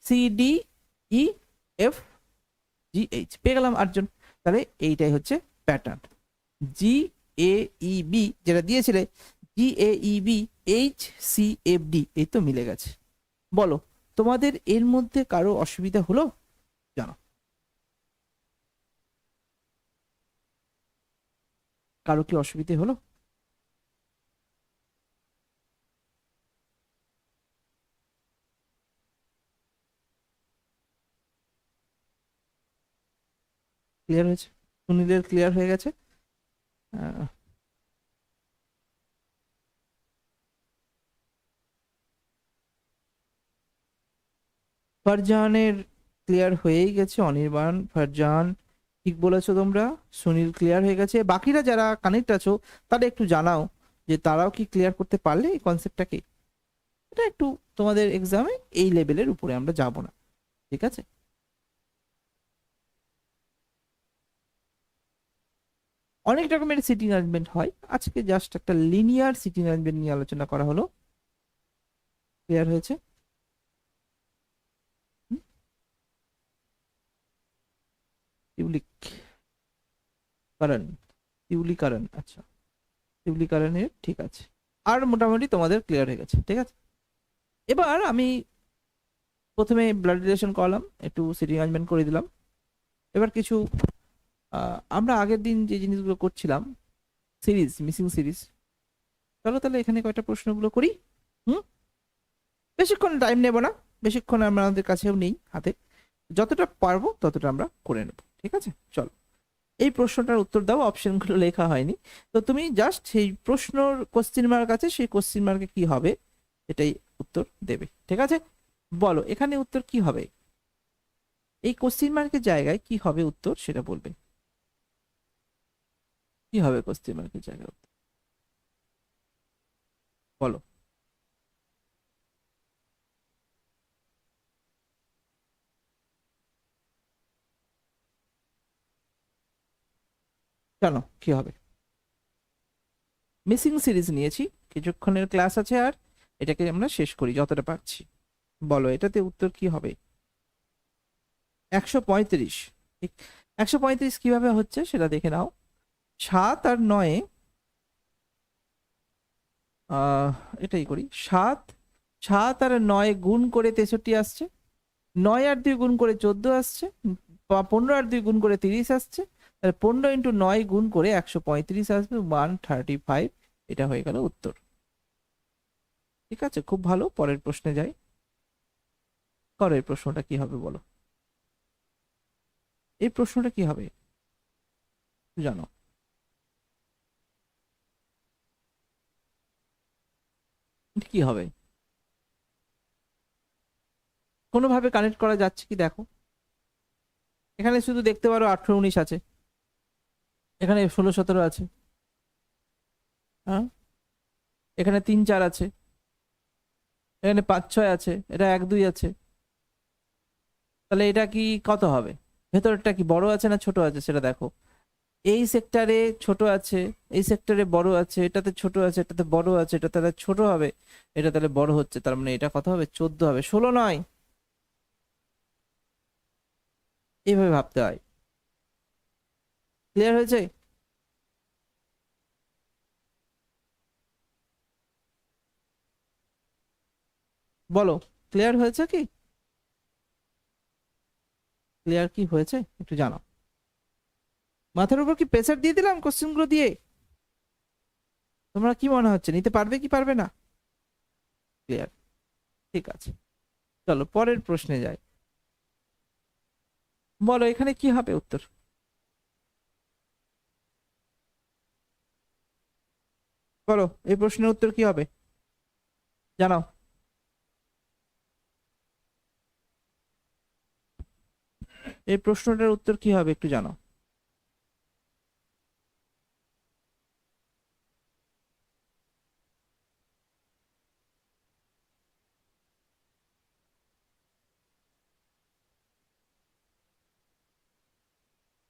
C D E F G H, পেয়ে গেলাম 8 জন। তাহলে এইটাই হচ্ছে pattern, G A E B যেটা দিয়েছিলে, G A E B H C F D, এই তো মিলে গেছে। বলো তোমাদের এর মধ্যে কারো অসুবিধা হলো? জানো, কারো কি অসুবিধে হলো? ক্লিয়ার হয়েছে? সুনীলের ক্লিয়ার হয়ে গেছে। ফারজানের ক্লিয়ার হয়েই গেছে। অনির্বাণ, ফারজান ঠিক বলেছো তোমরা। সুনীল ক্লিয়ার হয়ে গেছে। বাকিরা যারা কানেক্ট আছো তারা একটু জানাও যে তারাও কি ক্লিয়ার করতে পারলে এই কনসেপ্টটাকে। এটা একটু তোমাদের এক্সামে এই লেভেলের উপরে আমরা যাব না, ঠিক আছে? অনেক রকমের সিটিং অ্যারেঞ্জমেন্ট হয়, আজকে জাস্ট একটা লিনিয়ার সিটিং অ্যারেঞ্জমেন্ট নিয়ে আলোচনা করা হলো। ক্লিয়ার হয়েছে? টিউলিক কারণ, টিউলিকারণ, আচ্ছা টিউলিকারণের, ঠিক আছে। আর মোটামুটি তোমাদের ক্লিয়ার হয়ে গেছে, ঠিক আছে? এবার আমি প্রথমে ব্লাড রিলেশন করলাম, একটু সিটিং অ্যারেঞ্জমেন্ট করে দিলাম। এবার কিছু আমরা আগের দিন যে জিনিসগুলো করছিলাম, সিরিজ, মিসিং সিরিজ, চলো তাহলে এখানে কয়টা প্রশ্নগুলো করি। হুম, বেশিক্ষণ টাইম নেব না, বেশিক্ষণ আমাদের কাছেও নেই হাতে, যতটা পারবো ততটা আমরা করে নেব, ঠিক আছে? চলো, এই প্রশ্নটার উত্তর দাও। অপশনগুলো লেখা হয়নি, তো তুমি জাস্ট সেই প্রশ্নর কোশ্চিন মার্ক আছে, সেই কোশ্চিন মার্কে কি হবে এটাই উত্তর দেবে, ঠিক আছে? বলো এখানে উত্তর কি হবে, এই কোশ্চিন মার্কের জায়গায় কি হবে উত্তর সেটা বলবে। কি হবে কোশ্চিন মার্কের জায়গায় উত্তর, বলো। জানো কি হবে? মিসিং সিরিজ নিয়েছি, কিছুক্ষণের ক্লাস আছে, আর এটাকে আমরা শেষ করি যতটা পারছি। বলো এটাতে উত্তর কি হবে? 135। ঠিক, 135 কিভাবে হচ্ছে সেটা দেখে নাও। 7 আর 9, আহ এটাই করি। 7, 7 আর 9 গুণ করে 63 আসছে, 9 আর 2 গুণ করে 14 আসছে, 15 আর 2 গুণ করে 30 আসছে, তাহলে 15 ইন্টু 9 গুণ করে 135 আসবে, 135। এটা হয়ে গেল উত্তর, ঠিক আছে? খুব ভালো, পরের প্রশ্নে যাই। পরের প্রশ্নটা কি হবে বলো, এই প্রশ্নটা কি হবে জানো? এটা কি হবে, কোনোভাবে কানেক্ট করা যাচ্ছে কি দেখো। এখানে শুধু দেখতে পারো 18 19 আছে, এখানে 16 17 আছে, হ্যাঁ, এখানে 3 4 আছে, এখানে 5 6 আছে, এটা 1 2 আছে। তাহলে এটা কি কত হবে? ভেতরটা কি বড় আছে না ছোট আছে সেটা দেখো। এই সেক্টরে ছোট আছে, এই সেক্টরে বড় আছে, এটাতে ছোট আছে, এটাতে বড় আছে, এটা তাহলে ছোট হবে, এটা তাহলে বড় হচ্ছে, তার মানে এটা কত হবে? 14 হবে, 16 নয়। এইভাবে ভাবতে হয়। ক্লিয়ার হয়েছে? বলো ক্লিয়ার হয়েছে কি? ক্লিয়ার কি হয়েছে একটু জানাও। মাথার উপর কি প্রেসার দিয়ে দিলাম কোশ্চেন গুলো দিয়ে? তোমরা কি মনে হচ্ছে নিতে পারবে কি পারবে না? ক্লিয়ার, ঠিক আছে। চলো পরের প্রশ্নে যাই। বলো এখানে কি হবে উত্তর, বলো এই প্রশ্নের উত্তর কি হবে জানাও। এই প্রশ্নটার উত্তর কি হবে একটু জানাও।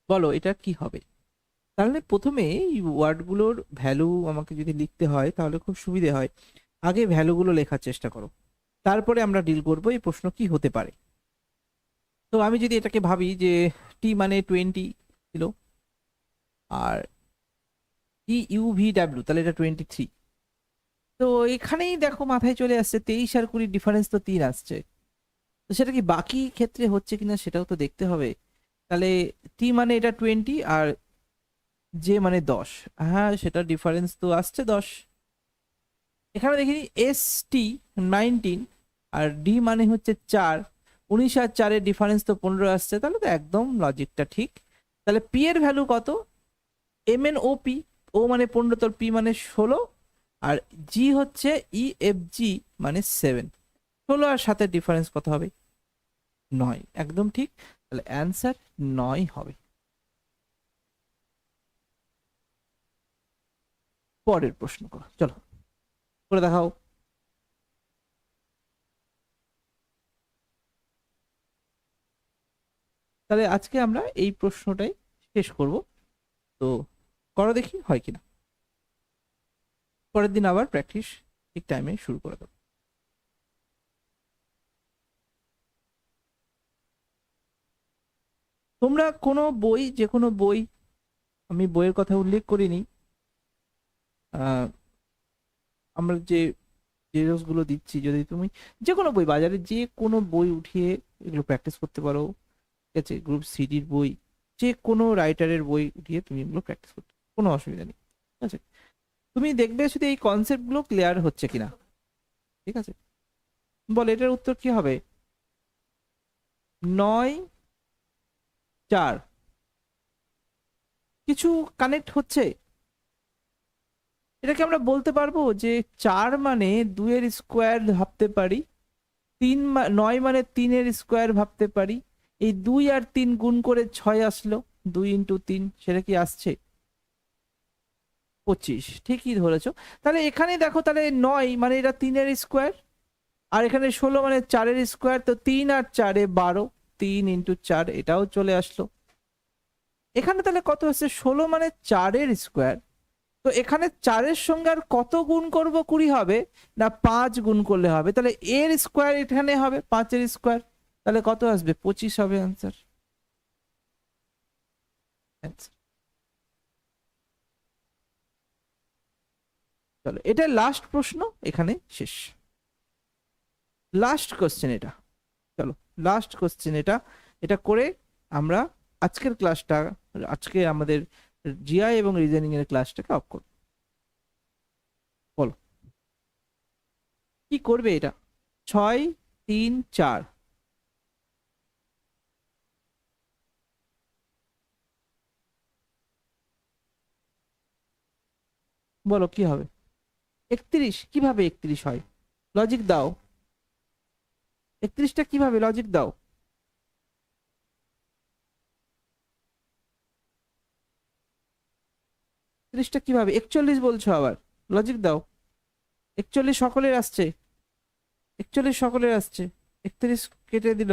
বলো এটা কি হবে? তাহলে প্রথমে এই ওয়ার্ডগুলোর ভ্যালু আমাকে যদি লিখতে হয় তাহলে খুব সুবিধে হয়। আগে ভ্যালুগুলো লেখার চেষ্টা করো, তারপরে আমরা ডিল করবো এই প্রশ্ন কি হতে পারে। তো আমি যদি এটাকে ভাবি যে টি মানে 20 ছিল, আর টি ইউ ভি ডাব্লিউ, তাহলে এটা 23। তো এখানেই দেখো মাথায় চলে আসছে 23 আর 20 ডিফারেন্স তো 3 আসছে। তো সেটা কি বাকি ক্ষেত্রে হচ্ছে কিনা সেটাও তো দেখতে হবে। তাহলে টি মানে এটা 20 আর জে মানে 10, হ্যাঁ সেটা ডিফারেন্স তো আসছে 10। এখানে দেখিনি এস টি 19 আর ডি মানে হচ্ছে 4, 19 আর 4-এর ডিফারেন্স তো 15 আসছে, তাহলে তো একদম লজিকটা ঠিক। তাহলে পি এর ভ্যালু কত? এম এন ও পি, ও মানে 15, পি মানে 16, আর জি হচ্ছে ই এফ জি মানে 7। 16 আর 7 ডিফারেন্স কত হবে? 9। একদম ঠিক, তাহলে অ্যান্সার 9 হবে। পরের প্রশ্ন করো, চলো করে দেখাও। তাহলে আজকে আমরা এই প্রশ্নটাই শেষ করব। তো করো দেখি হয় কিনা, পরের দিন আবার প্র্যাকটিস ঠিক টাইমে শুরু করে দেবো। তোমরা কোনো বই, যে কোনো বই, আমি বইয়ের কথা উল্লেখ করিনি, আহ, আমরা যে জেরক্স গুলো দিচ্ছি, যদি তুমি যে কোনো বই, বাজারে যে কোনো বই উঠিয়ে এগুলো প্র্যাকটিস করতে পারো, ঠিক আছে, গ্রুপ সিডির বই, যে কোনো রাইটারের বই উঠিয়ে তুমি এগুলো প্র্যাকটিস করতে পারো, কোনো অসুবিধা নেই, ঠিক আছে। তুমি দেখবে শুধু এই কনসেপ্ট গুলো ক্লিয়ার হচ্ছে কিনা, ঠিক আছে। বল এটার উত্তর কি হবে? 9, 4 কিছু কানেক্ট হচ্ছে। এটাকে আমরা বলতে পারবো যে 4 মানে 2 এর স্কোয়ার ভাবতে পারি, 9 মানে 3 এর স্কোয়ার ভাবতে পারি, এই 2 আর 3 গুণ করে 6 আসলো, 2 ইন্টু 3, সেটা কি আসছে? 25। ঠিকই ধরেছো। তাহলে এখানে দেখো, তাহলে 9 মানে এটা 3 এর স্কোয়ার, আর এখানে 16 মানে 4 এর স্কোয়ার, তো 3 আর 4 12, 3 ইন্টু 4 এটাও চলে আসলো। এখানে তাহলে কত হচ্ছে? 16 মানে 4 এর স্কোয়ার। তো এখানে 4 এর সঙ্গে আর কত গুণ করব? 20 হবে না 5 গুণ করলে হবে? তাহলে এর স্কোয়ার এখানে হবে 5 এর স্কোয়ার, তাহলে কত আসবে? 25 হবে অ্যান্সার। চলো এটা লাস্ট প্রশ্ন, এখানে শেষ, লাস্ট কোশ্চেন এটা। চলো লাস্ট কোশ্চেন এটা, এটা করে আমরা আজকের ক্লাসটা, আজকে আমাদের জিআই এবং রিজনিং এর ক্লাসটাকে অফ করব। বলো কি করবে এটা? 6, 3, 4, বলো কি হবে? 31 কিভাবে 31 হয়? লজিক দাও, 31টা কিভাবে? লজিক দাও। 31টা কিভাবে? 41 বলছো আবার, লজিক দাও। 41 সকলের আসছে, 41 সকলের আসছে, 31 কেটে দিল,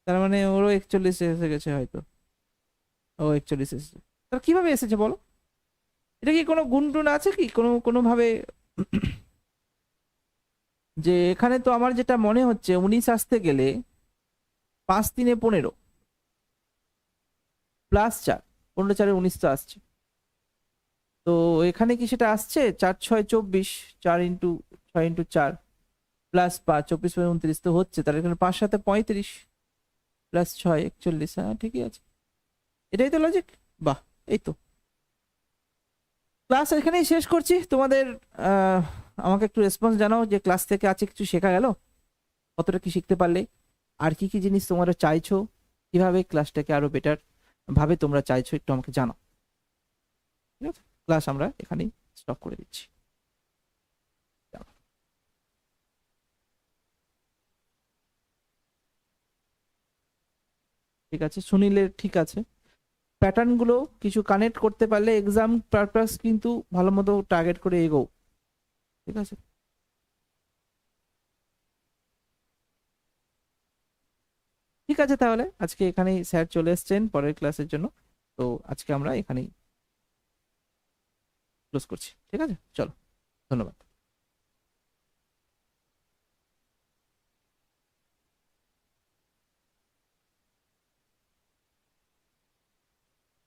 তার মানে ওরও 41 এসে গেছে হয়তো, ও 41 এসেছে। তাহলে কিভাবে এসেছে বলো? এটা কি কোনো গুণ টুন আছে কি কোনো কোনো ভাবে? যে এখানে তো আমার যেটা মনে হচ্ছে 19 আসতে গেলে 5 3 15 প্লাস 4, 15 4 19 তো আসছে। তো এখানে কি সেটা আসছে? 4 6 24, 4 ইন্টু 6 ইন্টু 4 প্লাস 5, 24 29 তো হচ্ছে, তাহলে এখানে 5 7 35 প্লাস 6 41, হ্যাঁ ঠিকই আছে, এটাই তো লজিক। বাহ, এই তো। ক্লাস এখানেই শেষ করছি তোমাদের। আমাকে একটু রেসপন্স জানাও যে ক্লাস থেকে আছে কিছু শেখা গেল, কতটা কি শিখতে পারলে, আর কি কি জিনিস তোমরা চাইছো, কিভাবে ক্লাসটাকে আরো বেটার ভাবে তোমরা চাইছো, একটু আমাকে জানাও, ঠিক আছে। ক্লাস আমরা এখানেই স্টপ করে দিচ্ছি। ঠিক আছে, সুনীলের ঠিক আছে, প্যাটার্ন গুলো কিছু কানেক্ট করতে পারলে এক্সাম পারপাস কিন্তু ভালো মতো টার্গেট করে এগো, ঠিক আছে। ঠিক আছে, তাহলে আজকে এখানেই স্যার চলে এসেছেন পরের ক্লাসের জন্য, তো আজকে আমরা এখানেই ক্লোজ করছি, ঠিক আছে, চলো, ধন্যবাদ।